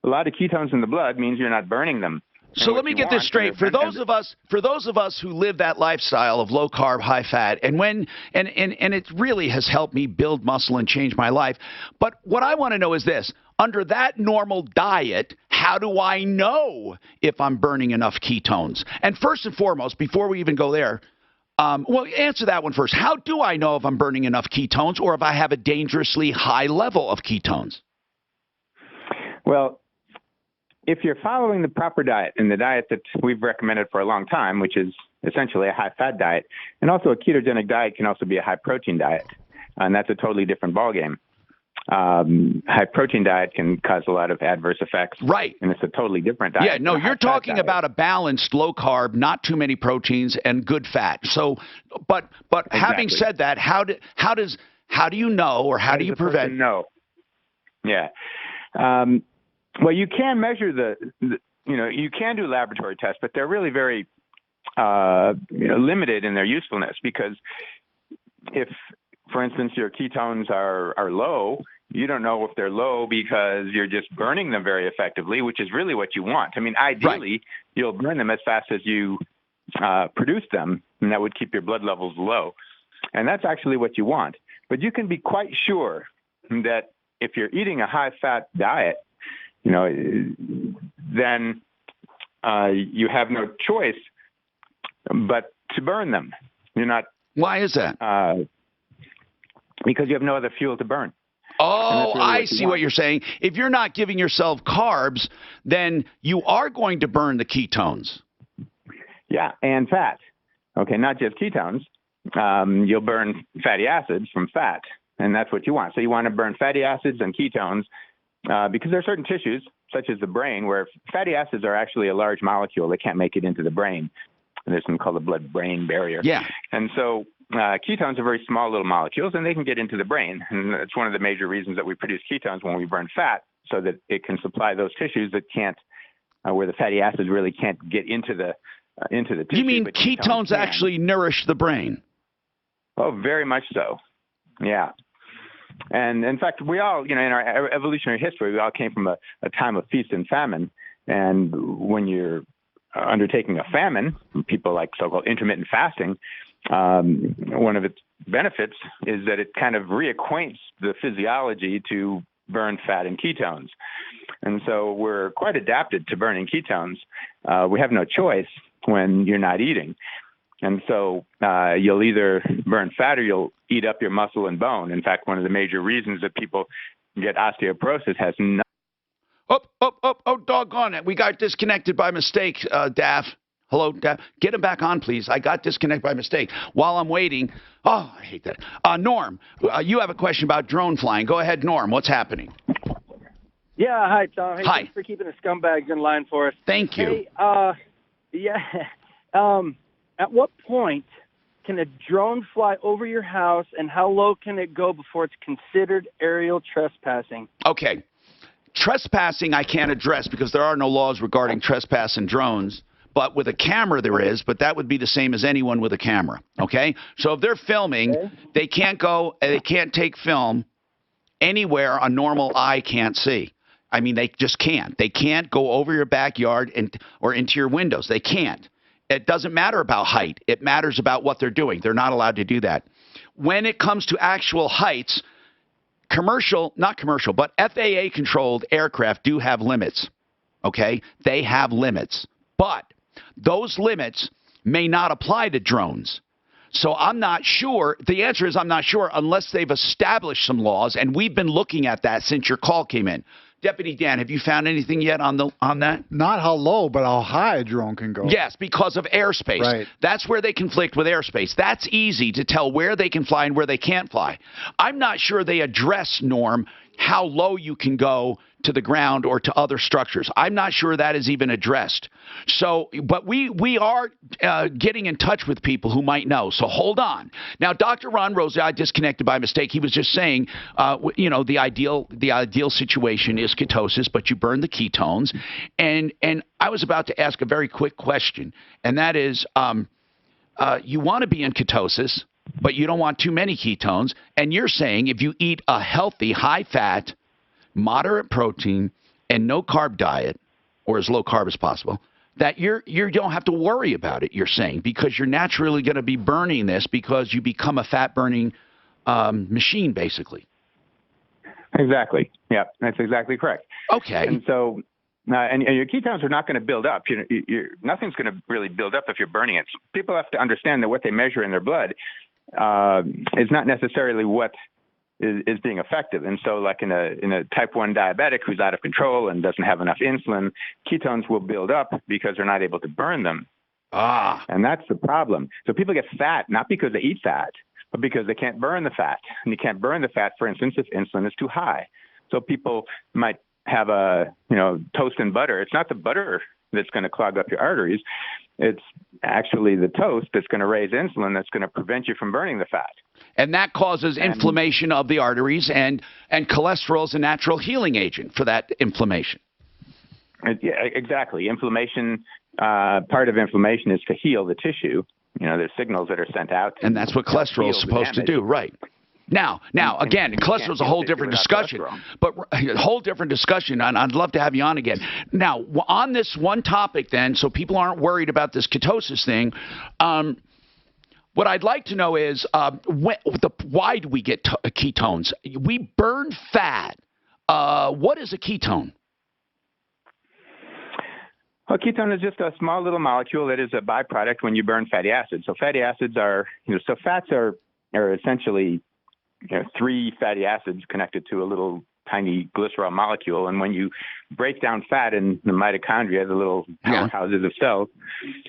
A lot of ketones in the blood means you're not burning them. So let me get this straight. For those of us who live that lifestyle of low carb, high fat, and it really has helped me build muscle and change my life. But what I want to know is this: under that normal diet, how do I know if I'm burning enough ketones? And first and foremost, before we even go there, answer that one first. How do I know if I'm burning enough ketones, or if I have a dangerously high level of ketones? Well, if you're following the proper diet, and the diet that we've recommended for a long time, which is essentially a high-fat diet, and also a ketogenic diet can also be a high-protein diet, and that's a totally different ballgame. High-protein diet can cause a lot of adverse effects. Right. And it's a totally different diet. Yeah, no, you're talking about a balanced low-carb, not too many proteins, and good fat. So, but Exactly. Having said that, how do you know, or how do you prevent? No. Yeah. Well, you can measure you can do laboratory tests, but they're really very limited in their usefulness, because if, for instance, your ketones are low, you don't know if they're low because you're just burning them very effectively, which is really what you want. I mean, ideally, you'll burn them as fast as you produce them, and that would keep your blood levels low. And that's actually what you want. But you can be quite sure that if you're eating a high-fat diet, then you have no choice but to burn them. You're not. Why is that? Because you have no other fuel to burn. Oh, really I see what you're saying. If you're not giving yourself carbs, then you are going to burn the ketones. Yeah, and fat. Okay, not just ketones. You'll burn fatty acids from fat, and that's what you want. So you want to burn fatty acids and ketones because there are certain tissues, such as the brain, where fatty acids are actually a large molecule. They can't make it into the brain. And there's something called the blood-brain barrier. Yeah. And so ketones are very small little molecules, and they can get into the brain. And that's one of the major reasons that we produce ketones when we burn fat, so that it can supply those tissues that can't, where the fatty acids really can't get into the tissue. You mean but ketones can. actually nourish the brain? Oh, very much so. Yeah. And in fact, we all, in our evolutionary history, we all came from a time of feast and famine. And when you're undertaking a famine, people like so-called intermittent fasting, one of its benefits is that it kind of reacquaints the physiology to burn fat and ketones. And so we're quite adapted to burning ketones. We have no choice when you're not eating. And so you'll either burn fat or you'll eat up your muscle and bone. In fact, one of the major reasons that people get osteoporosis has nothing. Oh, doggone it. We got disconnected by mistake, Daff. Hello, Daff. Get him back on, please. I got disconnected by mistake. While I'm waiting, I hate that. Norm, you have a question about drone flying. Go ahead, Norm. What's happening? Yeah, hi, Tom. Hey, Hi. Thanks for keeping the scumbags in line for us. Thank you. Hey, at what point can a drone fly over your house, and how low can it go before it's considered aerial trespassing? Okay. Trespassing I can't address because there are no laws regarding trespass and drones. But with a camera there is, but that would be the same as anyone with a camera, okay? So if they're filming, they can't take film anywhere a normal eye can't see. I mean, they just can't. They can't go over your backyard or into your windows. They can't. It doesn't matter about height. It matters about what they're doing. They're not allowed to do that. When it comes to actual heights, not commercial, but FAA-controlled aircraft do have limits, okay? They have limits. But those limits may not apply to drones. So I'm not sure. The answer is I'm not sure unless they've established some laws, and we've been looking at that since your call came in. Deputy Dan, have you found anything yet on that? Not how low, but how high a drone can go. Yes, because of airspace. Right. That's where they conflict with airspace. That's easy to tell where they can fly and where they can't fly. I'm not sure they address, Norm, how low you can go to the ground or to other structures. I'm not sure that is even addressed. So, but we are getting in touch with people who might know. So hold on. Now, Dr. Ron Rosa, I disconnected by mistake. He was just saying, the ideal situation is ketosis, but you burn the ketones. And I was about to ask a very quick question, and that is, you want to be in ketosis, but you don't want too many ketones. And you're saying if you eat a healthy, high-fat, moderate protein, and no-carb diet, or as low carb as possible, that you don't have to worry about it, you're saying, because you're naturally going to be burning this because you become a fat-burning machine, basically. Exactly. Yeah, that's exactly correct. Okay. And so, and your ketones are not going to build up. Nothing's going to really build up if you're burning it. People have to understand that what they measure in their blood is not necessarily what is being effective. And so like in a type 1 diabetic who's out of control and doesn't have enough insulin, ketones will build up because they're not able to burn them. And that's the problem. So people get fat, not because they eat fat, but because they can't burn the fat. And you can't burn the fat, for instance, if insulin is too high. So people might have toast and butter. It's not the butter that's going to clog up your arteries. It's actually the toast that's going to raise insulin that's going to prevent you from burning the fat. And that causes inflammation of the arteries, and cholesterol is a natural healing agent for that inflammation. Yeah, exactly. Inflammation, part of inflammation is to heal the tissue. There's signals that are sent out. And that's what cholesterol is supposed to do, right? Now, again, cholesterol is a whole different discussion, but a whole different discussion, and I'd love to have you on again. Now, on this one topic then, so people aren't worried about this ketosis thing, what I'd like to know is why do we get ketones? We burn fat. What is a ketone? Well, ketone is just a small little molecule that is a byproduct when you burn fatty acids. So fatty acids are, so fats are essentially, three fatty acids connected to a little tiny glycerol molecule. And when you break down fat in the mitochondria, the little powerhouses of cells,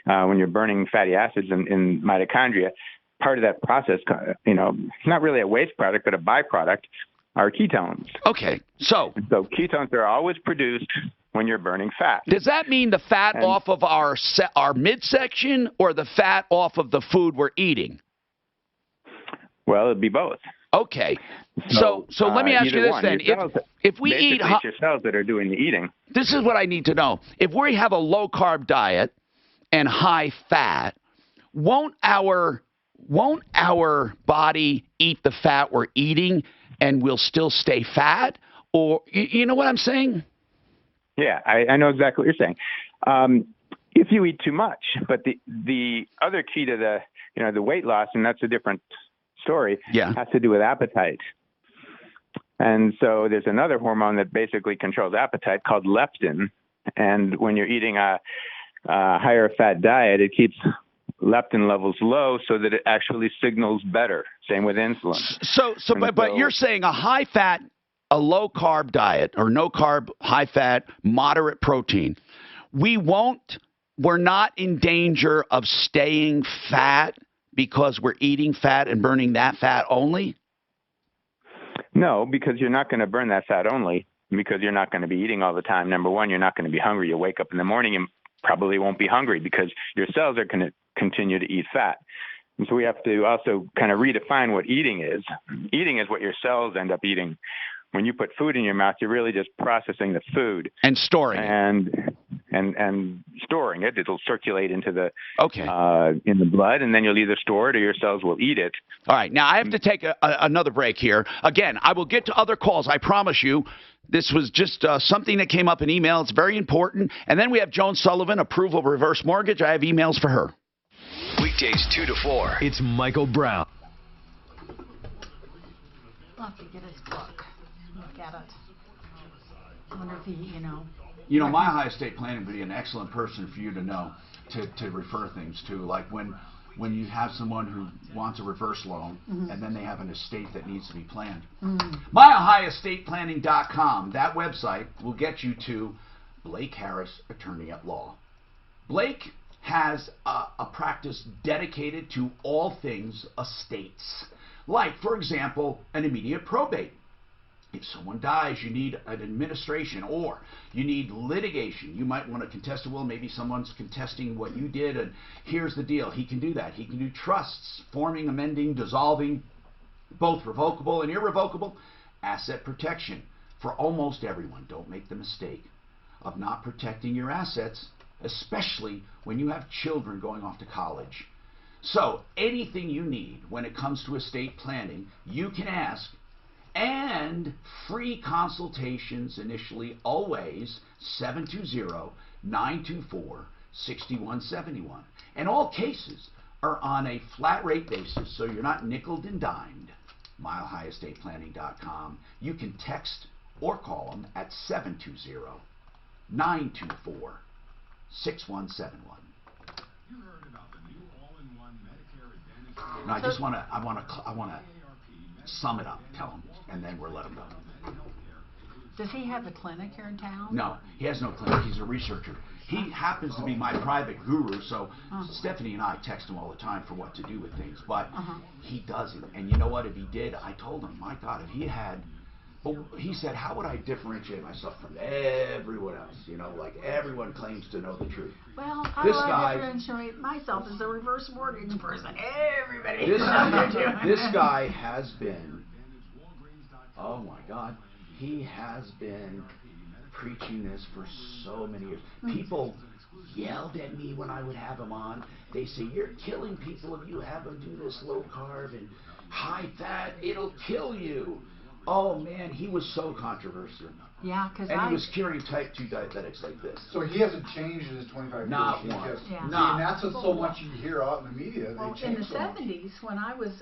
when you're burning fatty acids in mitochondria, part of that process, not really a waste product, but a byproduct, are ketones. Okay, so ketones are always produced when you're burning fat. Does that mean the fat off of our midsection or the fat off of the food we're eating? Well, it'd be both. Okay. So let me ask you this then. If we eat... Basically, it's your cells that are doing the eating. This is what I need to know. If we have a low-carb diet and high fat, won't our body eat the fat we're eating and we'll still stay fat? Or, you know what I'm saying? Yeah, I know exactly what you're saying. If you eat too much, but the other key to the weight loss, and that's a different story, has to do with appetite. And so there's another hormone that basically controls appetite called leptin. And when you're eating a higher fat diet, it keeps leptin levels low so that it actually signals better. Same with insulin. But you're saying a high fat, a low carb diet, or no carb, high fat, moderate protein, we're not in danger of staying fat because we're eating fat and burning that fat only? No, because you're not going to burn that fat only because you're not going to be eating all the time. Number one, you're not going to be hungry. You'll wake up in the morning and probably won't be hungry because your cells are going to continue to eat fat. And so we have to also kind of redefine what eating is. Eating is what your cells end up eating. When you put food in your mouth, you're really just processing the food and storing and storing it. It'll circulate into the in the blood, and then you'll either store it or your cells will eat it. All right. Now I have to take another break here. Again, I will get to other calls. I promise you. This was just something that came up in email. It's very important. And then we have Joan Sullivan, approval of reverse mortgage. I have emails for her. Weekdays 2 to 4. It's Michael Brown. I'll have to get his book. Look at it. I wonder if he, You know, Mile High Estate Planning would be an excellent person for you to know, to refer things to. Like when you have someone who wants a reverse loan, and then they have an estate that needs to be planned. MileHighEstatePlanning.com. That website will get you to Blake Harris, attorney at law. Blake has a practice dedicated to all things estates. Like, for example, an immediate probate. If someone dies, you need an administration, or you need litigation. You might want to contest a will. Maybe someone's contesting what you did, and here's the deal. He can do that. He can do trusts, forming, amending, dissolving, both revocable and irrevocable. Asset protection for almost everyone. Don't make the mistake of not protecting your assets, especially when you have children going off to college. So anything you need when it comes to estate planning, you can ask. And free consultations initially, always 720-924-6171. And all cases are on a flat rate basis, so you're not nickeled and dimed. MileHighEstatePlanning.com. You can text or call them at 720-924-6171. And I just want to sum it up, tell them, and then we'll let them go. Does he have a clinic here in town? No, he has no clinic. He's a researcher. He happens to be my private guru, so Stephanie and I text him all the time for what to do with things, but he doesn't. And you know what? If he did, I told him, my God, if he had... Well, he said, how would I differentiate myself from everyone else? You know, like everyone claims to know the truth. Well, I differentiate myself as a reverse mortgage person. Everybody. This guy has been, oh my God, he has been preaching this for so many years. People yelled at me when I would have him on. They say, you're killing people if you have them do this low carb and high fat. It'll kill you. Oh man, he was so controversial. Yeah, because he was curing type 2 diabetics like this. So he hasn't changed in his 25 years. Not once. Yeah. And that's what so much you hear out in the media. Well, in the 70s, when I was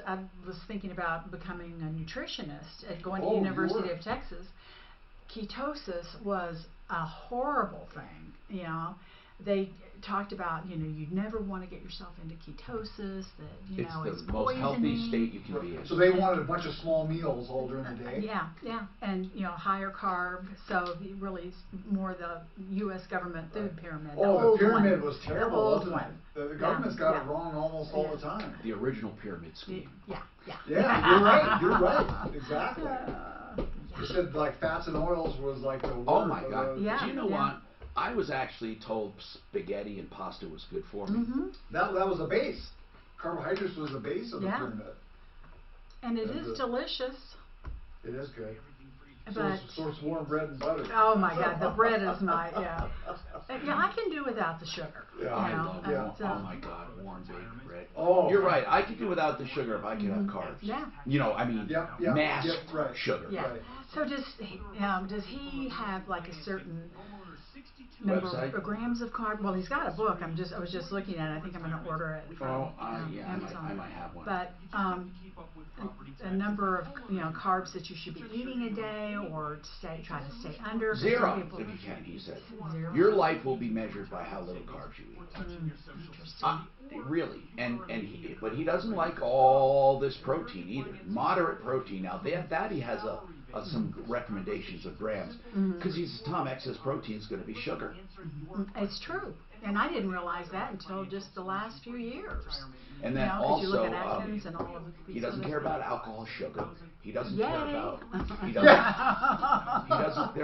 thinking about becoming a nutritionist at going to University of Texas, ketosis was a horrible thing. You know, they talked about, you never want to get yourself into ketosis, that, It's it's the most healthy poisoning. state you can be in. So they wanted a bunch of small meals all during the day? Yeah, and, higher carb, so really more the U.S. government food pyramid. The pyramid one. was terrible, the old wasn't one. it? The government's got it wrong almost all the time. The original pyramid scheme. Yeah. Yeah, you're right, exactly. You said like fats and oils was like the word. Oh my God! Yeah, Do you know what? I was actually told spaghetti and pasta was good for me. Mm-hmm. That was the base. Carbohydrates was the base of the pyramid. And it is delicious. It is good. But so it's warm bread and butter. Oh my God, the bread is my I can do without the sugar. Yeah, I love it. Oh my God, warm baked bread. Oh, you're right. I could do without the sugar if I could have carbs. Yeah. Masked sugar. Yeah. Right. So does he have like a certain number of grams of carb? Well, he's got a book. I was just looking at it. I think I'm going to order it from Amazon. I might have one. But a number of carbs that you should be eating a day, or try to stay under. 0 if you can, he said. 0. Your life will be measured by how little carbs you eat. Really, but he doesn't like all this protein either. Moderate protein. Now that he has some recommendations of grams, because he's Tom, excess protein is going to be sugar. It's true, and I didn't realize that until just the last few years. And then also, you look at Atkins and all of he doesn't care about alcohol, sugar. He doesn't care about. He doesn't.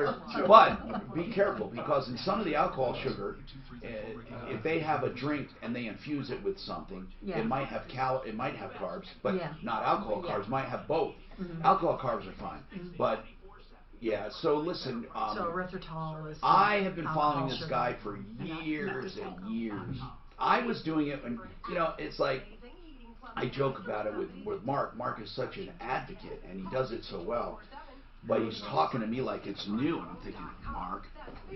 But be careful, because in some of the alcohol, sugar, if they have a drink and they infuse it with something, it might have it might have carbs, but not alcohol carbs. Might have both. Alcohol carbs are fine, but. Yeah, so listen. So erythritol is. I have been following this guy for years and years. I was doing it when, it's like, I joke about it with Mark. Mark is such an advocate, and he does it so well. But he's talking to me like it's new, and I'm thinking, Mark,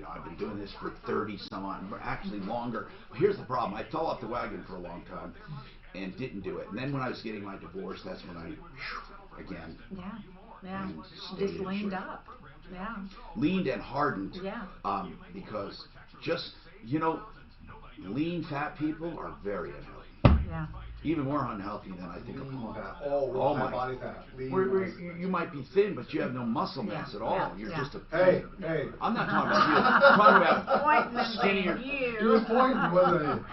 I've been doing this for 30 some odd, actually longer. Here's the problem. I fell off the wagon for a long time and didn't do it. And then when I was getting my divorce, that's when I, again. Yeah, just leaned up. Yeah. Leaned and hardened. Yeah. Because lean fat people are very unhealthy. Yeah. Even more unhealthy than I think of fat. Oh my body fat. You might be thin, but you have no muscle mass at all. You're just a. Hey. I'm not talking about you. I'm talking about skinnier. He was pointing, wasn't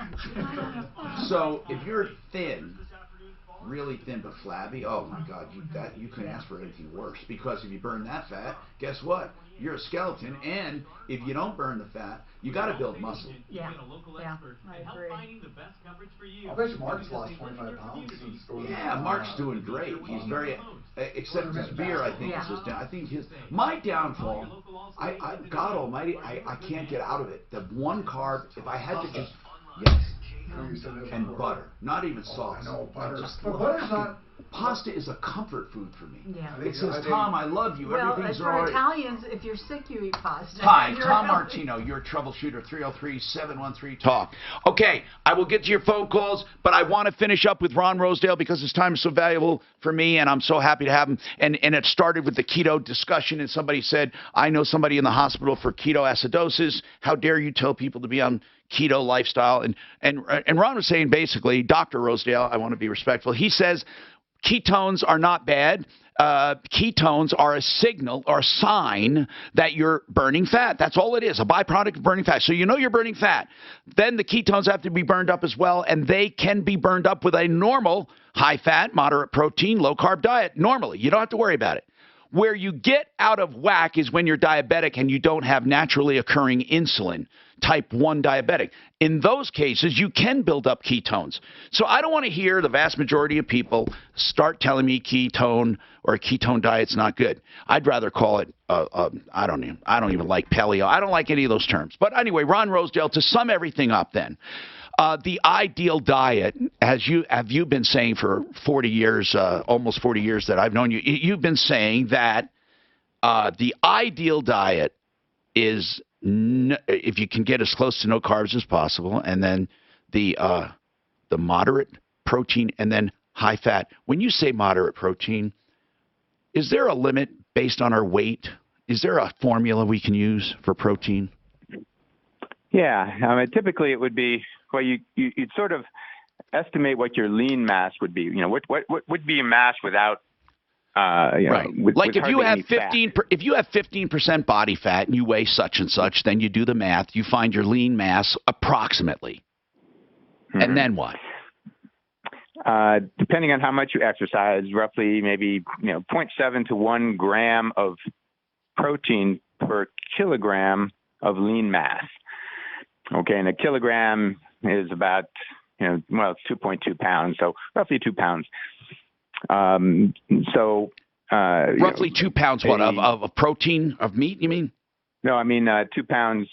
he? So if you're thin, really thin but flabby, oh my God, you couldn't ask for anything worse. Because if you burn that fat, guess what? You're a skeleton, and if you don't burn the fat, you got to build muscle. Yeah, I agree. I bet you Mark's lost 25 pounds since going. Yeah, Mark's doing great. He's very, except his beer, I think, is his down. I think my downfall, God Almighty, I can't get out of it. The one carb, if I had to just, and butter, not even sauce. No, butter. But butter's not. Pasta is a comfort food for me. Yeah. It says, Tom, I love you. Well, Everything's for all right. Italians, if you're sick, you eat pasta. Hi, Tom Martino, your troubleshooter, 303-713-TALK. Okay, I will get to your phone calls, but I want to finish up with Ron Rosedale because his time is so valuable for me, and I'm so happy to have him. And it started with the keto discussion, and somebody said, I know somebody in the hospital for ketoacidosis. How dare you tell people to be on keto lifestyle? And Ron was saying, basically, Dr. Rosedale, I want to be respectful, he says, ketones are not bad. Ketones are a signal or a sign that you're burning fat. That's all it is, a byproduct of burning fat. So you know you're burning fat. Then the ketones have to be burned up as well, and they can be burned up with a normal high-fat, moderate protein, low-carb diet normally. You don't have to worry about it. Where you get out of whack is when you're diabetic and you don't have naturally occurring insulin, type 1 diabetic. In those cases, you can build up ketones. So I don't want to hear the vast majority of people start telling me ketone or a ketone diet's not good. I'd rather call it, I don't even like paleo. I don't like any of those terms. But anyway, Ron Rosedale, to sum everything up then, the ideal diet, as have you been saying for 40 years, almost 40 years that I've known you, you've been saying that the ideal diet is if you can get as close to no carbs as possible, and then the moderate protein, and then high fat. When you say moderate protein, is there a limit based on our weight? Is there a formula we can use for protein? Yeah, typically it would be, well, you'd sort of estimate what your lean mass would be. What would be a mass without, right. Like if you have 15, if you have 15% body fat and you weigh such and such, then you do the math. You find your lean mass approximately, and then what? Depending on how much you exercise, roughly maybe 0.7 to 1 gram of protein per kilogram of lean mass. Okay, and a kilogram is about it's 2.2 pounds, so roughly 2 pounds. Roughly 2 pounds of protein of meat? You mean? No, I mean 2 pounds.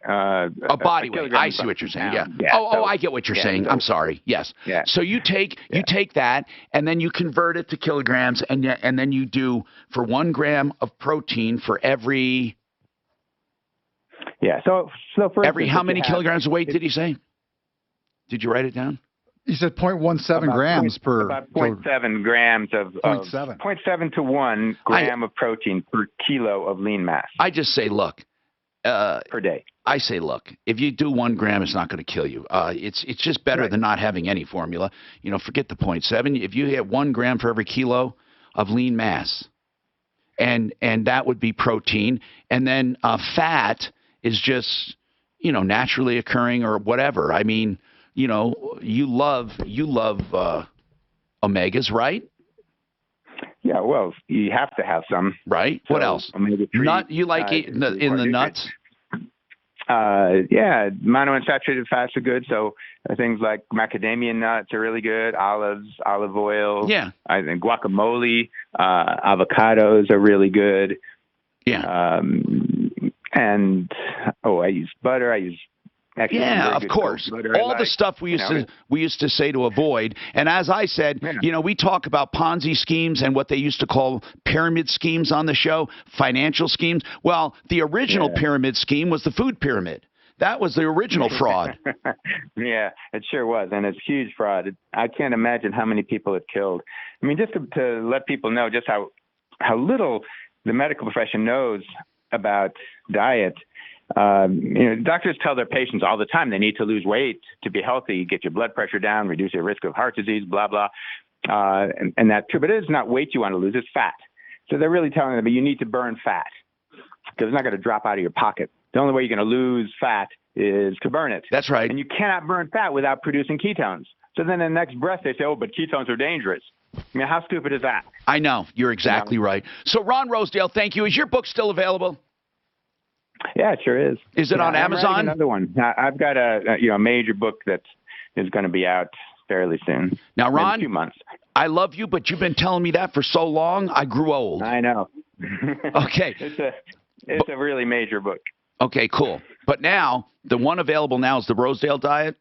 A body weight. I see what you're saying. Yeah. I get what you're saying. I'm sorry. Yes. Yeah. So you take that and then you convert it to kilograms, and then you do for 1 gram of protein for every. Yeah. So for every how many kilograms of weight did he say? Did you write it down? You said 0.17 grams per. About 0.7 grams of 0.7 to 1 gram of protein per kilo of lean mass. I just say, look. Per day. I say, look, if you do 1 gram, it's not going to kill you. It's just better than not having any formula. Forget the 0.7. If you get 1 gram for every kilo of lean mass, and that would be protein, and then fat is just naturally occurring or whatever. I mean, you love omegas, right? Yeah, well, you have to have some. Right. So, what else? Omega-3. You like in the nuts? Yeah, monounsaturated fats are good. So things like macadamia nuts are really good. Olives, olive oil. Yeah. I think guacamole, avocados are really good. Yeah. And I use butter. I use of course. All the stuff we used to say to avoid. And as I said, we talk about Ponzi schemes and what they used to call pyramid schemes on the show, financial schemes. Well, the original pyramid scheme was the food pyramid. That was the original fraud. Yeah, it sure was, and it's huge fraud. I can't imagine how many people it killed. I mean, just to let people know just how little the medical profession knows about diet. Doctors tell their patients all the time they need to lose weight to be healthy, get your blood pressure down, reduce your risk of heart disease, blah, blah. And that's true, but it is not weight you want to lose, it's fat. So they're really telling them, you need to burn fat because it's not going to drop out of your pocket. The only way you're going to lose fat is to burn it. That's right. And you cannot burn fat without producing ketones. So then in the next breath, they say, but ketones are dangerous. I mean, how stupid is that? I know. You're exactly right. So, Ron Rosedale, thank you. Is your book still available? Yeah, it sure is. Is it on Amazon? I'm writing another one. I've got a major book that is going to be out fairly soon. Now, Ron, in a few months. I love you, but you've been telling me that for so long, I grew old. I know. Okay. It's a really major book. Okay, cool. But now, the one available now is the Rosedale Diet?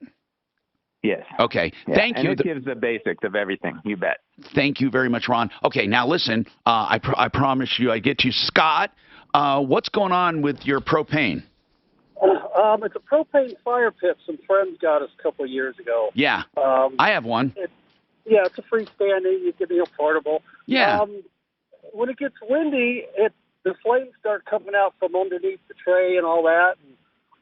Yes. Okay. Yeah. Thank you. And it gives the basics of everything. You bet. Thank you very much, Ron. Okay, now listen. I promise you I get to you. Scott, what's going on with your propane? It's a propane fire pit some friends got us a couple of years ago. Yeah. I have one. It's a freestanding. You can be portable. Yeah. When it gets windy, the flames start coming out from underneath the tray and all that. And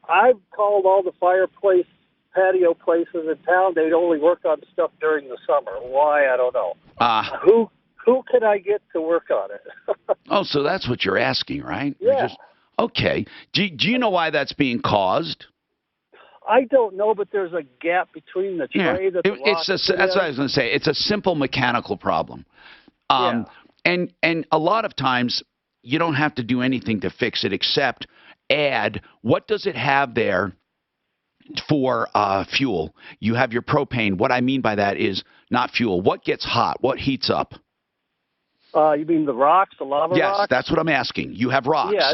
I've called all the fireplace patio places in town. They only work on stuff during the summer. Why? I don't know. Who can I get to work on it? Oh, so that's what you're asking, right? Yeah. Okay. Do you know why that's being caused? I don't know, but there's a gap between the tray that the rock that's what I was going to say. It's a simple mechanical problem. And a lot of times you don't have to do anything to fix it except add, what does it have there for fuel? You have your propane. What I mean by that is not fuel. What gets hot? What heats up? You mean the rocks, the lava rocks? Yes, that's what I'm asking. You have rocks. Yeah,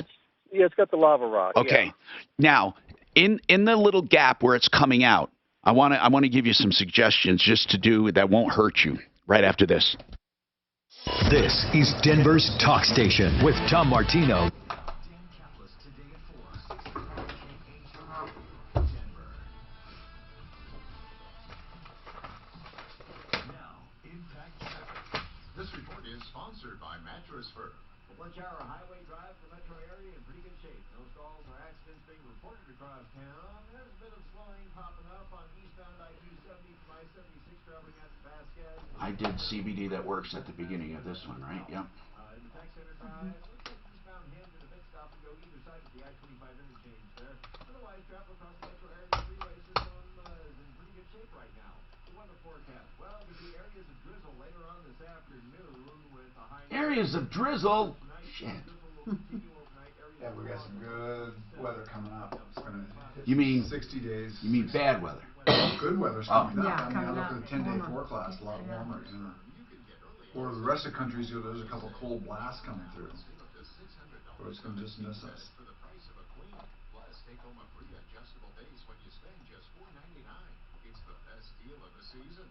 it's got the lava rock. Okay. Yeah. Now, in the little gap where it's coming out, I want to give you some suggestions just to do that won't hurt you right after this. This is Denver's Talk Station with Tom Martino. This report is sponsored by Mattress Firm. Lunch hour highway drive to the metro area in pretty good shape. No stalls or accidents being reported across town. There's a bit of slowing popping up on eastbound I-270 from I-76 traveling out to Vasquez. I did CBD that works at the beginning of this one, right? Yep. In the Tech Center Drive, looks like eastbound heads at a bit stop and go either side of the I-25 interchange there. Otherwise, travel across the metro area freeway system is in pretty good shape right now. The weather forecast. Well, there'll be areas of drizzle later on this afternoon with a high... Areas of drizzle? Shit. Yeah, we got some good weather coming up. It's gonna hit You mean 60 days. You mean bad weather? Good weather's coming up. Yeah, I mean, I coming look up. at the 10-day Warmer. forecast, a lot warmer. Yeah. Or the rest of the countries, there's a couple cold blasts coming through. Or it's gonna just miss us. For the price of a queen. Plus, take home a free adjustable base when you spend just $4.99. It's the best deal of the season.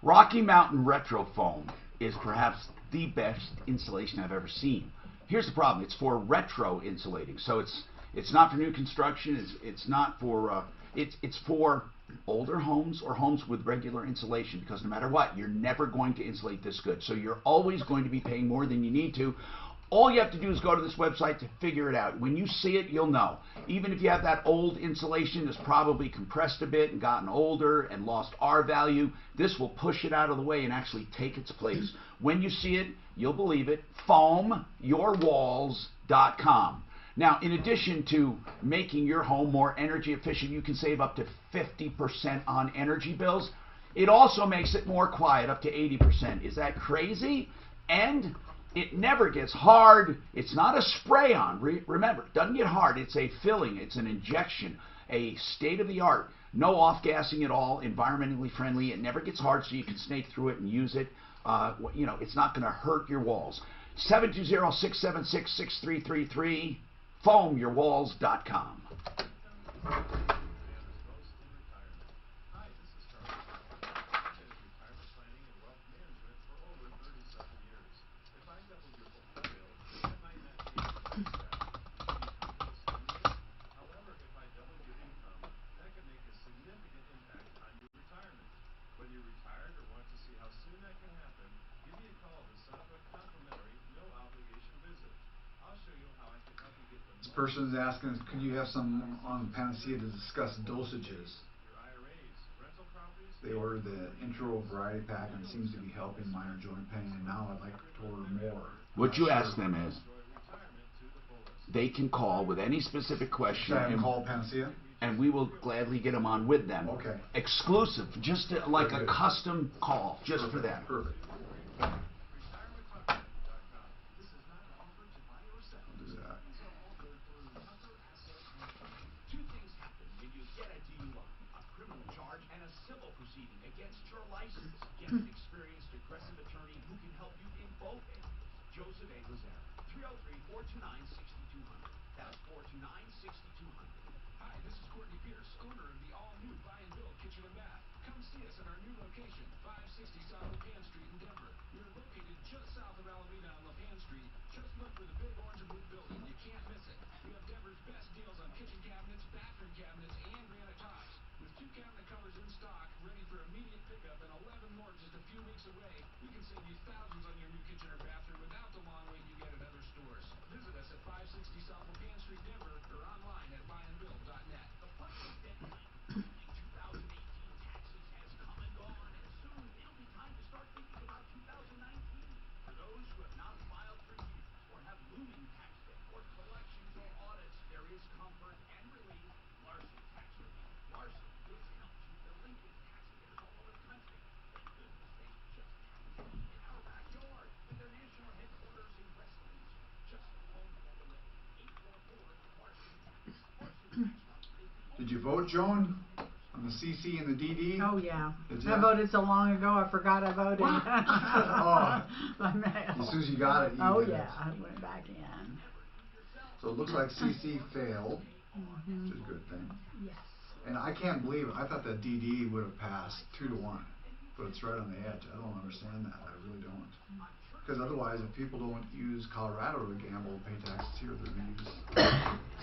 Rocky Mountain Retro Foam is perhaps the best insulation I've ever seen. Here's the problem: it's for retro insulating, so it's not for new construction. It's not for it's for older homes or homes with regular insulation, because no matter what, you're never going to insulate this good. So you're always going to be paying more than you need to. All you have to do is go to this website to figure it out. When you see it, you'll know. Even if you have that old insulation that's probably compressed a bit and gotten older and lost R value, this will push it out of the way and actually take its place. When you see it, you'll believe it. FoamYourWalls.com. Now, in addition to making your home more energy efficient, you can save up to 50% on energy bills. It also makes it more quiet, up to 80%. Is that crazy? And it never gets hard. It's not a spray-on. Remember, it doesn't get hard. It's a filling. It's an injection. A state-of-the-art. No off-gassing at all. Environmentally friendly. It never gets hard, so you can snake through it and use it. You know, it's not going to hurt your walls. 720-676-6333. FoamYourWalls.com. This person's asking, could you have some on Panacea to discuss dosages? They ordered the intro variety pack and it seems to be helping minor joint pain, and now I'd like to order more. What you ask them is, they can call with any specific question. Should I have them call Panacea? And we will gladly get them on with them. Okay. Exclusive, just like a custom call, just for them. Perfect. Get an experienced, aggressive attorney who can help you in both areas. Joseph A. Lazare, 303-429-6200. That's 429-6200. Hi, this is Courtney Pierce, owner of the all-new Buy and Build Kitchen and Bath. Come see us at our new location, 560 South LaPan Street in Denver. We're located just south of Alameda on LaPan Street. Just look for the big orange and blue building. You can't miss it. We have Denver's best deals on kitchen cabinets, bathroom cabinets, and granite tops. With 2 cabinet covers in stock, ready for immediate pickup, and 11 more just a few weeks away, we can save you thousands on your new kitchen or bathroom without the long wait you get at other stores. Visit us at 560 South LaPan Street, Denver, or online at buyandbuild.net. The final deadline for filing 2018 taxes has come and gone, and soon it'll be time to start thinking about 2019. For those who have not filed for years, or have looming tax debt, or collections or audits, there is comfort and relief. Larson Tax Relief. Larson is help to delinquent taxpayers all over the country. Thank goodness they just happen to be in our backyard with their national headquarters in West Leach. Just a phone call away. 844 Larson Tax. Larson Tax Relief is the Did you vote, Joan? On the CC and the DD? Oh, yeah. Did I ya? voted so long ago, I forgot I voted. Oh. By mail. As soon as you got it, you Oh, did it. yeah, I went back in. So it looks like CC failed, which is a good thing. Yes. And I can't believe it. I thought that DD would have passed 2-1, but it's right on the edge. I don't understand that. I really don't. Because otherwise, if people don't use Colorado to gamble and pay taxes here, they're going to use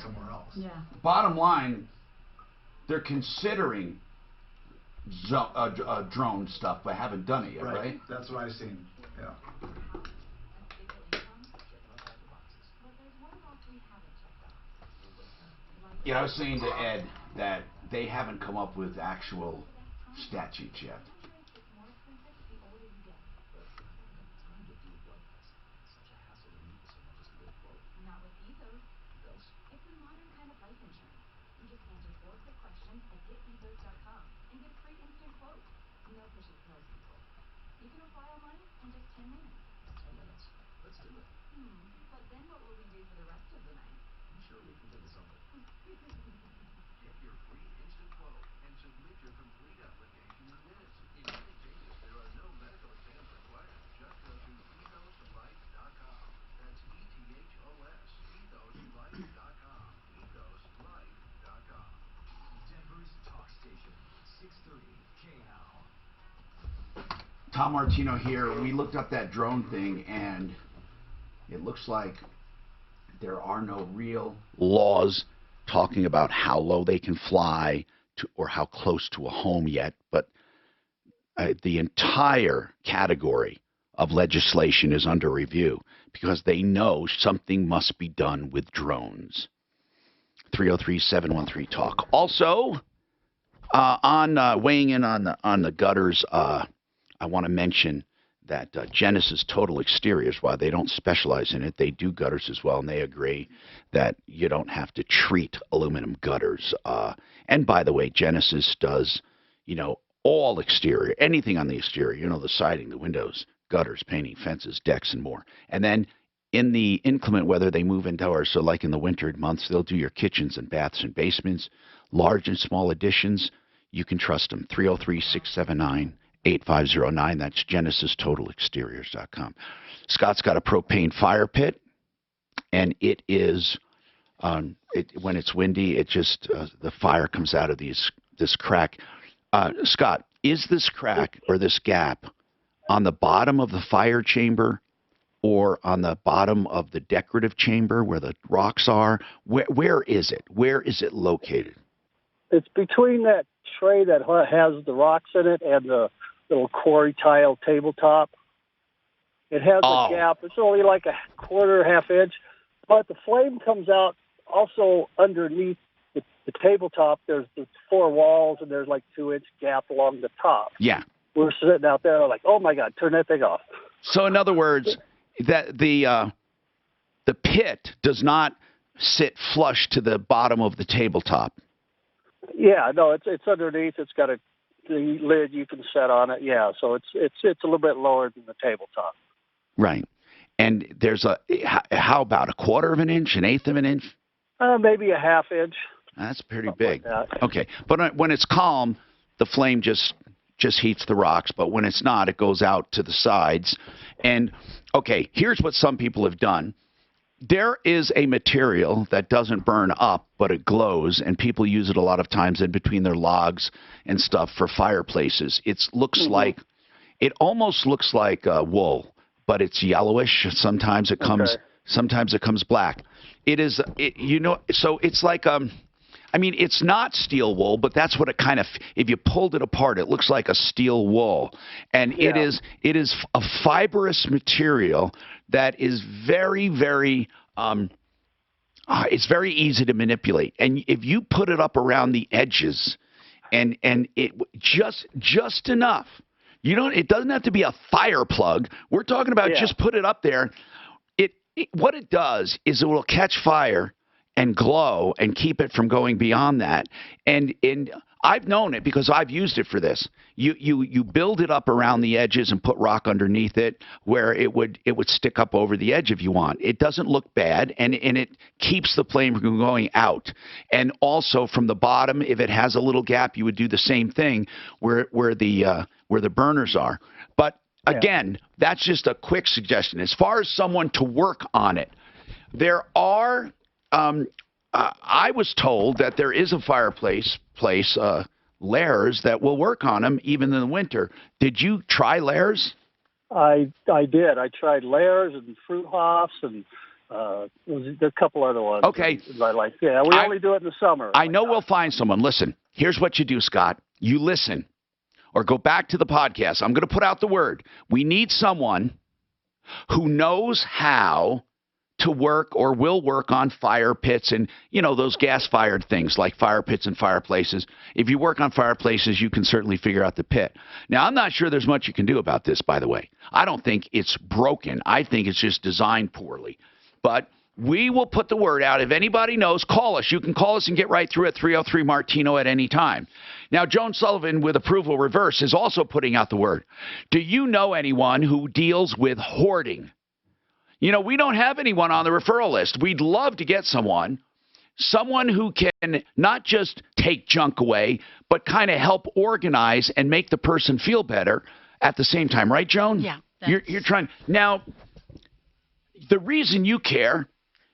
somewhere else. Yeah. Bottom line, they're considering drone stuff, but haven't done it yet, right? That's what I've seen. Yeah. But there's one box we haven't checked off. You know, I was saying to Ed that they haven't come up with actual statutes yet. Not with Ethos. It's a modern kind of life insurance. You just answer 4 quick questions at getethos.com and get a free instant quote. No pushy salespeople. You can apply online in just 10 minutes. 10 minutes. Let's do it. But then what will we do for the rest of the night? I'm sure we can think of something. Get your free instant quote and submit your complete application in minutes. In many cases, there are no medical exams required. Just go to ethoslife.com. That's ETHOS. Ethoslife.com. Ethoslife.com. Denver's talk station, 630 KHOW. Tom Martino here. We looked up that drone thing, and it looks like there are no real laws talking about how low they can fly to, or how close to a home yet, but the entire category of legislation is under review because they know something must be done with drones. 303-713-TALK. Also, on weighing in on the gutters, I want to mention that Genesis Total Exteriors, while they don't specialize in it, they do gutters as well, and they agree that you don't have to treat aluminum gutters. And by the way, Genesis does, all exterior, anything on the exterior, the siding, the windows, gutters, painting, fences, decks, and more. And then in the inclement weather, they move indoors. So like in the winter months, they'll do your kitchens and baths and basements, large and small additions. You can trust them. 303-679-8509. That's GenesisTotalExteriors.com. Scott's got a propane fire pit, and it is, when it's windy, it just, the fire comes out of this crack. Scott, is this crack or this gap on the bottom of the fire chamber or on the bottom of the decorative chamber where the rocks are? Where is it? Where is it located? It's between that tray that has the rocks in it and the little quarry tile tabletop. It has a gap. It's only like a quarter, half inch, but the flame comes out also underneath the tabletop. There's the 4 walls, and there's like 2-inch gap along the top. Yeah. We're sitting out there like, oh my God, turn that thing off. So in other words, that the pit does not sit flush to the bottom of the tabletop. Yeah, no, it's underneath. It's got the lid you can set on it. Yeah, so it's a little bit lower than the tabletop. Right. And there's how about a quarter of an inch, an eighth of an inch? Maybe a half inch. That's pretty big. Like that. Okay, but when it's calm, the flame just heats the rocks. But when it's not, it goes out to the sides. And okay, here's what some people have done. There is a material that doesn't burn up, but it glows, and people use it a lot of times in between their logs and stuff for fireplaces. It almost looks like wool, but it's yellowish. Sometimes it comes black. So it's like it's not steel wool, but that's what it kind of. If you pulled it apart, it looks like a steel wool, and it is a fibrous material that is very, very. It's very easy to manipulate, and if you put it up around the edges, and it just enough. It doesn't have to be a fire plug. We're talking about just put it up there. What it does is it will catch fire and glow and keep it from going beyond that. And I've known it because I've used it for this. You build it up around the edges and put rock underneath it where it would stick up over the edge if you want. It doesn't look bad, and it keeps the flame from going out. And also from the bottom, if it has a little gap, you would do the same thing where the burners are. But again, that's just a quick suggestion. As far as someone to work on it, there are. I was told that there is a fireplace layers that will work on them even in the winter. Did you try layers? I did. I tried layers and fruit hops and a couple other ones. Okay. We only do it in the summer. I know we'll find someone. Listen, here's what you do, Scott. You listen or go back to the podcast. I'm going to put out the word. We need someone who knows how to work or will work on fire pits and, those gas-fired things like fire pits and fireplaces. If you work on fireplaces, you can certainly figure out the pit. Now, I'm not sure there's much you can do about this, by the way. I don't think it's broken. I think it's just designed poorly. But we will put the word out. If anybody knows, call us. You can call us and get right through at 303-MARTINO at any time. Now, Joan Sullivan with Approval Reverse is also putting out the word. Do you know anyone who deals with hoarding? We don't have anyone on the referral list. We'd love to get someone who can not just take junk away, but kind of help organize and make the person feel better at the same time. Right, Joan? Yeah. You're trying. Now, the reason you care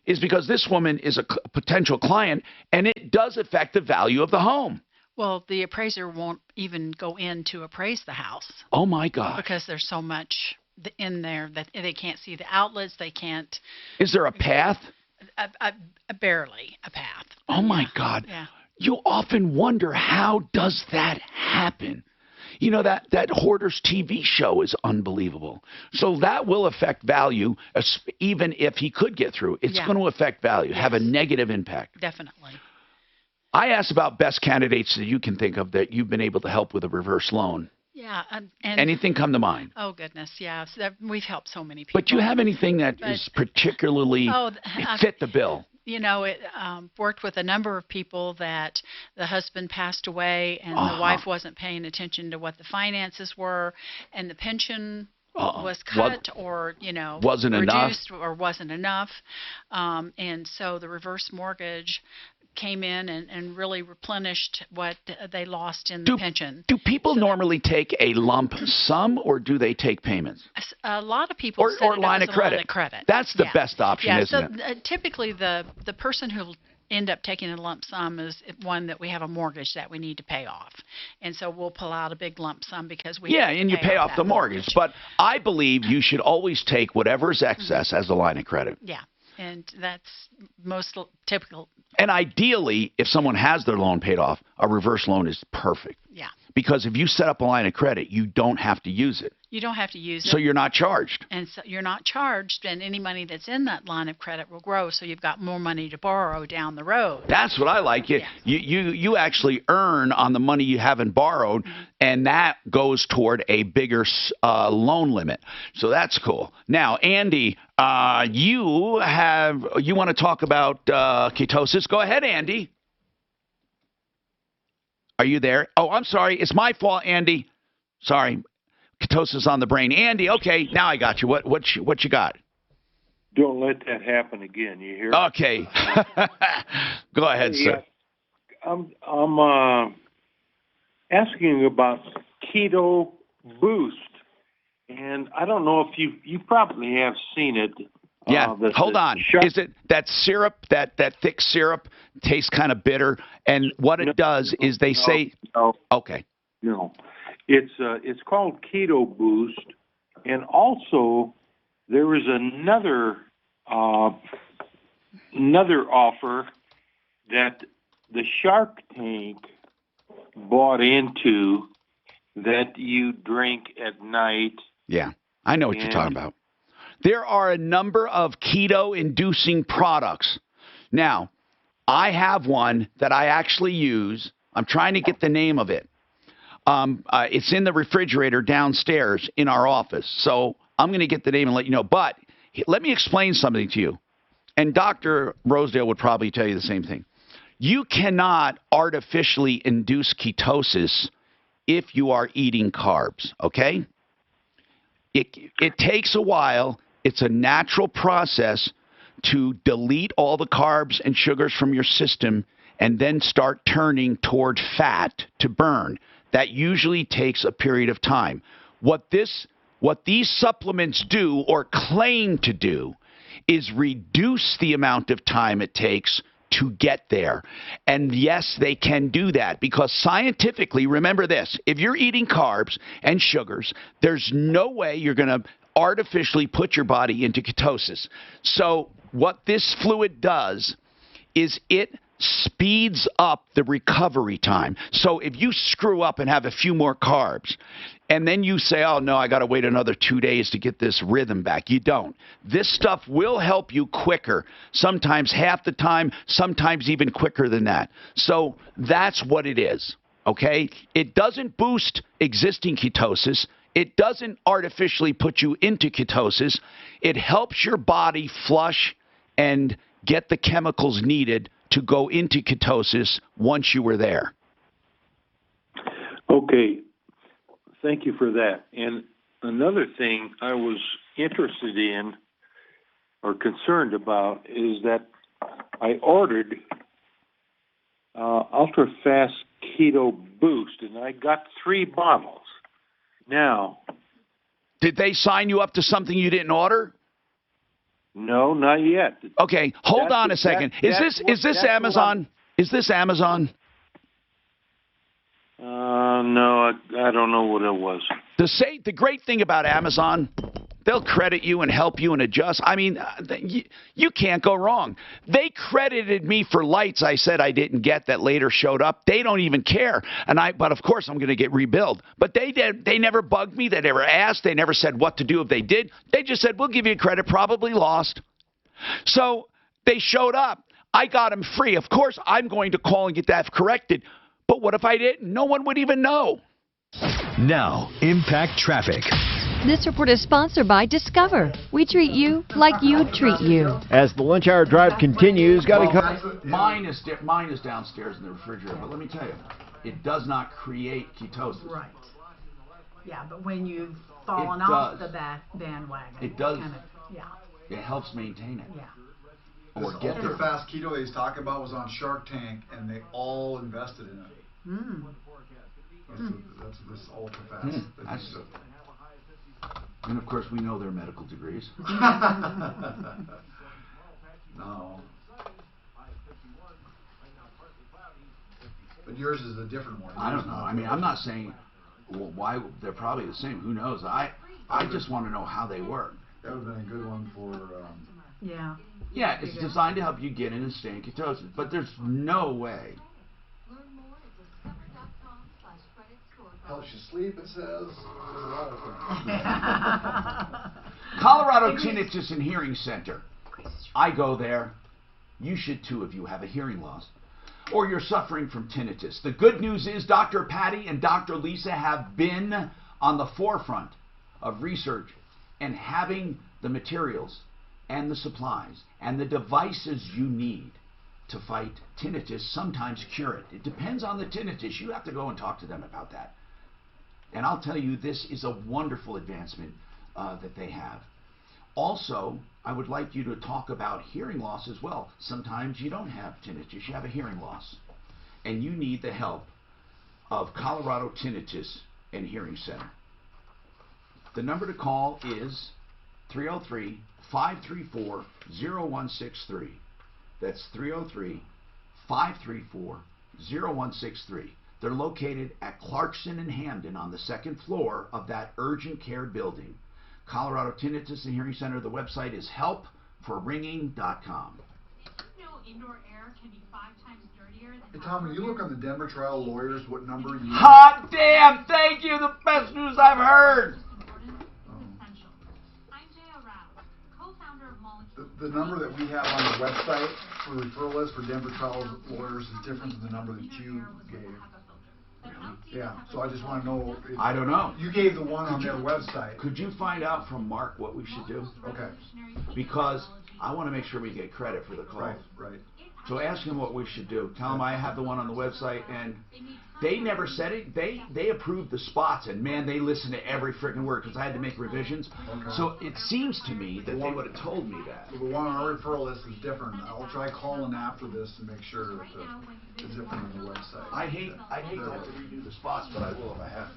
is because this woman is a potential client, and it does affect the value of the home. Well, the appraiser won't even go in to appraise the house. Oh, my God. Because there's so much in there that they can't see the outlets. They can't. Is there a path? Barely a path. Oh, my God. Yeah. You often wonder, how does that happen? That Hoarders TV show is unbelievable. So that will affect value, even if he could get through. It's going to affect value, have a negative impact. Definitely. I asked about best candidates that you can think of that you've been able to help with a reverse loan. Yeah. And anything come to mind? Oh, goodness, yeah. We've helped so many people. But do you have anything that is particularly fit the bill? It worked with a number of people that the husband passed away and the wife wasn't paying attention to what the finances were, and the pension was cut or, wasn't reduced enough. Or wasn't enough. And so the reverse mortgage came in and really replenished what they lost in the pension. Do people normally take a lump sum, or do they take payments? A lot of people set or it line up of as a credit. line of credit. That's the best option, isn't it? Typically the person who'll end up taking a lump sum is one that we have a mortgage that we need to pay off. And so we'll pull out a big lump sum because we have to and you pay off the mortgage. But I believe you should always take whatever's excess as a line of credit. Yeah. And that's most typical. And ideally, if someone has their loan paid off, a reverse loan is perfect. Yeah. Because if you set up a line of credit, you don't have to use it. You don't have to use it. So you're not charged. And so you're not charged, and any money that's in that line of credit will grow, so you've got more money to borrow down the road. That's what I like. You actually earn on the money you haven't borrowed, and that goes toward a bigger loan limit. So that's cool. Now, Andy, you want to talk about ketosis? Go ahead, Andy. Are you there? Oh, I'm sorry. It's my fault, Andy. Sorry. Ketosis on the brain. Andy, okay, now I got you. What you got? Don't let that happen again, you hear? Okay. Go ahead, sir. I'm asking about Keto Boost. And I don't know if you probably have seen it. Yeah, hold on. Is it that syrup, that thick syrup, tastes kind of bitter? And what it does is they say... No. Okay. No. It's called Keto Boost. And also, there is another offer that the Shark Tank bought into that you drink at night. Yeah, I know what you're talking about. There are a number of keto-inducing products. Now, I have one that I actually use. I'm trying to get the name of it. It's in the refrigerator downstairs in our office. So I'm going to get the name and let you know. But let me explain something to you. And Dr. Rosedale would probably tell you the same thing. You cannot artificially induce ketosis if you are eating carbs, okay? It takes a while. It's a natural process to delete all the carbs and sugars from your system and then start turning toward fat to burn. That usually takes a period of time. What these supplements do or claim to do is reduce the amount of time it takes to get there. And yes, they can do that because scientifically, remember this, if you're eating carbs and sugars, there's no way you're going to artificially put your body into ketosis. So what this fluid does is it speeds up the recovery time. So if you screw up and have a few more carbs, and then you say, oh, no, I got to wait another 2 days to get this rhythm back. You don't. This stuff will help you quicker, sometimes half the time, sometimes even quicker than that. So that's what it is, okay? It doesn't boost existing ketosis. It doesn't artificially put you into ketosis. It helps your body flush and get the chemicals needed to go into ketosis once you were there. Okay. Thank you for that. And another thing I was interested in or concerned about is that I ordered Ultra Fast Keto Boost, and I got 3 bottles. Now, did they sign you up to something you didn't order? No, not yet. Okay, hold on a second. Is this Amazon? Is this Amazon? No, I don't know what it was. The great thing about Amazon, they'll credit you and help you and adjust. I mean, you can't go wrong. They credited me for lights I said I didn't get that later showed up. They don't even care. But of course I'm going to get rebilled. But they never bugged me. They never asked. They never said what to do if they did. They just said, we'll give you credit, probably lost. So they showed up. I got them free. Of course I'm going to call and get that corrected. But what if I didn't? No one would even know. Now, impact traffic. This report is sponsored by Discover. We treat you like you treat you. As the lunch hour drive continues, Mine is downstairs in the refrigerator, but let me tell you, it does not create ketosis. Right. Yeah, but when you've fallen off the bandwagon, it does. Yeah. It helps maintain it. Yeah. This ultra fast keto he's talking about was on Shark Tank, and they all invested in it. Mm. That's this ultra fast. And of course, we know their medical degrees. No. But yours is a different one. I don't know. I mean, I'm not saying why they're probably the same. Who knows? I just want to know how they work. That would have been a good one for. Yeah. Yeah, it's designed to help you get in and stay in ketosis, but there's no way. Helps you sleep, it says. Colorado Tinnitus and Hearing Center. I go there. You should too if you have a hearing loss or you're suffering from tinnitus. The good news is Dr. Patty and Dr. Lisa have been on the forefront of research and having the materials and the supplies and the devices you need to fight tinnitus, sometimes cure it. It depends on the tinnitus. You have to go and talk to them about that. And I'll tell you, this is a wonderful advancement that they have. Also, I would like you to talk about hearing loss as well. Sometimes you don't have tinnitus, you have a hearing loss. And you need the help of Colorado Tinnitus and Hearing Center. The number to call is 303-534-0163. That's 303-534-0163. They're located at Clarkson and Hamden on the 2nd floor of that urgent care building. Colorado Tinnitus and Hearing Center, the website is helpforringing.com. Indoor air can be 5 times dirtier than Hey, Tom, when you look on the Denver Trial Lawyers, what number you... Hot damn! Thank you! The best news I've heard! The number that we have on the website for the referral list for Denver Trial Lawyers is different than the number that you gave. Yeah, so I just want to know. I don't know. You gave the one on their website. Could you find out from Mark what we should do? Okay. Because I want to make sure we get credit for the call. Right. So ask him what we should do. Tell him I have the one on the website, and they never said it. They approved the spots, and man, they listened to every freaking word because I had to make revisions. Okay. So it seems to me that they would have told me that. The one on our referral list is different. I'll try calling after this to make sure that it's different on the website. I hate to have to redo the spots, but I will if I have to.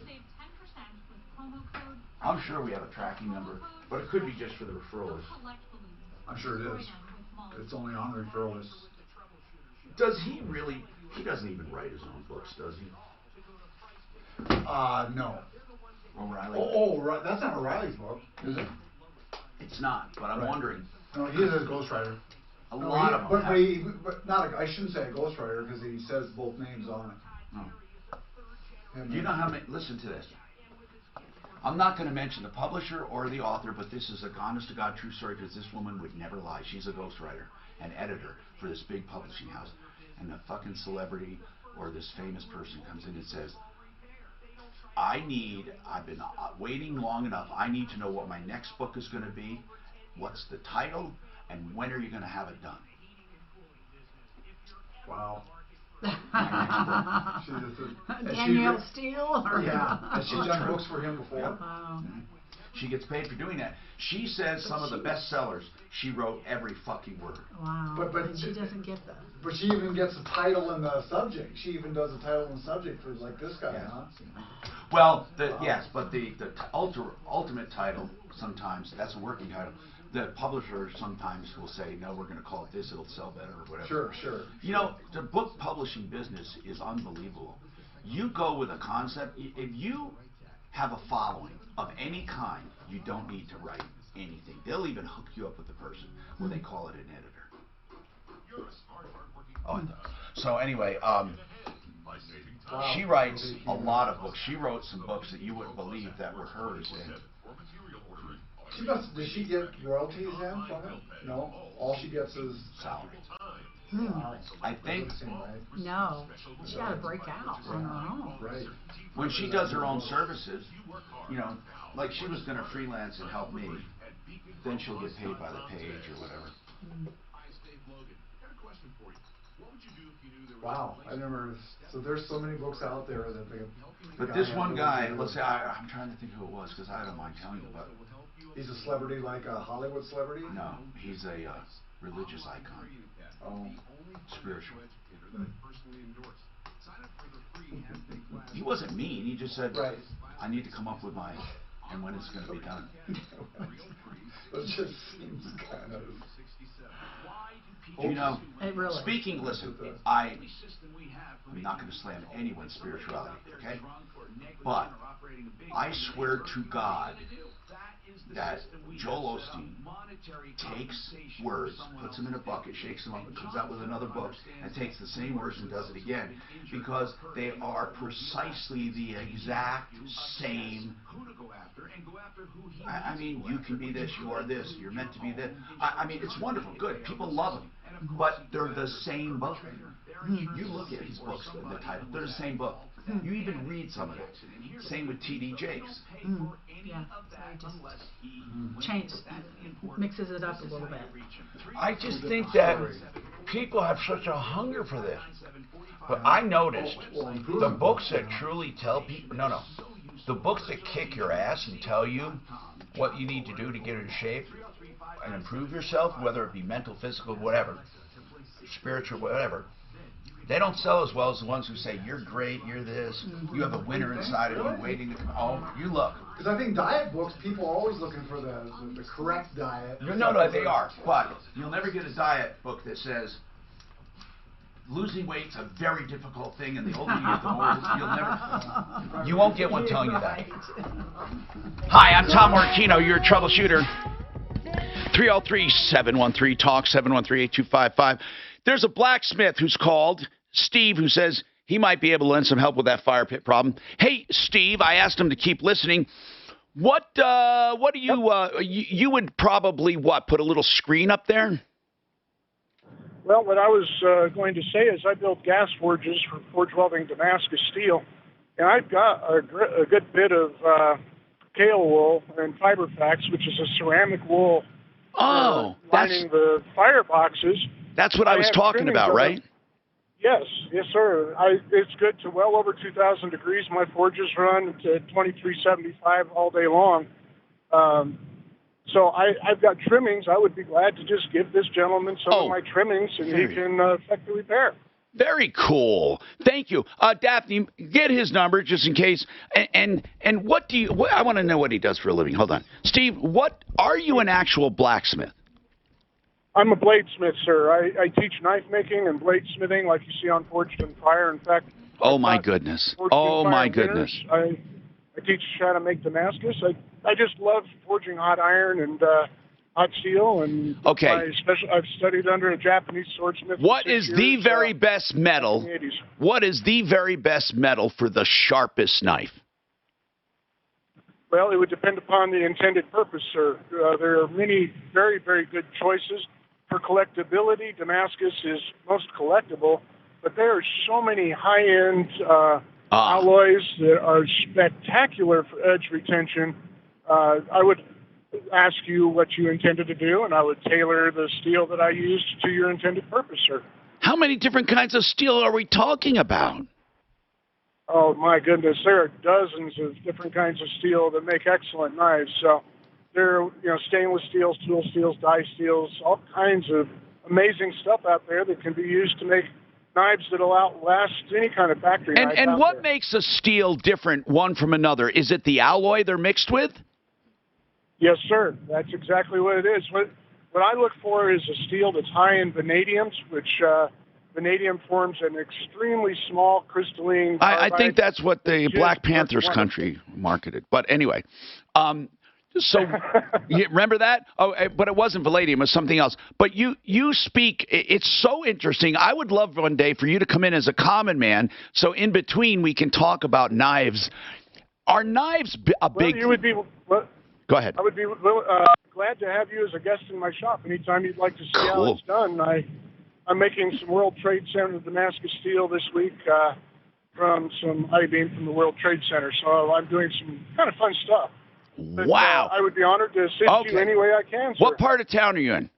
I'm sure we have a tracking number, but it could be just for the referral list. I'm sure it is. It's only on the referral list. Does he really? He doesn't even write his own books, does he? No. O'Reilly? Oh, right. That's not O'Reilly's book, is it? It's not, but I'm wondering. No, he is a ghostwriter. A lot of them. But not I shouldn't say a ghostwriter because he says both names on it. No. You know how many? Listen to this. I'm not going to mention the publisher or the author, but this is a honest to God true story because this woman would never lie. She's a ghostwriter and editor for this big publishing house, and the fucking celebrity or this famous person comes in and says, I've been waiting long enough. I need to know what my next book is going to be. What's the title? And when are you going to have it done? Wow. Danielle Steele? Yeah. Has she done books for him before? Yep. Wow. She gets paid for doing that. She says some of the best sellers, she wrote every fucking word. Wow. But she doesn't get that. But she even gets the title and the subject. She even does the title and subject for like this guy, huh? Well, yes, but the ultimate title, sometimes, that's a working title. The publisher sometimes will say, no, we're going to call it this, it'll sell better or whatever. Sure. You know, the book publishing business is unbelievable. You go with a concept, if you have a following of any kind, you don't need to write anything. They'll even hook you up with the person when they call it an editor. Oh, so anyway, she writes a lot of books. She wrote some books that you wouldn't believe that were hers. Does she get royalties then from it? No, all she gets is salary. Wow. I think. No, she got to break out on her own. Right. When she does her own services, you know, like she was going to freelance and help me, then she'll get paid by the page or whatever. Wow, I never. So there's so many books out there that they. But this one guy, let's say I'm trying to think who it was because I don't mind telling you, but he's a celebrity, like a Hollywood celebrity. No, he's a religious icon. Oh, spiritual. He wasn't mean. He just said, right. I need to come up with my and when it's going to be done. It just seems kind of. You know, really. Speaking, listen, I'm not going to slam anyone's spirituality, okay? But I swear to God that Joel Osteen takes words, puts them in a bucket, shakes them up, and comes out with another book, and takes the same words and does it again, because they are precisely the exact same. I mean, you can be this, you are this, you're meant to be this. I mean, it's wonderful, good, people love them, but they're the same book. You look at his books, the title, they're the same book. You even read some of it. Same with T.D. Jakes. Yeah, so he just mixes it up a little bit. I just think that people have such a hunger for this. But I noticed the books that truly tell people, the books that kick your ass and tell you what you need to do to get in shape and improve yourself, whether it be mental, physical, whatever, spiritual, whatever, they don't sell as well as the ones who say, you're great, you're this, you have a winner inside of you waiting to come home. You look. Because I think diet books, people are always looking for the correct diet. No, they are. But you'll never get a diet book that says, losing weight's a very difficult thing, and the older you get, the more you won't get one telling you that. Hi, I'm Tom Martino, your troubleshooter. 303-713-TALK, 713-8255. There's a blacksmith who's called, Steve, who says he might be able to lend some help with that fire pit problem. Hey, Steve, I asked him to keep listening. What do you, you would probably, put a little screen up there? Well, what I was going to say is I build gas forges for forge welding Damascus steel, and I've got a good bit of kale wool and Fiberfax, which is a ceramic wool lining the fireboxes. That's what I was talking about, right? Yes, sir. It's good to well over 2,000 degrees. My forges run to 2375 all day long. So I've got trimmings. I would be glad to just give this gentleman some of my trimmings, and he can effect the repair. Very cool. Thank you. Daphne, get his number just in case. And what do you, I want to know what he does for a living. Hold on. Steve, what, are you an actual blacksmith? I'm a bladesmith, sir. I teach knife making and bladesmithing like you see on Forged in Fire. In fact, oh my goodness. Oh my goodness. I teach how to make Damascus. I just love forging hot iron, and hot steel, and Okay. I've studied under a Japanese swordsmith. What for 6 is years, the very best metal? back in the 80s. What is the very best metal for the sharpest knife? Well, it would depend upon the intended purpose, sir. There are many very, very good choices. For collectability, Damascus is most collectible, but there are so many high-end alloys that are spectacular for edge retention. I would ask you what you intended to do, and I would tailor the steel that I used to your intended purpose, sir. How many different kinds of steel are we talking about? Oh, my goodness. There are dozens of different kinds of steel that make excellent knives. So there are, stainless steels, tool steels, die steels, all kinds of amazing stuff out there that can be used to make knives that'll outlast any kind of factory knife And out what there. makes a steel different one from another? Is it the alloy they're mixed with? Yes, sir. That's exactly what it is. What I look for is a steel that's high in vanadiums, which vanadium forms an extremely small crystalline I carbide. think that's what the Which Black is Panthers what's country marketed. But anyway, so you remember that? Oh, but it wasn't palladium; it was something else. But you speak. It's so interesting. I would love one day for you to come in as a common man, so in between we can talk about knives. Are knives a big? Well, you would be. Well, Go ahead. I would be glad to have you as a guest in my shop anytime you'd like to see how Cool. it's done. I'm making some World Trade Center Damascus steel this week from some I-beam from the World Trade Center. So I'm doing some kind of fun stuff. But, Wow. I would be honored to assist you any way I can, sir. What part of town are you in?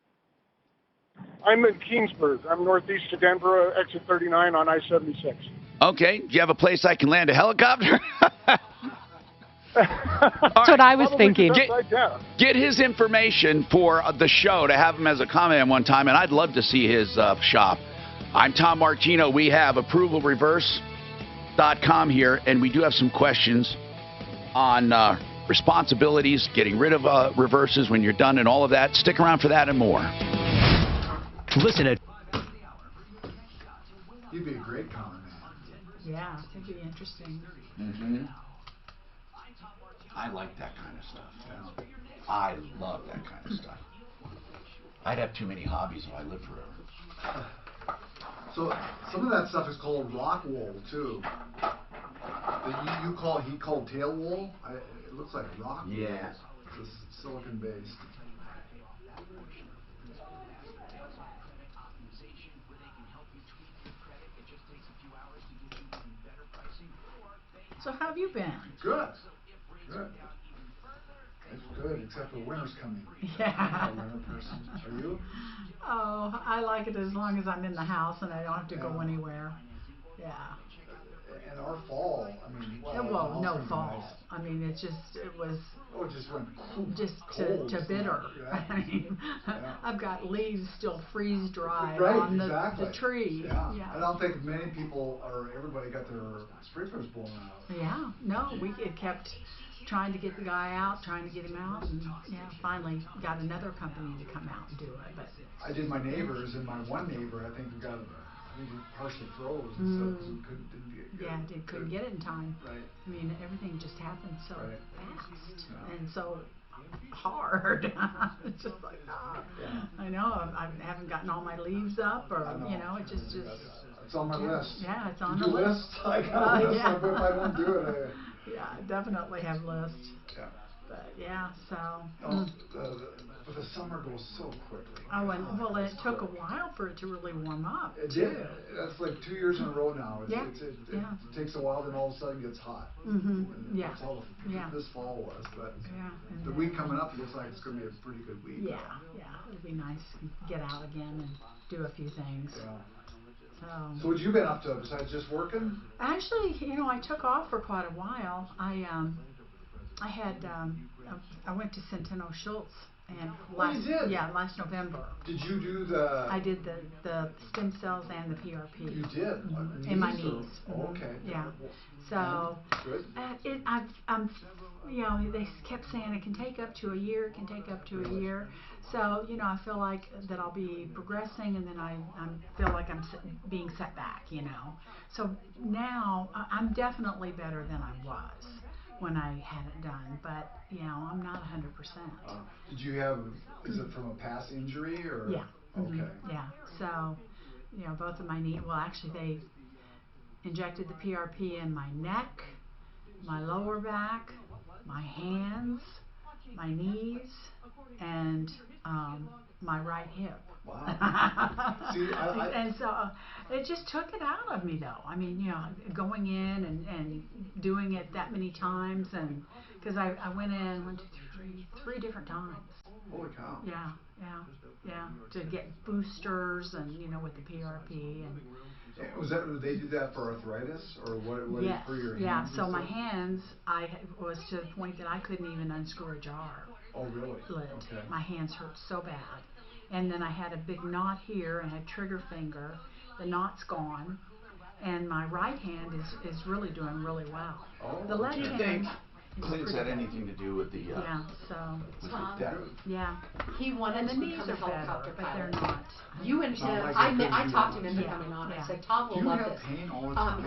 I'm in Keensburg. I'm northeast of Denver, exit 39 on I-76. Okay. Do you have a place I can land a helicopter? That's what I was thinking. Get his information for the show to have him as a comment one time, and I'd love to see his shop. I'm Tom Martino. We have ApprovalReverse.com here, and we do have some questions on responsibilities, getting rid of reverses when you're done, and all of that. Stick around for that and more. Listen at. He'd be a great comment man. Yeah, it'd be interesting. Mm-hmm. I like that kind of stuff. Yeah. I love that kind of stuff. I'd have too many hobbies if I lived forever. So some of that stuff is called rock wool too. That he called tail wool. It looks like rock wool. Yeah. It's silicon based. So how have you been? Good. Good. It's good, except for winter's coming. Yeah. I'm a winter person. Are you? Oh, I like it as long as I'm in the house and I don't have to go anywhere. Yeah. And our fall, I mean, Well, no fall. Nice. I mean, it was. Oh, it just went just cold. to bitter. Yeah. I mean, I've got leaves still freeze dried Right, on exactly. the tree. Yeah. I don't think many people or everybody got their sprinklers blown out. Yeah. No, it kept trying to get the guy out, trying to get him out, and finally got another company to come out and do it. But I did my neighbors, and my one neighbor, I think it partially froze, and so didn't get good. Yeah, couldn't get it in time. Right. I mean, everything just happened so fast and so hard. It's just like, I know, I haven't gotten all my leaves up, or it just. It's on my list. Yeah, it's on the the list. I got a list. Yeah. But if I don't do it, yeah, I definitely have lists. Yeah. But yeah, so. But the summer goes so quickly. Oh, and it took a while for it to really warm up. It did. That's like 2 years in a row now. It takes a while, then all of a sudden it gets hot. Mm-hmm. Yeah. That's all this fall was. But the and week coming up looks like it's going to be a pretty good week. Yeah, it'll be nice to get out again and do a few things. Yeah. So what you been up to besides just working? Actually, I took off for quite a while. I went to Centeno Schultz and last November. Did you do the? I did the stem cells and the PRP. You did in my knees. Oh, okay. Yeah. So good. They kept saying it can take up to a year. It can take up to a year. So I feel like that I'll be progressing, and then I feel like I'm being set back. So now I'm definitely better than I was. when I had it done, but you know, I'm not 100%. Did you have? Is it from a past injury or? Yeah. Okay. Yeah. So, you know, both of my knee. Well, actually, they injected the PRP in my neck, my lower back, my hands, my knees, and my right hip. Wow. See, and so it just took it out of me, though. I mean, you know, going in and doing it that many times, and because I went in 1, 2, 3, 3 different times. Holy cow. Yeah, to get boosters and you know with the PRP and. Was that? Did they do that for arthritis or what? Yes. For your hands? Yeah. So my hands, I was to the point that I couldn't even unscrew a jar. Oh really? Lid. Okay. My hands hurt so bad, and then I had a big knot here and had trigger finger. The knot's gone, and my right hand is really doing really well. Oh. The left Do you hand. think Clint's had anything to do with the? Yeah. So. With Tom, the death? Yeah. He wanted And the to knees become a are better, helicopter but they're pilot. not. You and him, like I it talked him couldn't into be coming on. Yeah. I said, Tom will Do you love have this. pain all the time?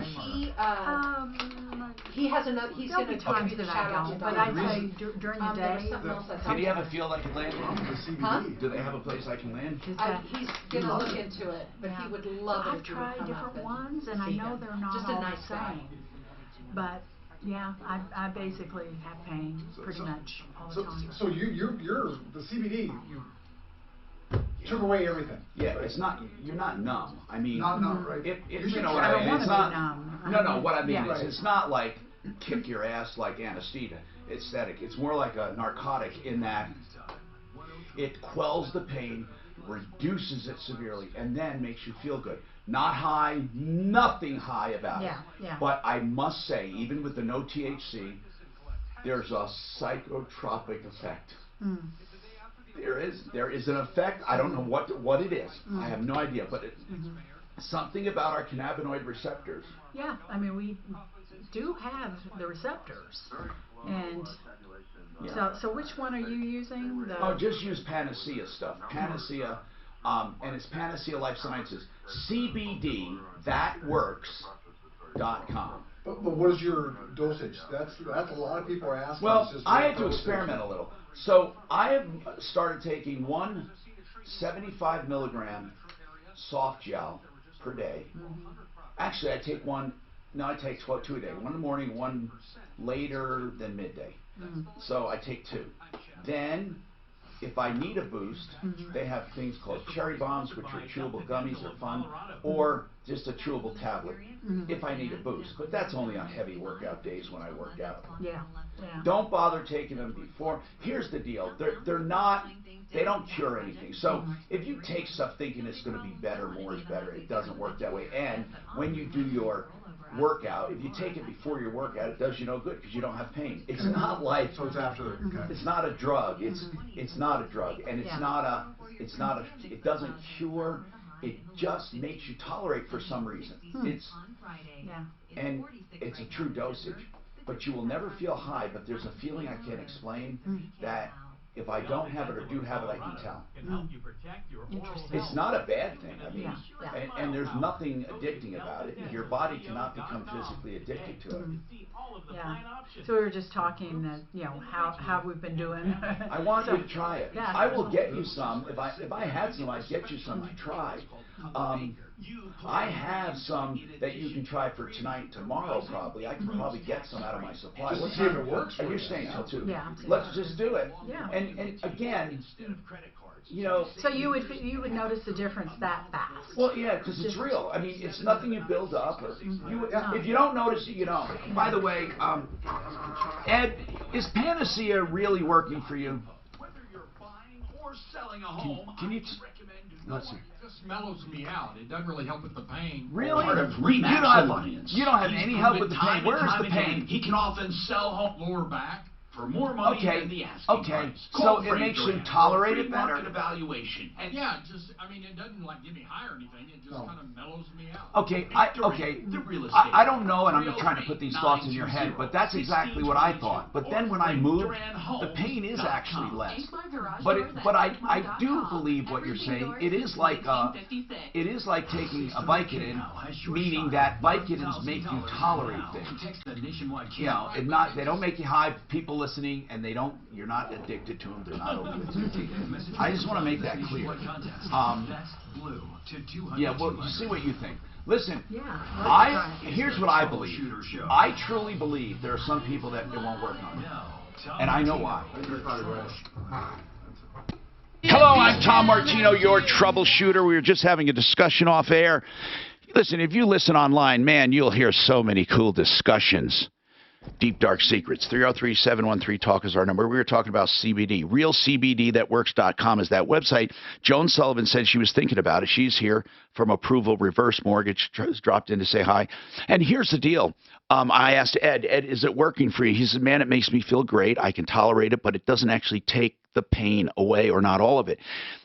He has another. He's There'll going be to give times you the that shout I out to don't, but Don. I tell you during the There was day. something else I Did thought he of. ever feel like he landed? The CBD. Huh? Do they have a place I can land? He's going to look into it, but he would love it I've if you would tried come different up ones, and I see know him. they're not Just all a nice the guy. same. But yeah, I basically have pain pretty much all the time. So you're the CBD. You took away everything. Yeah, it's not. You're not numb. I mean, Not numb, right? You know what I I don't mean. want It's to be not. numb. No. What I mean Yeah. is, it's not like kick your ass like anesthesia. Aesthetic. It's more like a narcotic in that it quells the pain, reduces it severely, and then makes you feel good. Not high, nothing high about it. Yeah. But I must say, even with the no THC, there's a psychotropic effect. There is an effect. I don't know what it is. I have no idea, but something about our cannabinoid receptors. Yeah, I mean we do have the receptors, and so which one are you using? Oh, just use Panacea stuff. Panacea, and it's Panacea Life Sciences. CBD thatworks.com. But what is your dosage? That's a lot of people are asking. Well, It's just I what had to dosage. experiment a little. So I have started taking one 75 milligram soft gel per day. Actually, I take one. No, I take 2 a day. One in the morning, one later than midday. So I take 2. Then, if I need a boost, they have things called cherry bombs, which are chewable gummies, are fun, or just a chewable tablet if I need a boost. But that's only on heavy workout days when I work out. Yeah. Don't bother taking them before. Here's the deal. They're not, they don't cure anything. So if you take stuff thinking it's going to be better, more is better, it doesn't work that way. And when you do your workout, if you take it before your workout, it does you no good because you don't have pain. It's not like, So it's after. Okay. it's not a drug. It's not a drug, and it doesn't cure. It just makes you tolerate for some reason. And it's a true dosage, but you will never feel high. But there's a feeling I can't explain that if I don't have it or do have it, I can tell. It's not a bad thing. I mean, and there's nothing addicting about it. Your body cannot become physically addicted to it. Yeah. So we were just talking that how we've been doing. I want you to try it. Yeah. I will get you some. If I had some, I'd get you some to try. I have some that you can try for tonight and tomorrow probably. I can probably get some out of my supply. Just to What see if time- it works for Are you you. staying till 2? Yeah. Let's just do it. Yeah. And again, So you would notice the difference that fast. well, yeah, because it's real. I mean, it's nothing you build up. Or if you don't notice it, you don't. By the way, Ed, is Panacea really working for you? Whether you're buying or selling a home, Can you? I recommend Let's see. It just mellows me out. It doesn't really help with the pain. Really? Part of You Remax don't have- Alliance. you don't have He's any help proven with the time pain. and Where is time the again pain? He can often sell home lower back, for more money Okay, than the asking okay. price. So Call it Frank makes you Duran tolerate for a it free better? market evaluation. And Yeah, just, I mean, it doesn't like get me high or anything. It just kind of mellows me out. Okay, the real estate. I don't know, and I'm not trying to put these thoughts in your head, but that's exactly what I thought. But then when I moved, the pain is actually less. But I do believe what you're saying. It is like taking a Vicodin, meaning that Vicodins make you tolerate things. You know, they don't make you high. People listening, and you're not addicted to them. They're not opiates. I just want to make that clear. Yeah, well, see what you think. Listen, here's what I believe. I truly believe there are some people that it won't work on. And I know why. Hello, I'm Tom Martino, your troubleshooter. We were just having a discussion off air. Listen, if you listen online, man, you'll hear so many cool discussions. Deep Dark Secrets. 303-713-TALK is our number. We were talking about CBD. RealCBDThatWorks.com is that website. Joan Sullivan said she was thinking about it. She's here from Approval Reverse Mortgage. Dropped in to say hi. And here's the deal. I asked Ed, is it working for you? He said, man, it makes me feel great. I can tolerate it, but it doesn't actually take the pain away, or not all of it.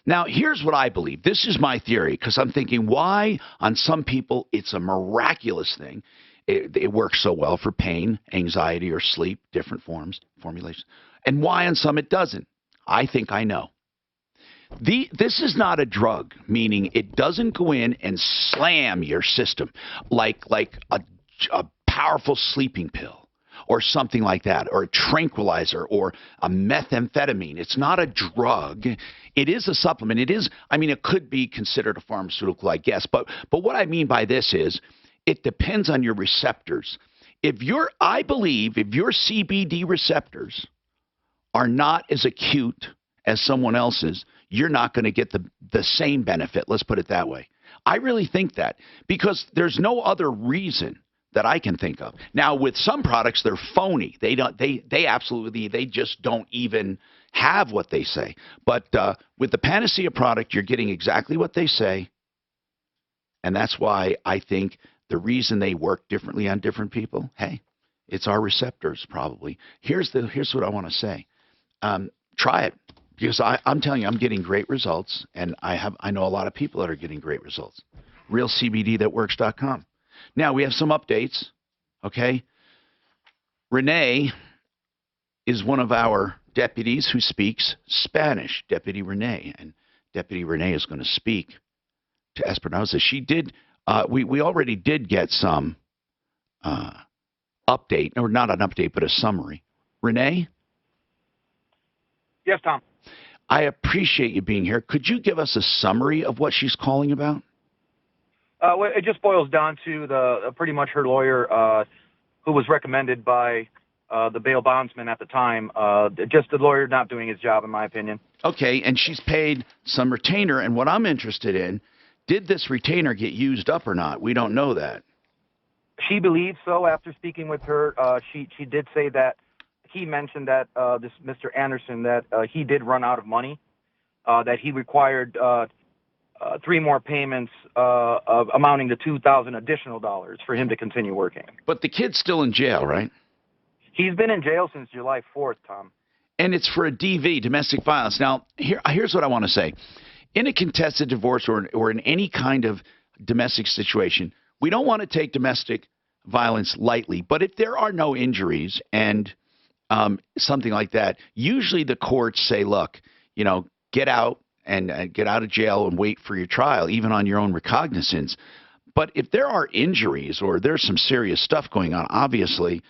Now, here's what I believe. This is my theory, because I'm thinking, why on some people it's a miraculous thing. It works so well for pain, anxiety, or sleep, different formulations. And why on some it doesn't? I think I know. This is not a drug, meaning it doesn't go in and slam your system like a powerful sleeping pill or something like that, or a tranquilizer or a methamphetamine. It's not a drug. It is a supplement. It could be considered a pharmaceutical, I guess. But what I mean by this is, it depends on your receptors. I believe if your CBD receptors are not as acute as someone else's, you're not going to get the same benefit. Let's put it that way. I really think that, because there's no other reason that I can think of. Now, with some products, they're phony. They just don't even have what they say. But with the Panacea product, you're getting exactly what they say. And that's why I think the reason they work differently on different people, hey, it's our receptors probably. Here's what I want to say. Try it, because I'm telling you, I'm getting great results, and I know a lot of people that are getting great results. RealCBDThatWorks.com. Now, we have some updates, okay? Renee is one of our deputies who speaks Spanish, Deputy Renee, and Deputy Renee is going to speak to Esperanza. She did. We already did get some update, or not an update, but a summary. Renee? Yes, Tom. I appreciate you being here. Could you give us a summary of what she's calling about? Well, it just boils down to pretty much her lawyer, who was recommended by the bail bondsman at the time. Just the lawyer not doing his job, in my opinion. Okay, and she's paid some retainer, and what I'm interested in, did this retainer get used up or not? We don't know that. She believes so. After speaking with her, she did say that he mentioned that this Mr. Anderson, that he did run out of money, that he required 3 more payments of amounting to $2,000 additional dollars for him to continue working. But the kid's still in jail, right? He's been in jail since July 4th, Tom. And it's for a DV, domestic violence. Now, here's what I want to say. In a contested divorce or in any kind of domestic situation, we don't want to take domestic violence lightly. But if there are no injuries and something like that, usually the courts say, look, get out and get out of jail and wait for your trial, even on your own recognizance. But if there are injuries or there's some serious stuff going on, obviously,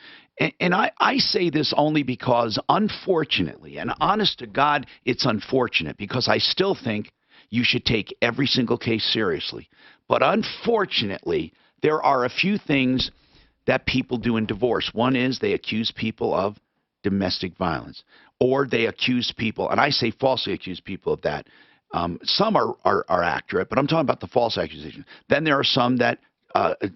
and I say this only because, unfortunately, and honest to God, it's unfortunate, because I still think you should take every single case seriously. But unfortunately, there are a few things that people do in divorce. One is they accuse people of domestic violence, or they accuse people, and I say falsely accuse people of that. Some are accurate, but I'm talking about the false accusation. Then there are some that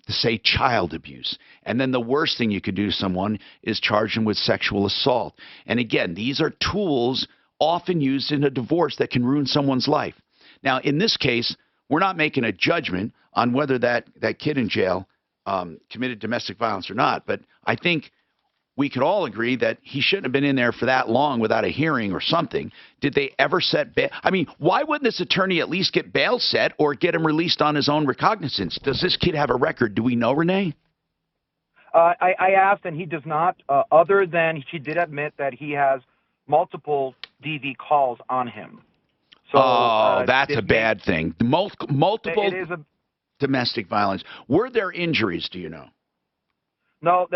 say child abuse. And then the worst thing you could do to someone is charge them with sexual assault. And again, these are tools often used in a divorce that can ruin someone's life. Now, in this case, we're not making a judgment on whether that kid in jail committed domestic violence or not. But I think we could all agree that he shouldn't have been in there for that long without a hearing or something. Did they ever set bail? I mean, why wouldn't this attorney at least get bail set or get him released on his own recognizance? Does this kid have a record? Do we know, Renee? I asked, and he does not, other than she did admit that he has multiple DV calls on him. So, that's a bad thing. Multiple it is a, domestic violence. Were there injuries, do you know? No,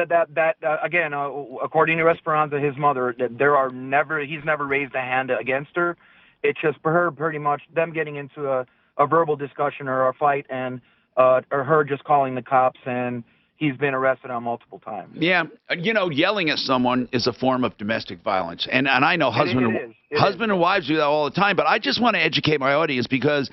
again, according to Esperanza, his mother, he's never raised a hand against her. It's just for her, pretty much, them getting into a verbal discussion or a fight, and or her just calling the cops, and he's been arrested on multiple times. Yeah, yelling at someone is a form of domestic violence, and I know husband and wives do that all the time. But I just want to educate my audience because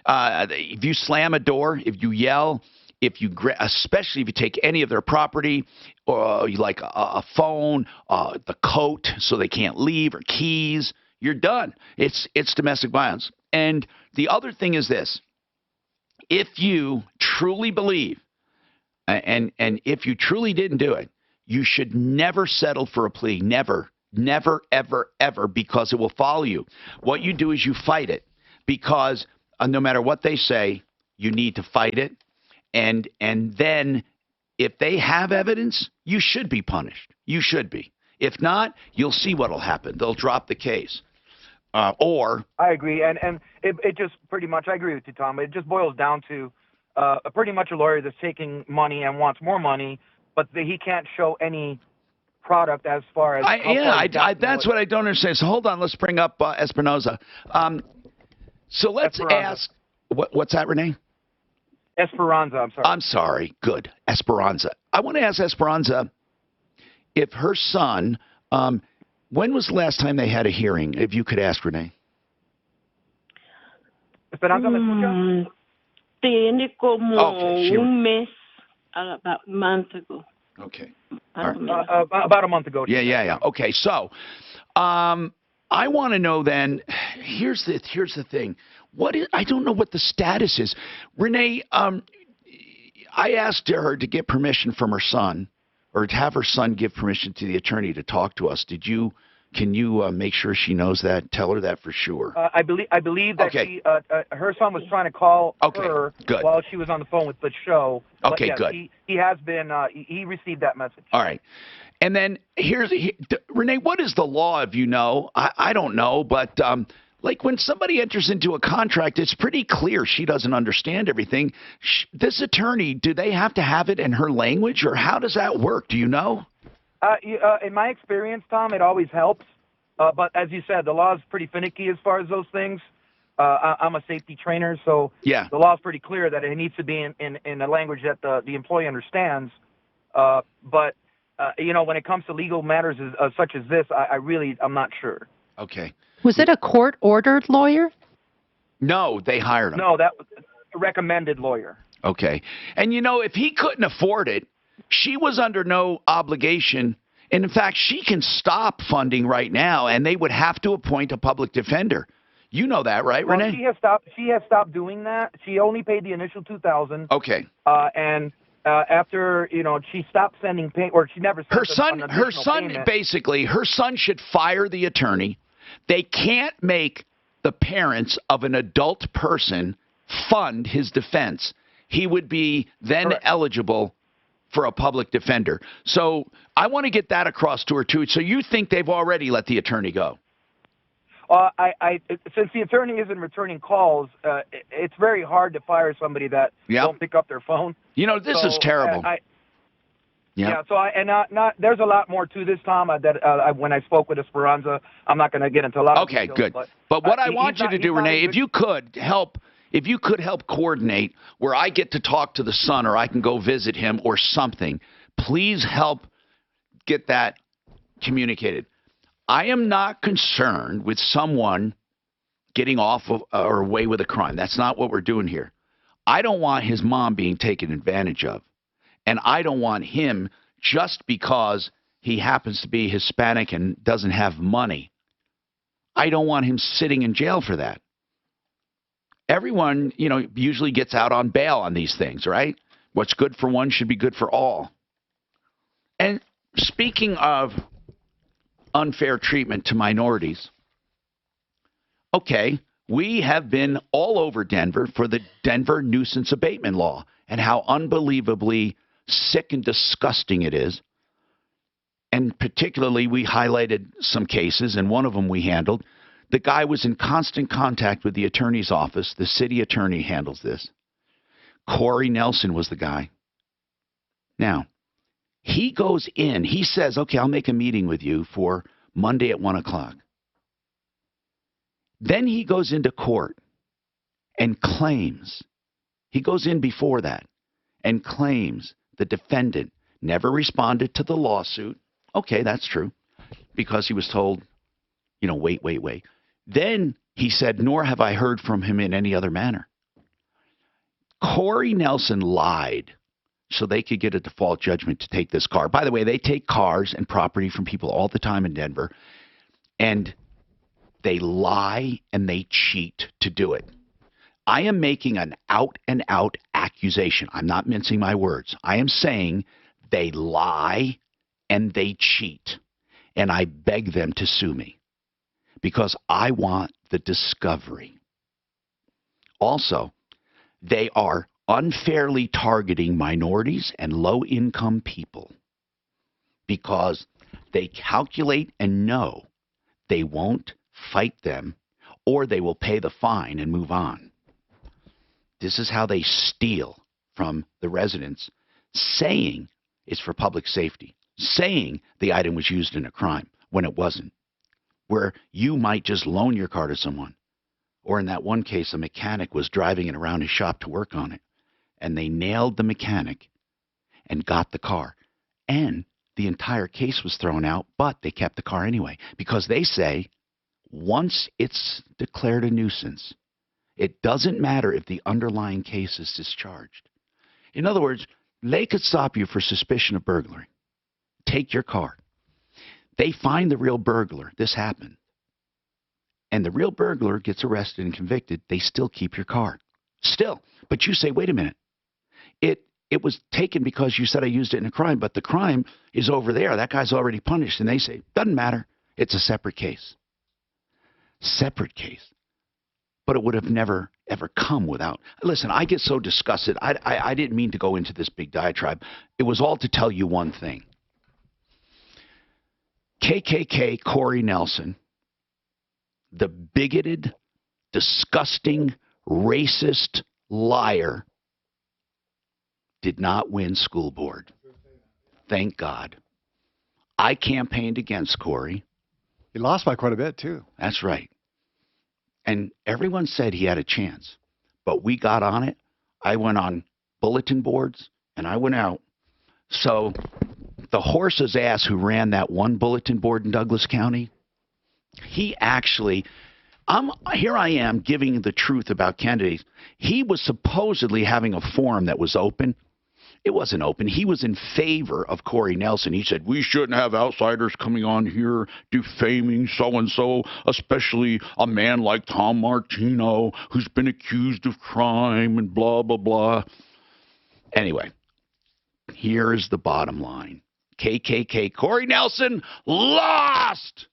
if you slam a door, if you yell, especially if you take any of their property, or like a phone, the coat, so they can't leave, or keys, you're done. It's domestic violence. And the other thing is this: if you truly believe, and if you truly didn't do it, you should never settle for a plea. Never, never, ever, ever, because it will follow you. What you do is you fight it, because no matter what they say, you need to fight it. And then if they have evidence, you should be punished. You should be. If not, you'll see what will happen. They'll drop the case. Or I agree, and it just pretty much, I agree with you, Tom. It just boils down to pretty much a lawyer that's taking money and wants more money, but he can't show any product as far as that's what I don't understand. So hold on, let's bring up Espinoza. So let's ask, what's that, Renee? Esperanza, I'm sorry. I'm sorry. Good. Esperanza. I want to ask Esperanza if her son, when was the last time they had a hearing? If you could ask Renee. Esperanza, ¿me escucha? Tiene como un mes, about a month ago. Okay. About a month ago. Yeah. Okay, so I want to know then, here's the thing. I don't know what the status is. Renee, I asked her to get permission from her son, or to have her son give permission to the attorney to talk to us. Can you make sure she knows that? Tell her that for sure. I believe that her son was trying to call her while she was on the phone with the show. Okay, yes, good. He has been. He received that message. All right. And then Renee, what is the law? If you know, I don't know, but like when somebody enters into a contract, it's pretty clear she doesn't understand everything. This attorney, do they have to have it in her language, or how does that work? Do you know? In my experience, Tom, it always helps. But as you said, the law is pretty finicky as far as those things. I'm a safety trainer, so the law is pretty clear that it needs to be in a language that the employee understands. But when it comes to legal matters such as this, I'm not sure. Okay. Was it a court-ordered lawyer? No, they hired him. No, that was a recommended lawyer. Okay. And if he couldn't afford it, she was under no obligation. And in fact, she can stop funding right now, and they would have to appoint a public defender. You know that, right, Renee? She has stopped doing that. She only paid the initial $2,000. Okay. And after she stopped sending pay, or she never sent her son payment. Basically, her son should fire the attorney. They can't make the parents of an adult person fund his defense. He would be then eligible for a public defender. So I want to get that across to her too. So you think they've already let the attorney go? Since the attorney isn't returning calls, it's very hard to fire somebody that don't pick up their phone. This is terrible. There's a lot more to this, Tom. When I spoke with Esperanza, I'm not going to get into a lot of details. Okay, good. But what I want you to do, Renee, if you could help coordinate where I get to talk to the son, or I can go visit him or something, please help get that communicated. I am not concerned with someone getting off or away with a crime. That's not what we're doing here. I don't want his mom being taken advantage of. And I don't want him, just because he happens to be Hispanic and doesn't have money, I don't want him sitting in jail for that. Everyone, usually gets out on bail on these things, right? What's good for one should be good for all. And speaking of unfair treatment to minorities, okay, we have been all over Denver for the Denver nuisance abatement law and how unbelievably sick and disgusting it is. And particularly, we highlighted some cases, and one of them we handled. The guy was in constant contact with the attorney's office. The city attorney handles this. Corey Nelson was the guy. Now, he goes in. He says, okay, I'll make a meeting with you for Monday at 1 o'clock. Then he goes into court and claims. He goes in before that and claims the defendant never responded to the lawsuit. Okay, that's true, because he was told, wait. Then he said, nor have I heard from him in any other manner. Corey Nelson lied so they could get a default judgment to take this car. By the way, they take cars and property from people all the time in Denver, and they lie and they cheat to do it. I am making an out-and-out accusation. I'm not mincing my words. I am saying they lie and they cheat, and I beg them to sue me because I want the discovery. Also, they are unfairly targeting minorities and low-income people because they calculate and know they won't fight them or they will pay the fine and move on. This is how they steal from the residents, saying it's for public safety, saying the item was used in a crime when it wasn't, where you might just loan your car to someone. Or in that one case, a mechanic was driving it around his shop to work on it, and they nailed the mechanic and got the car. And the entire case was thrown out, but they kept the car anyway, because they say once it's declared a nuisance, it doesn't matter if the underlying case is discharged. In other words, they could stop you for suspicion of burglary, take your car. They find the real burglar. This happened. And the real burglar gets arrested and convicted. They still keep your car. Still. But you say, wait a minute. It was taken because you said I used it in a crime, but the crime is over there. That guy's already punished. And they say, doesn't matter. It's a separate case. Separate case. But it would have never, ever come without. Listen, I get so disgusted. I didn't mean to go into this big diatribe. It was all to tell you one thing. KKK Corey Nelson, the bigoted, disgusting, racist liar, did not win school board. Thank God. I campaigned against Corey. He lost by quite a bit, too. That's right. And everyone said he had a chance. But we got on it. I went on bulletin boards, and I went out. So the horse's ass who ran that one bulletin board in Douglas County, he actually, here I am giving the truth about candidates. He was supposedly having a forum that was open. It wasn't open. He was in favor of Corey Nelson. He said, we shouldn't have outsiders coming on here defaming so-and-so, especially a man like Tom Martino, who's been accused of crime and blah, blah, blah. Anyway, here's the bottom line. KKK Corey Nelson lost!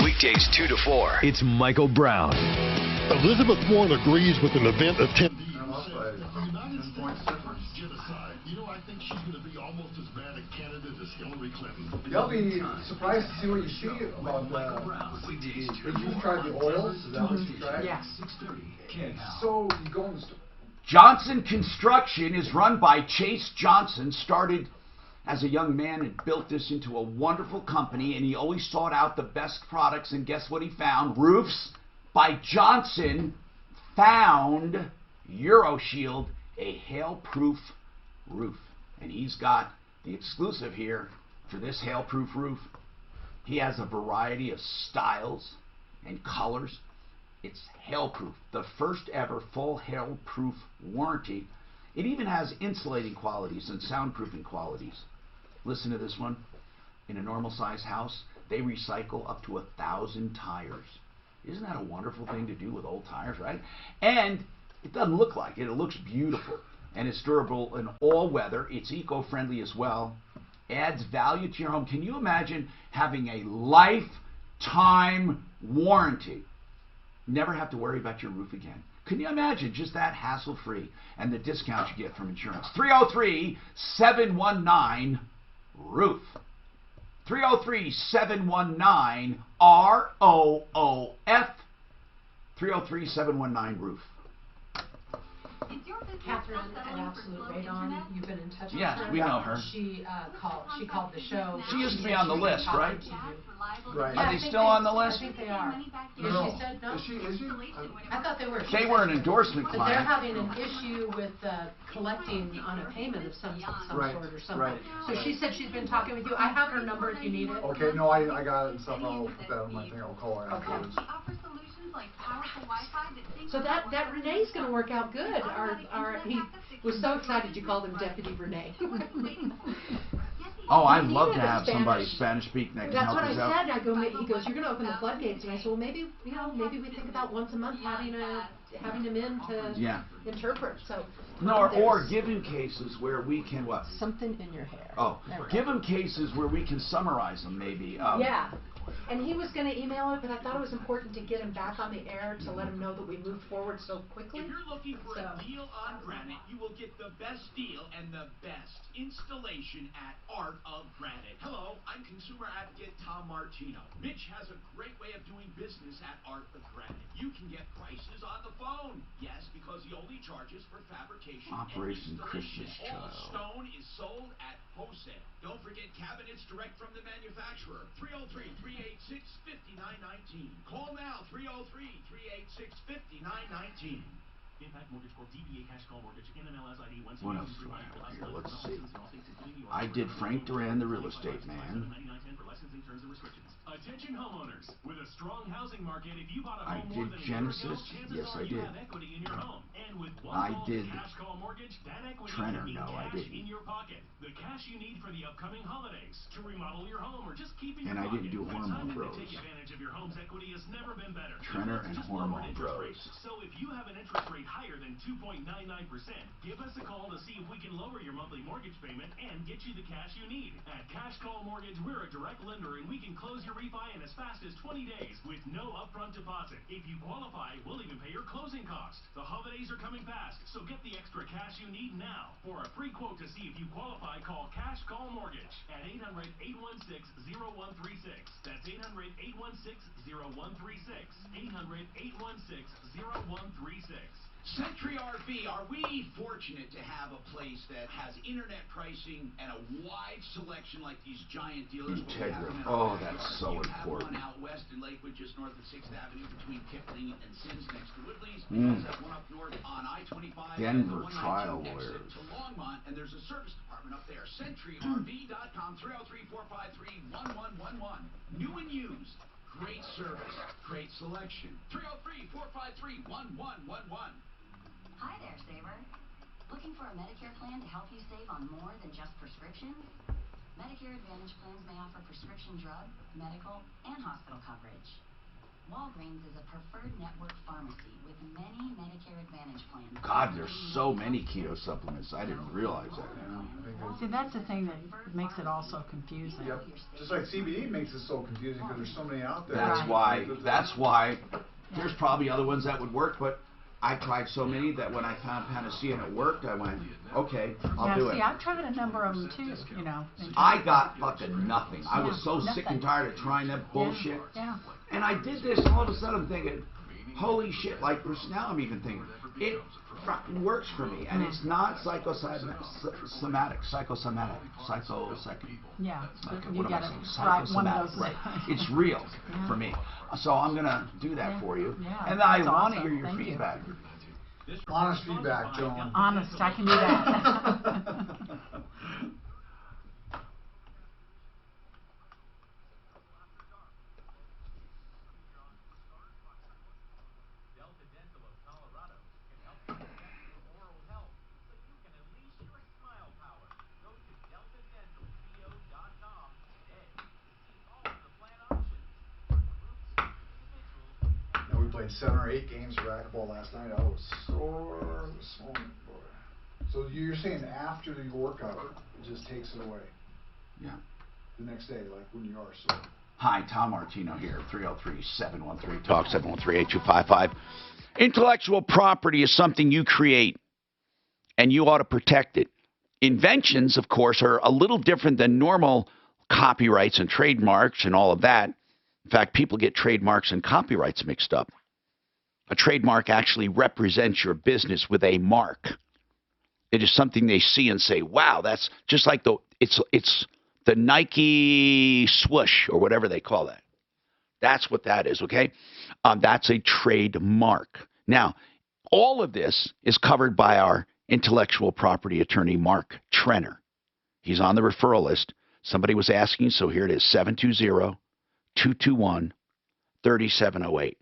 Weekdays 2 to 4. It's Michael Brown. Elizabeth Warren agrees with an event attendee. I think she's going to be almost as bad a candidate as Hillary Clinton. You'll be surprised to see what you see about did you try the oils? Is that what you tried? Yes. So you go in the store. Johnson Construction is run by Chase Johnson, started as a young man and built this into a wonderful company, and he always sought out the best products, and guess what he found? Roofs by Johnson found EuroShield, a hail-proof roof. And he's got the exclusive here for this hail-proof roof. He has a variety of styles and colors. It's hail-proof, the first ever full hail-proof warranty. It even has insulating qualities and soundproofing qualities. Listen to this one. In a normal size house, they recycle up to 1,000 tires. Isn't that a wonderful thing to do with old tires, right? And it doesn't look like it. It looks beautiful. And it's durable in all weather. It's eco-friendly as well. adds value to your home. Can you imagine having a lifetime warranty? Never have to worry about your roof again. Can you imagine just that hassle-free and the discounts you get from insurance? 303-719-ROOF. 303-719-ROOF. 303-719-ROOF. Catherine at Absolute Radon, you've been in touch with Yes, her. we know her. She called the show. She used to be on the list, right? Right. Are they still on the list? I think they are. No. She said no. Is she? I thought they were. They were an endorsement But they're client. having an issue with collecting on a payment of some Right, sort or something. right. So she said she's been talking with you. I have her number if you need it. Okay, no, I got it and stuff. I'll put that on my thing. I'll call her Okay. afterwards. So that Renee's going to work out good. He was so excited you called him Deputy Renee. Oh, I'd love to have somebody Spanish speak that can That's help what I us out. said. I go. He goes, "You're going to open the floodgates," and I said, "Well, maybe maybe we think about once a month having him in to interpret." So No, or give him cases where we can what? Something in your hair. Oh, give him cases where we can summarize them, maybe. Yeah. And he was going to email it, but I thought it was important to get him back on the air to let him know that we moved forward so quickly. If you're looking for a deal on granite, you will get the best deal and the best installation at Art of Granite. Hello, I'm consumer advocate Tom Martino. Mitch has a great way of doing business at Art of Granite. You can get prices on the phone. Yes, because he only charges for fabrication Operation and Christmas installation. All Child. stone is sold at wholesale. Don't forget cabinets direct from the manufacturer. 303-386-5919. Call now, 303-386-5919. Impact Mortgage Corp. DBA Cash Call Mortgage. NMLS ID 1. What else do I have here? Let's see. I did Frank Duran, the real estate man. Attention homeowners. With a strong housing market, if you bought a I home did more than a year ago, Genesis. chances Yes, are I you did. have equity in your home. And with one I call did to Cash Call Mortgage, that equity Trenner. can mean No, I cash didn't. in your pocket. The cash you need for the upcoming holidays, to remodel your home, or just keep in And your I pocket. didn't do The Hormone timing Bros. to take advantage of your home's equity has never been better. Trenner and Just Hormone lowered interest Bros. rates. So if you have an interest rate higher than 2.99%, give us a call to see if we can lower your monthly mortgage payment and get you the cash you need. At Cash Call Mortgage, we're a direct lender and we can close your refi in as fast as 20 days with no upfront deposit. If you qualify, we'll even pay your closing costs. The holidays are coming fast, so get the extra cash you need now. For a free quote to see if you qualify, call Cash Call Mortgage at 800-816-0136. That's 800-816-0136. 800-816-0136. Century RV, are we fortunate to have a place that has internet pricing and a wide selection like these giant dealers? Integra. Oh, that's so you important. have one out west in Lakewood, just north of 6th Avenue, between Kipling and Sims, next to Woodley's. We also have one up north on I-25. Denver and the 192 trial exit lawyers. to Longmont, and there's a service department up there. CentryRV.com, 303-453-1111. New and used. Great service. Great selection. 303-453-1111. Hi there, Saver. Looking for a Medicare plan to help you save on more than just prescriptions? Medicare Advantage plans may offer prescription drug, medical, and hospital coverage. Walgreens is a preferred network pharmacy with many Medicare Advantage plans. God, there's so many keto supplements. I didn't realize that. See, that's the thing that makes it all so confusing. Yep. Just like CBD makes it so confusing because there's so many out there. That's why there's probably other ones that would work, but I tried so many that when I found Panacea and it worked, I went, okay, I'll do See, it. I've tried a number of them too, you know. I got fucking nothing. I was so sick and tired of trying that bullshit. Yeah. And I did this, and all of a sudden I'm thinking, holy shit, like now I'm even thinking, it fucking works for me. And it's not psychosomatic. Yeah. What You am I gotta saying? try one of Psychosomatic, those. right. It's real for me. So I'm going to do that for you. Yeah, And I that's want to awesome. hear your Thank you. feedback. Honest feedback, Joan. Honest, I can do that. Now, we played 7 or 8 games of racquetball last night. I was sore this morning, boy. So you're saying after the workout, it just takes it away? Yeah. the next day, like when you are. So. Hi, Tom Martino here, 303-713-TALK, 713-8255. Intellectual property is something you create, and you ought to protect it. Inventions, of course, are a little different than normal copyrights and trademarks and all of that. In fact, people get trademarks and copyrights mixed up. A trademark actually represents your business with a mark. It is something they see and say, wow, that's just like it's the Nike swoosh or whatever they call that. That's what that is, okay? That's a trademark. Now, all of this is covered by our intellectual property attorney, Mark Trenner. He's on the referral list. Somebody was asking, so here it is, 720-221-3708.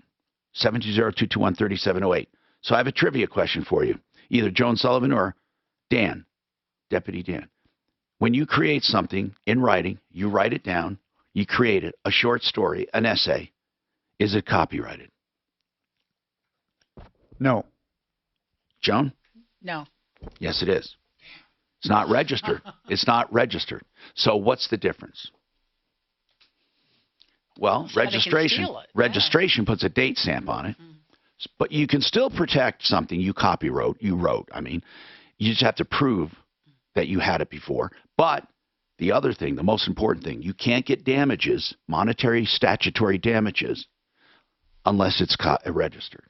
720-221-3708. So I have a trivia question for you. Either Joan Sullivan or Dan, Deputy Dan. When you create something in writing, you write it down, you create it, a short story, an essay, is it copyrighted? No. Joan? No. Yes, it is. It's not registered. It's not registered. So what's the difference? Well, registration puts a date stamp on it. But you can still protect something you wrote. You just have to prove that you had it before. But the other thing, the most important thing, you can't get damages, monetary statutory damages, unless it's registered.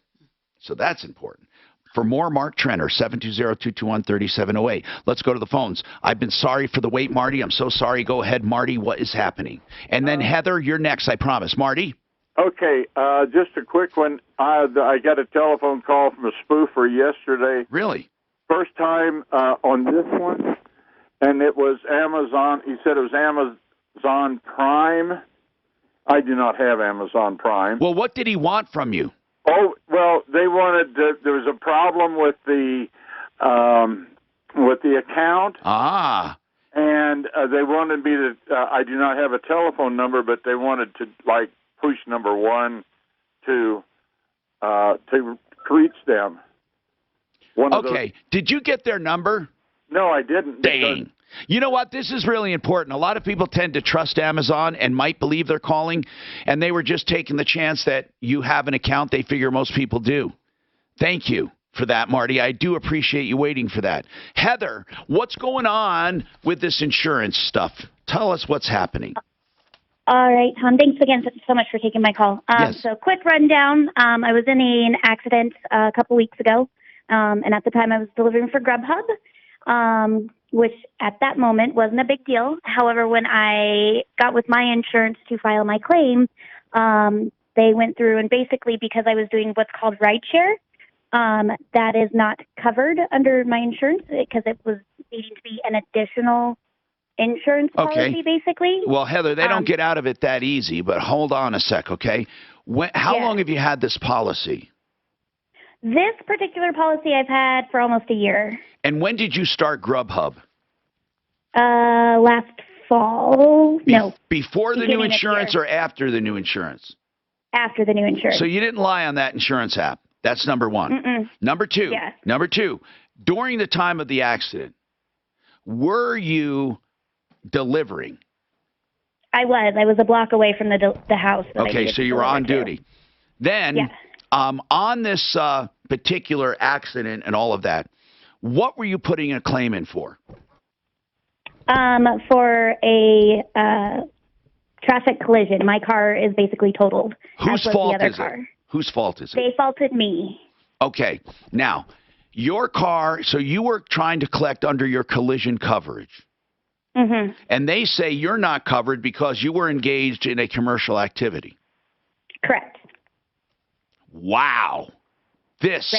So that's important. For more, Mark Trenner, 720-221-3708. Let's go to the phones. I've been sorry for the wait, Marty. I'm so sorry. Go ahead, Marty. What is happening? And then, Heather, you're next, I promise. Marty? Okay, just a quick one. I got a telephone call from a spoofer yesterday. Really? First time on this one, and it was Amazon. He said it was Amazon Prime. I do not have Amazon Prime. Well, what did he want from you? Oh, well, they wanted there was a problem with the account. Ah. And they wanted me to. I do not have a telephone number, but they wanted to push number 1 to reach them. Okay. Did you get their number? No, I didn't. Dang. You know what? This is really important. A lot of people tend to trust Amazon and might believe they're calling, and they were just taking the chance that you have an account. They figure most people do. Thank you for that, Marty. I do appreciate you waiting for that. Heather, what's going on with this insurance stuff? Tell us what's happening. All right, Tom. Thanks again so much for taking my call. Yes. So quick rundown. I was in an accident a couple weeks ago, and at the time I was delivering for Grubhub, which at that moment wasn't a big deal. However, when I got with my insurance to file my claim, they went through and basically because I was doing what's called rideshare, that is not covered under my insurance because it was needing to be an additional insurance policy, basically. Well, Heather, they don't get out of it that easy, but hold on a sec, okay? How long have you had this policy? This particular policy I've had for almost a year. And when did you start Grubhub? Last fall. No. Before the new insurance or after the new insurance? After the new insurance. So you didn't lie on that insurance app. That's number one. Mm-mm. Number two. Yeah. Number two, during the time of the accident, were you delivering? I was a block away from the house. Okay, so you were on duty. Then, on this particular accident and all of that, what were you putting a claim in for? For a traffic collision. My car is basically totaled. Whose fault is it? Whose fault is it? They faulted me. Okay. Now, your car, so you were trying to collect under your collision coverage. Mm-hmm. And they say you're not covered because you were engaged in a commercial activity. Correct. Wow. This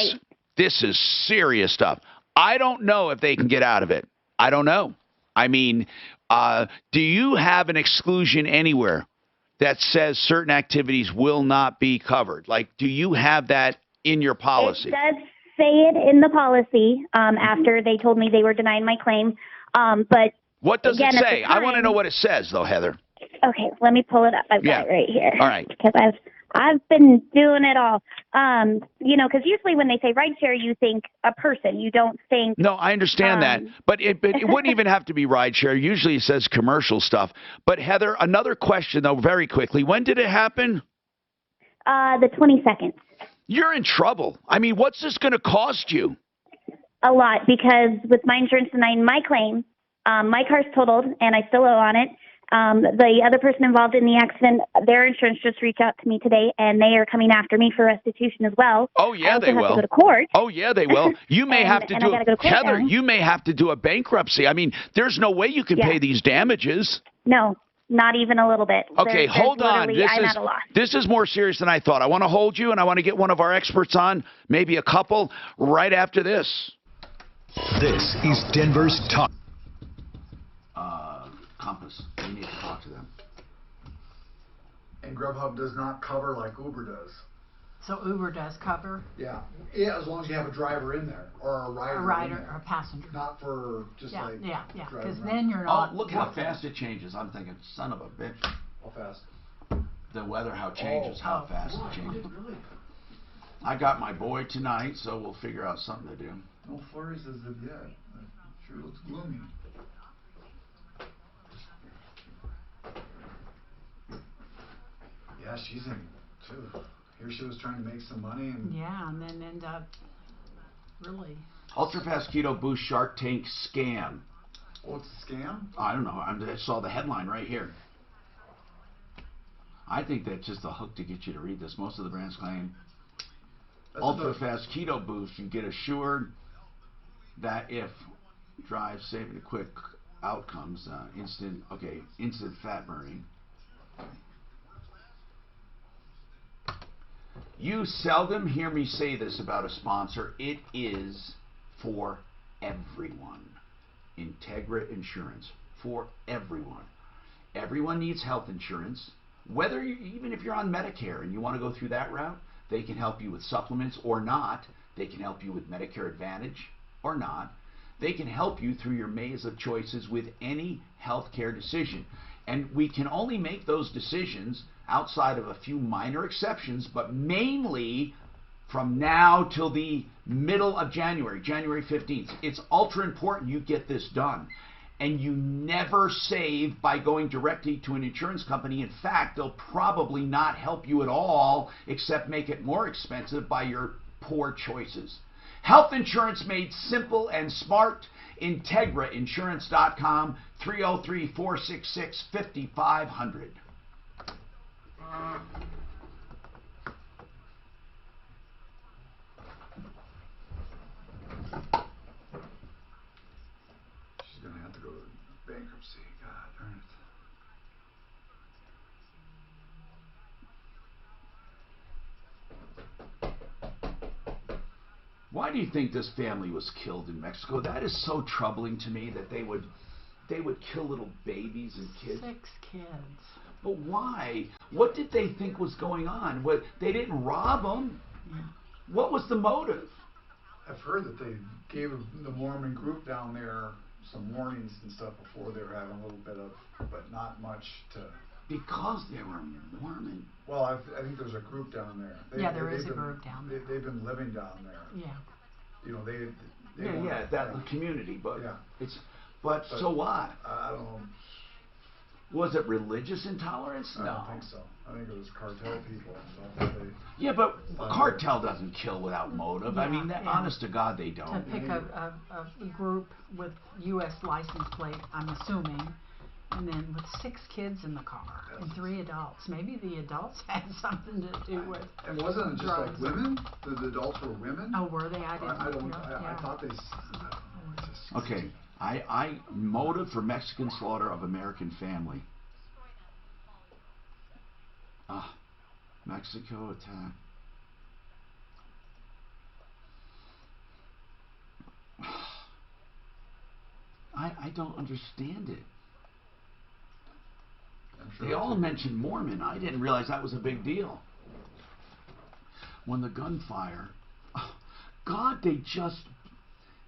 is serious stuff. I don't know if they can get out of it. I don't know. I mean, do you have an exclusion anywhere that says certain activities will not be covered? Like, do you have that in your policy? It does say it in the policy after they told me they were denying my claim. But what does it say? I want to know what it says, though, Heather. Okay, let me pull it up. I've got it right here. All right. Because I've been doing it all. You know, because usually when they say rideshare, you think a person. You don't think. No, I understand that, but it wouldn't even have to be rideshare. Usually it says commercial stuff. But Heather, another question though, very quickly. When did it happen? The 22nd. You're in trouble. I mean, what's this going to cost you? A lot, because with my insurance and my claim, my car's totaled and I still owe on it. The other person involved in the accident, their insurance just reached out to me today, and they are coming after me for restitution as well. Oh yeah, they I also will. have to go to court. Oh yeah, they will. You may have to and do I gotta go to court Heather. now. You may have to do a bankruptcy. I mean, there's no way you can pay these damages. No, not even a little bit. Okay, There's hold on. literally- I'm at a loss. This is more serious than I thought. I want to hold you, and I want to get one of our experts on, maybe a couple, right after this. This is Denver's Talk. Compass. We need to talk to them. And Grubhub does not cover like Uber does. So Uber does cover Yeah, as long as you have a driver in there or a rider. a in rider there. or a passenger. Not for just Yeah, like. yeah. driving Because around. then you're not. Oh, look how fast it changes. I'm thinking, son of a bitch. How fast? The weather, how it changes, how fast it changes. Really? I got my boy tonight, so we'll figure out something to do. No flurries as of yet. It sure looks gloomy. Yeah, she's in too. Here she was trying to make some money and. Yeah, and then end up really. Ultra-fast keto boost Shark Tank scam. Oh, it's a scam? I don't know. I saw the headline right here. I think that's just a hook to get you to read this. Most of the brands claim ultra-fast keto boost. You get assured that if drive safe and quick outcomes, instant fat burning. You seldom hear me say this about a sponsor. It is for everyone. Integra Insurance, for everyone. Everyone needs health insurance. Whether even if you're on Medicare and you want to go through that route, they can help you with supplements or not. They can help you with Medicare Advantage or not. They can help you through your maze of choices with any healthcare decision. And we can only make those decisions outside of a few minor exceptions, but mainly from now till the middle of January, January 15th. It's ultra important you get this done. And you never save by going directly to an insurance company. In fact, they'll probably not help you at all, except make it more expensive by your poor choices. Health insurance made simple and smart. IntegraInsurance.com, 303-466-5500. She's gonna have to go to bankruptcy. God darn it. Why do you think this family was killed in Mexico? That is so troubling to me that they would kill little babies and kids. 6 kids. But why? What did they think was going on? What, they didn't rob them. Yeah. What was the motive? I've heard that they gave the Mormon group down there some warnings and stuff before they were having a little bit of, but not much to. Because they were Mormon. Well, I think there's a group down there. There is a group down there. They've been living down there. Yeah. You know, they that community, but but so what? I don't know. Was it religious intolerance? I No. don't think so. I think it was cartel people and stuff. Yeah, but cartel doesn't kill without motive. Yeah, I mean, honest to God, they To don't. pick a group with U.S. license plate, I'm assuming, and then with 6 kids in the car and 3 adults. Maybe the adults had something to do with. And wasn't it just like drugs. women? The adults were women? Oh, were they? I didn't. I don't. know. I thought they. Okay, I motive for Mexican slaughter of American family. Mexico attack. I don't understand it. They all mentioned Mormon. I didn't realize that was a big deal. When the gunfire, God, they just.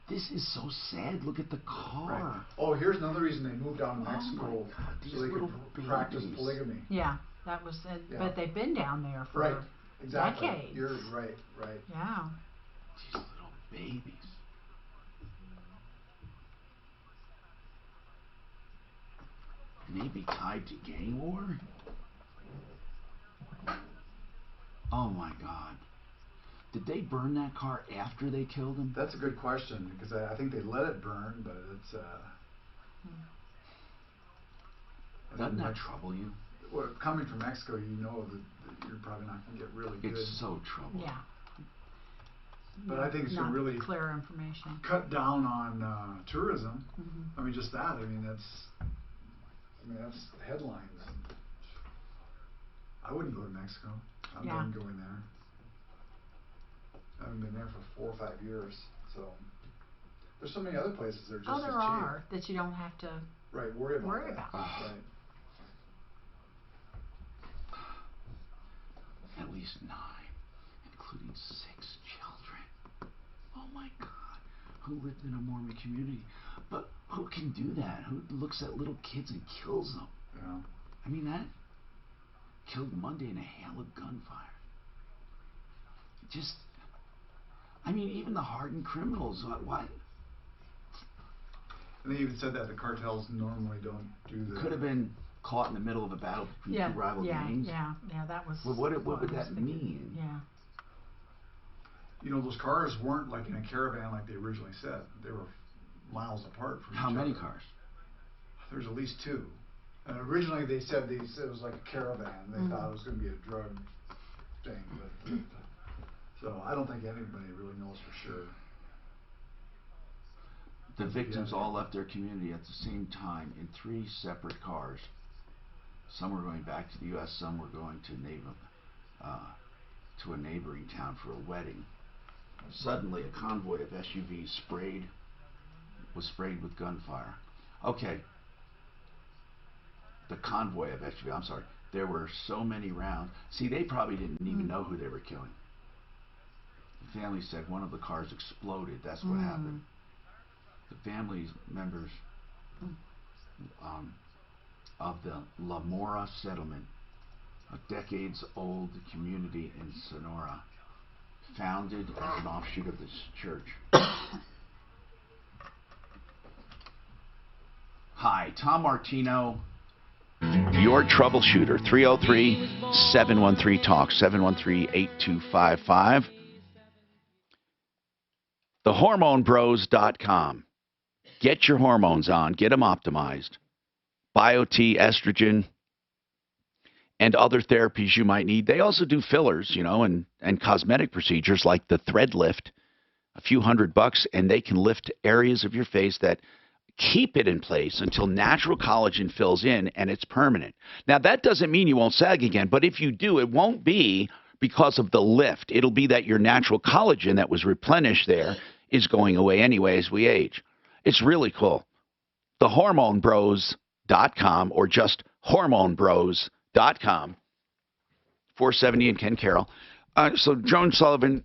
This is so sad. Look at the car. Right. Oh, here's another reason they moved down to Mexico, so they could practice polygamy. Yeah, That was it. Yeah. But they've been down there for Right. Exactly. decades. You're right. Right. Yeah. These little babies. Can they be tied to gang war? Oh my God. Did they burn that car after they killed him? That's a good question because I think they let it burn, but it's. Doesn't that trouble you? Well, coming from Mexico, you know that you're probably not going to get really good. It's so troubling. Yeah. But I think it's going to really clear information. cut down on tourism. I mean, just that. I mean, that's headlines. I wouldn't go to Mexico. I'm done going there. I haven't been there for 4 or 5 years, so there's so many other places that are just as cheap. There are that you don't have to worry about. Right. At least 9, including 6 children. Oh my God. Who lived in a Mormon community? But who can do that? Who looks at little kids and kills them? Yeah. I mean, that killed Monday in a hail of gunfire. Just, I mean, even the hardened criminals, what? And they even said that the cartels normally don't do that. Could have been caught in the middle of a battle between two rival gangs. Yeah, that was. Well, what would that mean? Yeah. You know, those cars weren't like in a caravan like they originally said. They were miles apart from each other. How many cars? There's at least 2. And originally they said it was like a caravan. They thought it was going to be a drug thing, but so I don't think anybody really knows for sure. The victims all left their community at the same time in 3 separate cars. Some were going back to the U.S., some were going to a neighboring town for a wedding. Suddenly, a convoy of SUVs was sprayed with gunfire. Okay. The convoy of SUVs, I'm sorry. There were so many rounds. See, they probably didn't even know who they were killing. The family said one of the cars exploded. That's what happened. The family members of the La Mora settlement, a decades-old community in Sonora, founded as an offshoot of this church. Hi, Tom Martino. Your troubleshooter, 303-713-TALK, 713-8255. TheHormoneBros.com. Get your hormones on. Get them optimized. Bio-T, estrogen, and other therapies you might need. They also do fillers, and cosmetic procedures like the thread lift, a few $100, and they can lift areas of your face that keep it in place until natural collagen fills in and it's permanent. Now, that doesn't mean you won't sag again, but if you do, it won't be because of the lift. It'll be that your natural collagen that was replenished there is going away anyway as we age. It's really cool. TheHormoneBros.com or just HormoneBros.com. 470 and Ken Carroll. So Joan Sullivan,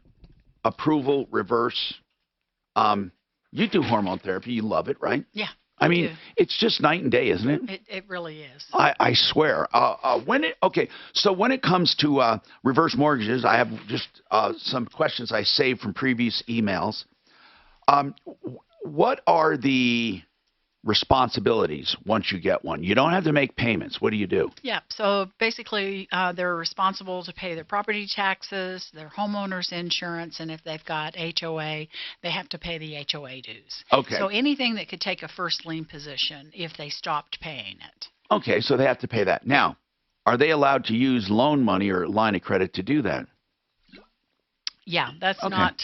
approval, reverse. You do hormone therapy. You love it, right? Yeah. I mean, it's just night and day, isn't it? It really is. I swear. So when it comes to reverse mortgages, I have just some questions I saved from previous emails. What are the responsibilities once you get one? You don't have to make payments. What do you do? Yeah. So basically, they're responsible to pay their property taxes, their homeowner's insurance, and if they've got HOA, they have to pay the HOA dues. Okay. So anything that could take a first lien position if they stopped paying it. Okay, so they have to pay that. Now, are they allowed to use loan money or line of credit to do that? Yeah, that's not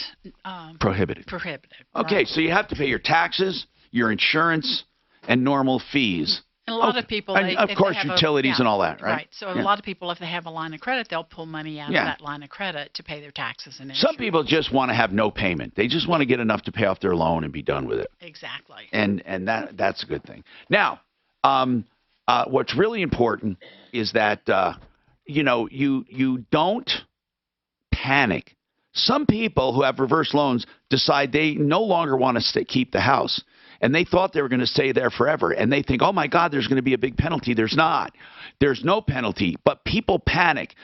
prohibited. Okay, right. So you have to pay your taxes, your insurance, and normal fees. And a lot of people, and of course, utilities and all that, right? Right. So a lot of people, if they have a line of credit, they'll pull money out of that line of credit to pay their taxes and insurance. Some people just want to have no payment. They just want to get enough to pay off their loan and be done with it. Exactly. And that's a good thing. Now, what's really important is that you don't panic. Some people who have reverse loans decide they no longer want to keep the house. and they thought they were going to stay there forever, and they think, oh my God, there's going to be a big penalty. There's not. There's no penalty, but people panic.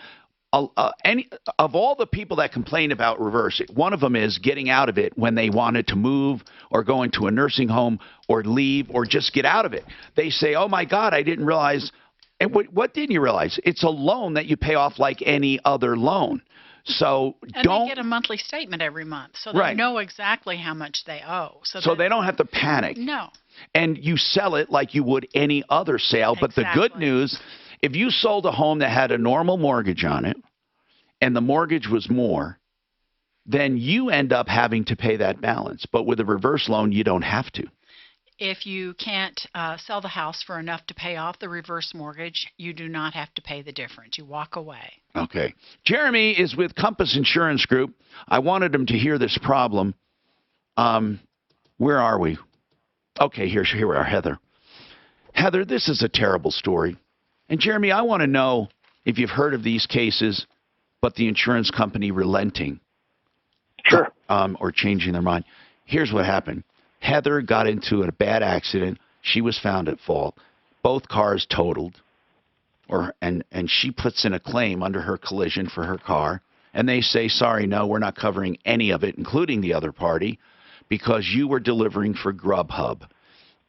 Of all the people that complain about reverse, one of them is getting out of it when they wanted to move or go into a nursing home or leave or just get out of it. They say, oh my God, I didn't realize. And what didn't you realize? It's a loan that you pay off like any other loan. So and they get a monthly statement every month, so they know exactly how much they owe. So they don't have to panic. No. And you sell it like you would any other sale. But the good news, if you sold a home that had a normal mortgage on it and the mortgage was more, then you end up having to pay that balance. But with a reverse loan, you don't have to. If you can't sell the house for enough to pay off the reverse mortgage, you do not have to pay the difference. You walk away. Okay. Jeremy is with Compass Insurance Group. I wanted him to hear this problem. Where are we? Okay, here we are, Heather. Heather, this is a terrible story. And Jeremy, I want to know if you've heard of these cases, but the insurance company relenting. Sure. Or changing their mind. Here's what happened. Heather got into a bad accident. She was found at fault. Both cars totaled. And she puts in a claim under her collision for her car. And they say, sorry, no, we're not covering any of it, including the other party, because you were delivering for Grubhub.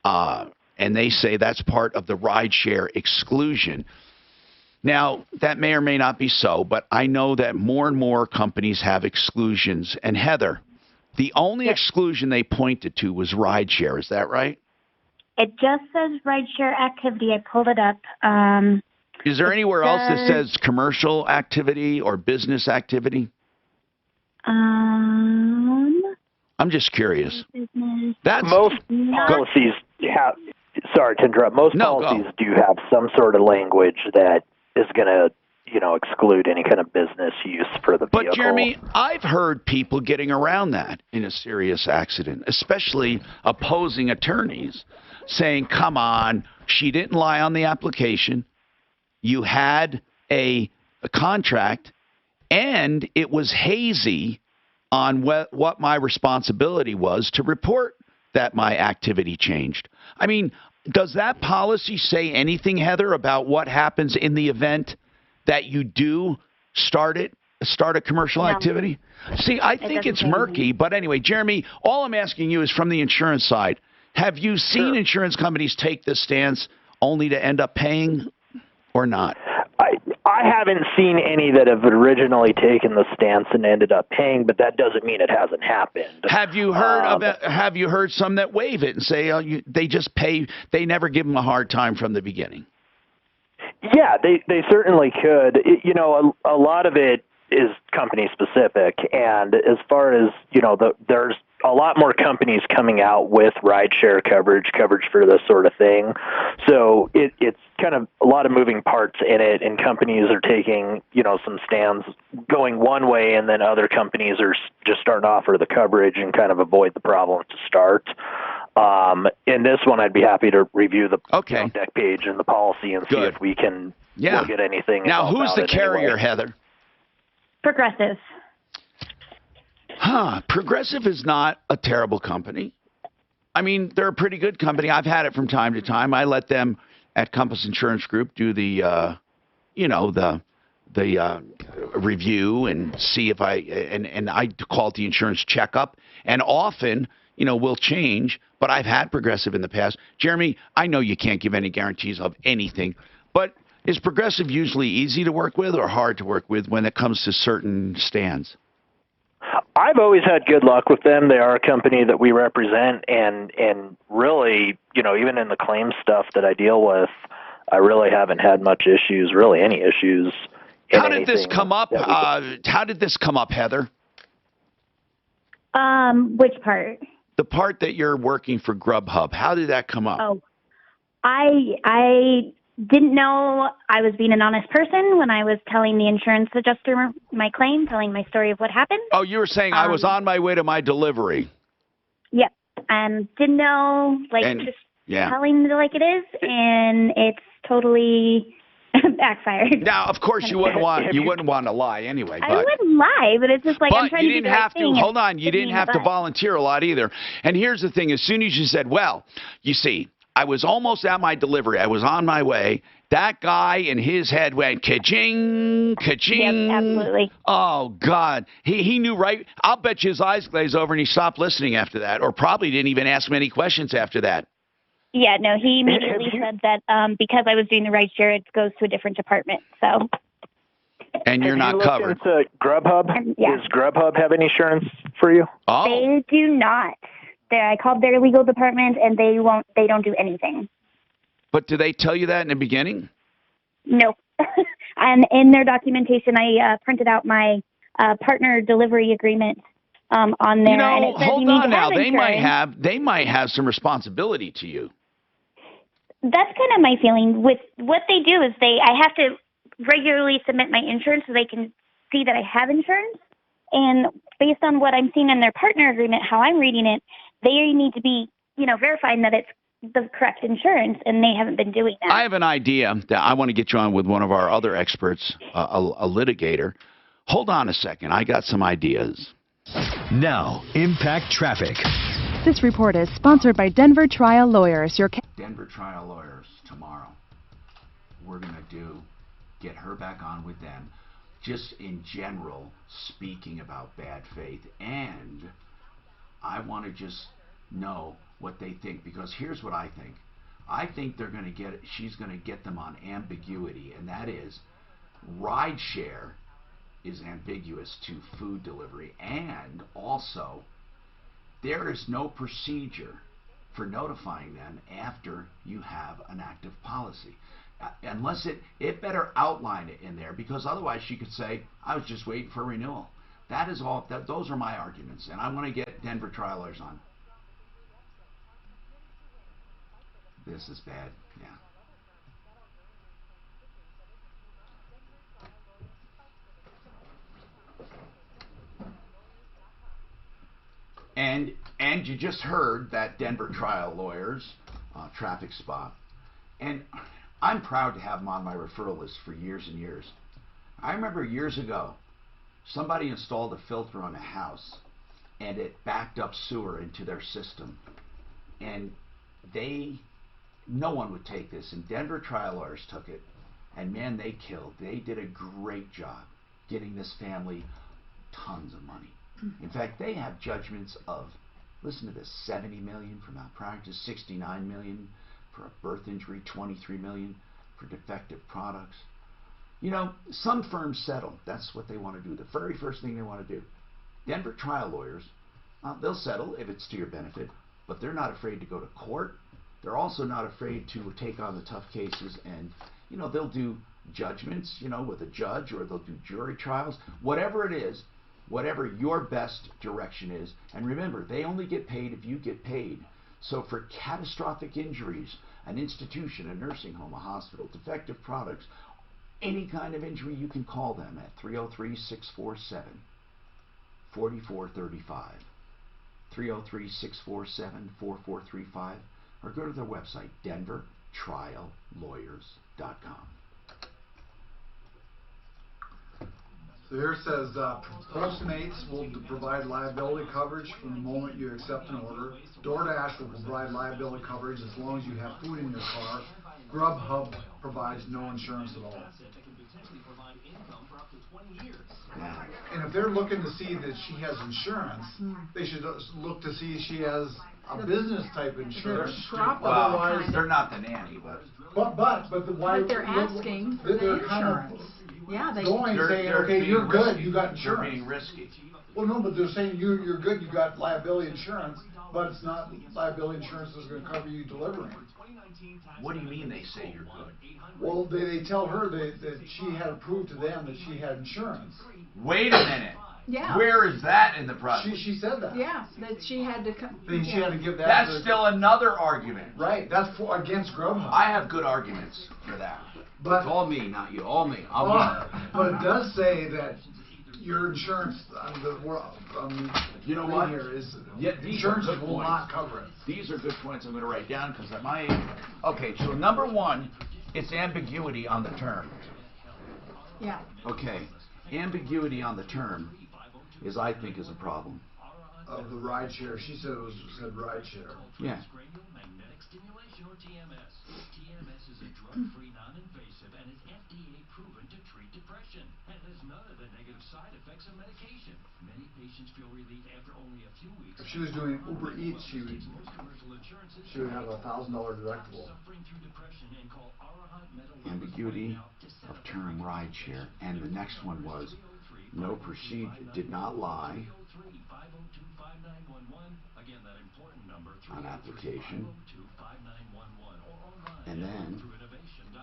And they say that's part of the rideshare exclusion. Now, that may or may not be so, but I know that more and more companies have exclusions. And Heather, the only exclusion they pointed to was rideshare. Is that right? It just says rideshare activity. I pulled it up. Is there anywhere else that says commercial activity or business activity? I'm just curious. Most policies have. Sorry to interrupt. Most policies do have some sort of language that is going to, exclude any kind of business use for the vehicle. But Jeremy, I've heard people getting around that in a serious accident, especially opposing attorneys saying, come on, she didn't lie on the application. You had a contract, and it was hazy on what my responsibility was to report that my activity changed. I mean, does that policy say anything, Heather, about what happens in the event that you do start a commercial activity? See, I think it's murky, but anyway, Jeremy, all I'm asking you is from the insurance side. Have you seen insurance companies take this stance only to end up paying or not? I haven't seen any that have originally taken the stance and ended up paying, but that doesn't mean it hasn't happened. Have you heard have you heard some that waive it and say they just pay? They never give them a hard time from the beginning. Yeah, they certainly could. A lot of it is company specific, and as far as there's a lot more companies coming out with rideshare coverage for this sort of thing. So it's kind of a lot of moving parts in it, and companies are taking, some stands going one way, and then other companies are just starting to offer the coverage and kind of avoid the problem to start. In this one, I'd be happy to review the deck page and the policy and see if we can look at anything. Now, who's the carrier, Heather? Progressive. Progressive is not a terrible company. I mean, they're a pretty good company. I've had it from time to time. I let them at Compass Insurance Group do the, the review and see if and I call it the insurance checkup. And often, we'll change, but I've had Progressive in the past. Jeremy, I know you can't give any guarantees of anything, but is Progressive usually easy to work with or hard to work with when it comes to certain stands? I've always had good luck with them. They are a company that we represent, and really, even in the claim stuff that I deal with, I really haven't had much issues, really any issues. How did this come up? How did this come up, Heather? Which part? The part that you're working for Grubhub. How did that come up? Oh, I didn't know I was being an honest person when I was telling the insurance adjuster my claim, telling my story of what happened. Oh, you were saying I was on my way to my delivery. Yep. And didn't know, telling it like it is, and it's totally backfired. Now, of course, you wouldn't want to lie anyway. I But wouldn't lie, but it's just like I'm but trying you to do didn't the right have thing to. and Hold on, you hit me didn't in the have to butt. volunteer a lot either. And here's the thing: as soon as you said, "Well, you see, I was almost at my delivery. I was on my way." That guy in his head went ka-ching, ka-ching. Yep, absolutely. Oh God, he knew right. I'll bet you his eyes glazed over and he stopped listening after that, or probably didn't even ask many questions after that. Yeah, no, he immediately said that because I was doing the right share, it goes to a different department. So. And you're not covered. Into Grubhub? Yeah. Does Grubhub have any insurance for you? Oh. They do not. I called their legal department, and they won't. They don't do anything. But do they tell you that in the beginning? Nope. And in their documentation, I printed out my partner delivery agreement on there. You know, and it says hold you need on to now. have They might have some responsibility to you. That's kind of my feeling. With what they do is I have to regularly submit my insurance so they can see that I have insurance. And based on what I'm seeing in their partner agreement, how I'm reading it, they need to be, verifying that it's the correct insurance, and they haven't been doing that. I have an idea that I want to get you on with one of our other experts, a litigator. Hold on a second. I got some ideas. Now, Impact Traffic. This report is sponsored by Denver Trial Lawyers. Denver Trial Lawyers tomorrow. We're going to get her back on with them. Just in general, speaking about bad faith. And I want to just know what they think, because here's what I think. I think she's going to get them on ambiguity, and that is rideshare is ambiguous to food delivery, and also there is no procedure for notifying them after you have an active policy. Unless it better outline it in there, because otherwise she could say, I was just waiting for renewal. That is all. Those are my arguments, and I want to get Denver Trial Lawyers on. This is bad, yeah. And you just heard that Denver Trial Lawyers traffic spot. And I'm proud to have them on my referral list for years and years. I remember years ago, somebody installed a filter on a house, and it backed up sewer into their system. And no one would take this, and Denver Trial Lawyers took it, and man, they did a great job getting this family tons of money. In fact, they have judgments of, listen to this, $70 million for malpractice, $69 million for a birth injury, $23 million for defective products. Some firms settle. That's what they want to do. The very first thing they want to do. Denver Trial Lawyers, they'll settle if it's to your benefit, but they're not afraid to go to court. They're also not afraid to take on the tough cases, and they'll do judgments, with a judge, or they'll do jury trials, whatever it is, whatever your best direction is. And remember, they only get paid if you get paid. So for catastrophic injuries, an institution, a nursing home, a hospital, defective products, any kind of injury, you can call them at 303-647-4435. 303-647-4435, or go to their website, denvertriallawyers.com. So here it says, Postmates will provide liability coverage from the moment you accept an order. DoorDash will provide liability coverage as long as you have food in your car. Grubhub provides no insurance at all. And if they're looking to see that she has insurance, they should look to see if she has a business type insurance. Otherwise, they're not the nanny, but they're asking for the insurance. Yeah, saying, okay, you're good, you got insurance. They're being risky. Well, no, but they're saying you're good, you got liability insurance, but it's not liability insurance that's going to cover you delivering. What do you mean they say you're good? Well, they tell her that she had to prove to them that she had insurance. Wait a minute. Yeah. Where is that in the process? She said that. Yeah, that she had to come. She had to give that. That's still another argument. Right. That's against Grubhub. I have good arguments for that. But it's all me, not you. All me. But it does say that your insurance you know what? Here is insurance will not cover it. These are good points I'm going to write down because at my age. Okay, so number one, It's ambiguity on the term. Yeah. Okay. Ambiguity on the term I think is a problem. Of the ride share, she said ride share. Yeah. Magnetic stimulation, or TMS. TMS is a drug-free, non-invasive, and is FDA proven to treat depression, and has none of the negative side effects of medication. Many patients feel relief after only a few weeks. If she was doing Uber Eats, she would have a $1,000 deductible. Ambiguity of term ride share, and the next one was no procedure, did not lie on application. And then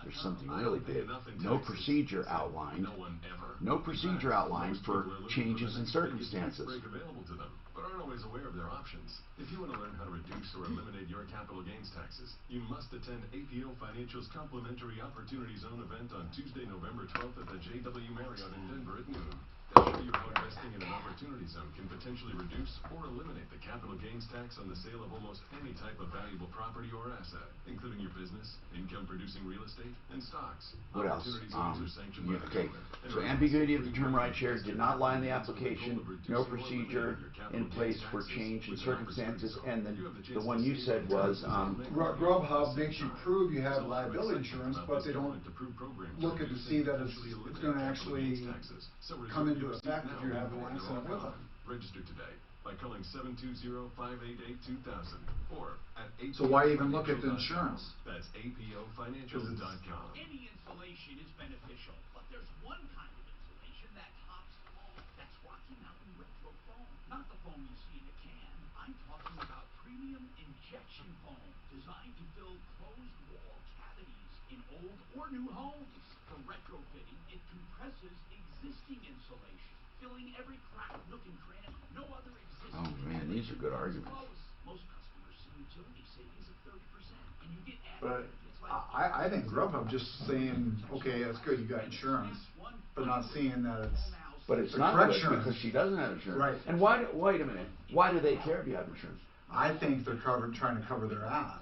there's something really big. No procedure outlined. No procedure outlined for changes in circumstances. But aren't always aware of their options. If you want to learn how to reduce or eliminate your capital gains taxes, you must attend APO Financial's complimentary Opportunity Zone event on Tuesday, November 12th at the JW Marriott in Denver at noon. They'll show you how investing in an Opportunity Zone can potentially reduce or eliminate the capital gains tax on the sale of almost any type of valuable property or asset, including your business, income-producing real estate, and stocks. What else? Opportunity zones are sanctioned by the Okay. government. So ambiguity of the term ride share, did not lie in the application, no procedure in place for change in circumstances, and then the one you said was Grubhub makes you prove you have liability insurance, but they don't look at to see that it's going to actually come into effect if you have the accident with them. Register today by calling 720-588-2000 or at APO. So why even look at the insurance? That's apofinancial.com. Any insulation is beneficial, but there's one kind of insulation that tops all. That's Rocky Mountain Retro Foam. Not the foam you see in a can. I'm talking about premium injection foam designed to fill closed wall cavities in old or new homes. For retrofitting, it compresses existing insulation, filling every crack, nook, and cranny. No other existing. oh man, these are good arguments. Most customers see utility savings of 30%, and you get But I think Grubhub just saying, okay, that's good, you got insurance, but not seeing that it's. But it's the not correct good insurance. because she doesn't have insurance. Right. And why? Wait a minute. Why do they care if you have insurance? I think they're trying to cover their ass.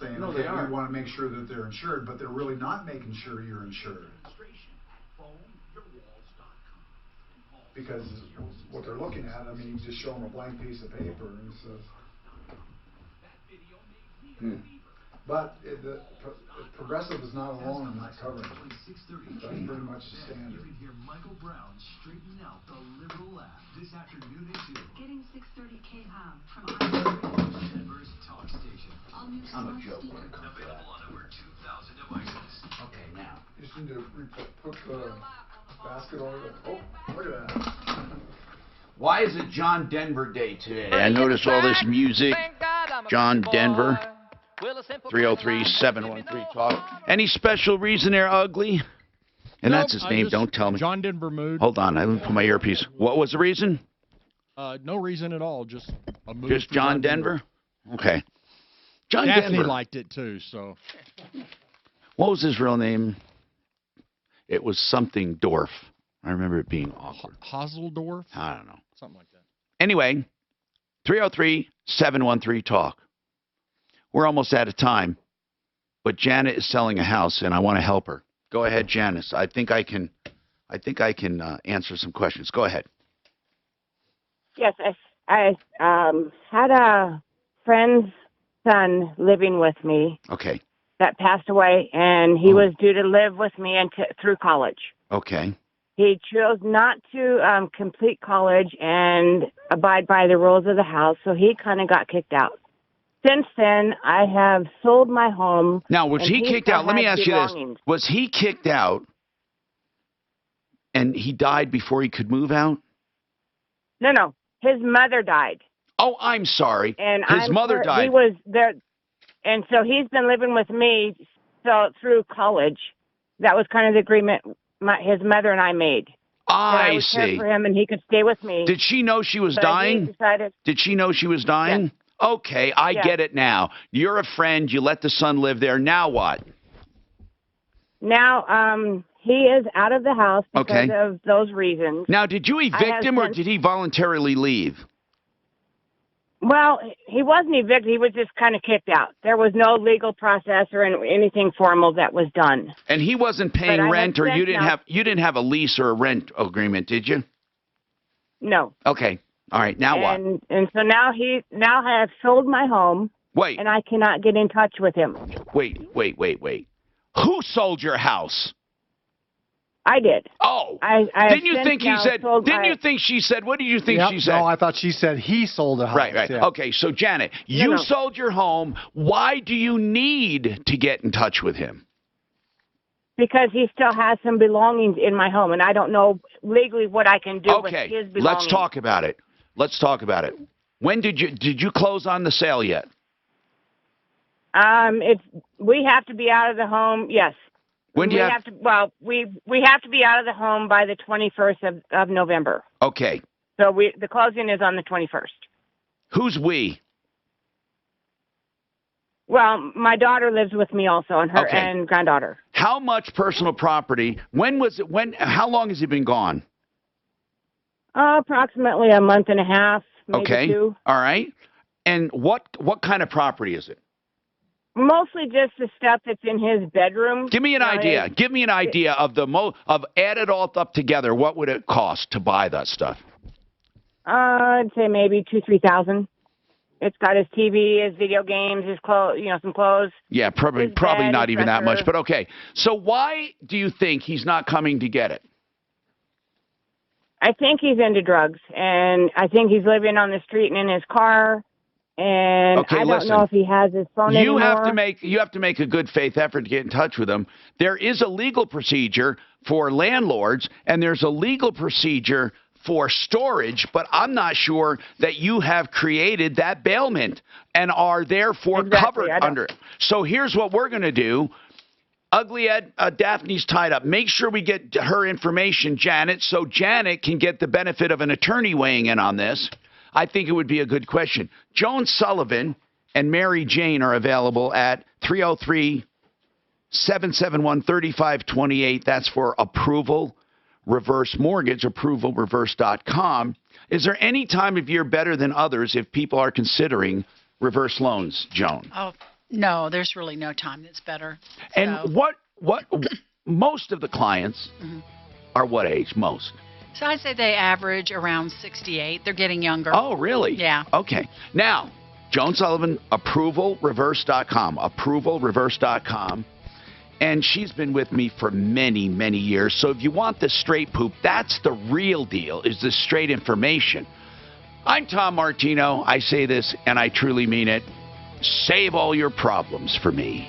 Saying, No, okay, they aren't. we want to make sure that they're insured, but they're really not making sure you're insured. Because what they're looking at, I mean, you just show them a blank piece of paper and it says. But Progressive is not alone in not covering it. That's pretty much the standard. You can hear Michael Brown straighten out the liberal laugh this afternoon at 2. Getting 630 KHOW from Denver's talk station. I'm a joke when it comes to that. Available on over 2,000 devices. Okay, now. You just need to put the basket over there. Oh, look at that. Why is it John Denver Day today? I notice all this music. John Denver. 303-713-TALK. Any special reason they're ugly? And Nope, that's his name. Don't tell me. John Denver mood. Hold on. I didn't put my earpiece. What was the reason? No reason at all. Just a mood. Just for John Denver? Okay. John Daphne Denver. liked it too, so. What was his real name? It was something Dorf. I remember it being awkward. Haseldorf? I don't know. Something like that. Anyway, 303-713-TALK. We're almost out of time, but Janet is selling a house, and I want to help her. Go ahead, Janice. I think I can answer some questions. Go ahead. Yes, I had a friend's son living with me Okay. that passed away, and he was due to live with me through college. Okay. He chose not to complete college and abide by the rules of the house, so he kind of got kicked out. Since then, I have sold my home. Now, was he kicked out? Let me ask you this. belongings. Was he kicked out and he died before he could move out? No. His mother died. Oh, I'm sorry. And His mother died. He was there, and so he's been living with me through college. That was kind of the agreement his mother and I made. I would care see. for him, and he could stay with me. Did she know she was But he dying? decided- Did she know she was dying? Yes. Okay, I Yes. get it now. You're a friend. You let the son live there. Now what? Now, he is out of the house because Okay. of those reasons. Now, did you I have evict him or since- did he voluntarily leave? Well, he wasn't evicted. He was just kind of kicked out. There was no legal process or anything formal that was done. And he wasn't paying But I rent, or have you didn't have a lease or a rent agreement, did you? No. Okay. All right. Now what? And so now I have sold my home. Wait. And I cannot get in touch with him. Wait. Who sold your house? I did. Oh. Didn't you think he said? Didn't you think she said? What did you think she said? No, I thought she said he sold a house. Right. Yeah. Okay, so Janet, you sold your home. Why do you need to get in touch with him? Because he still has some belongings in my home, and I don't know legally what I can do with his belongings. Let's talk about it. When did you close on the sale yet? We have to be out of the home. Yes. When do you have to? Well, we have to be out of the home by the 21st of November. Okay. So the closing is on the 21st. Who's we? Well, my daughter lives with me also, and her and granddaughter. How much personal property? When was it? How long has he been gone? Approximately a month and a half, maybe 2. All right. And what kind of property is it? Mostly just the stuff that's in his bedroom. Give me an idea. Give me an idea of add it all up together. What would it cost to buy that stuff? I'd say maybe $2,000-3,000. It's got his TV, his video games, his clothes, some clothes. Yeah, probably not even that much. But okay. So why do you think he's not coming to get it? I think he's into drugs, and I think he's living on the street and in his car. And I don't know if he has his phone anymore. You have to make a good faith effort to get in touch with him. There is a legal procedure for landlords, and there's a legal procedure for storage, but I'm not sure that you have created that bailment and are therefore covered under it. So here's what we're going to do. Ugly Ed, Daphne's tied up. Make sure we get her information, Janet, so Janet can get the benefit of an attorney weighing in on this. I think it would be a good question. Joan Sullivan and Mary Jane are available at 303-771-3528. That's for Approval Reverse Mortgage, approvalreverse.com. Is there any time of year better than others if people are considering reverse loans, Joan? Oh, no, there's really no time that's better. And what most of the clients are what age, most? So I'd say they average around 68. They're getting younger. Oh, really? Yeah. Okay. Now, Joan Sullivan, approvalreverse.com, approvalreverse.com. And she's been with me for many, many years. So if you want the straight poop, that's the real deal, is the straight information. I'm Tom Martino. I say this, and I truly mean it. Save all your problems for me.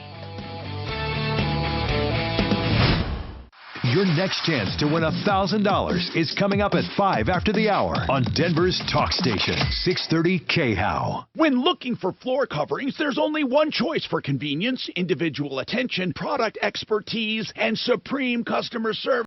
Your next chance to win $1,000 is coming up at 5 after the hour on Denver's Talk Station, 630 KHOW. When looking for floor coverings, there's only one choice for convenience, individual attention, product expertise, and supreme customer service.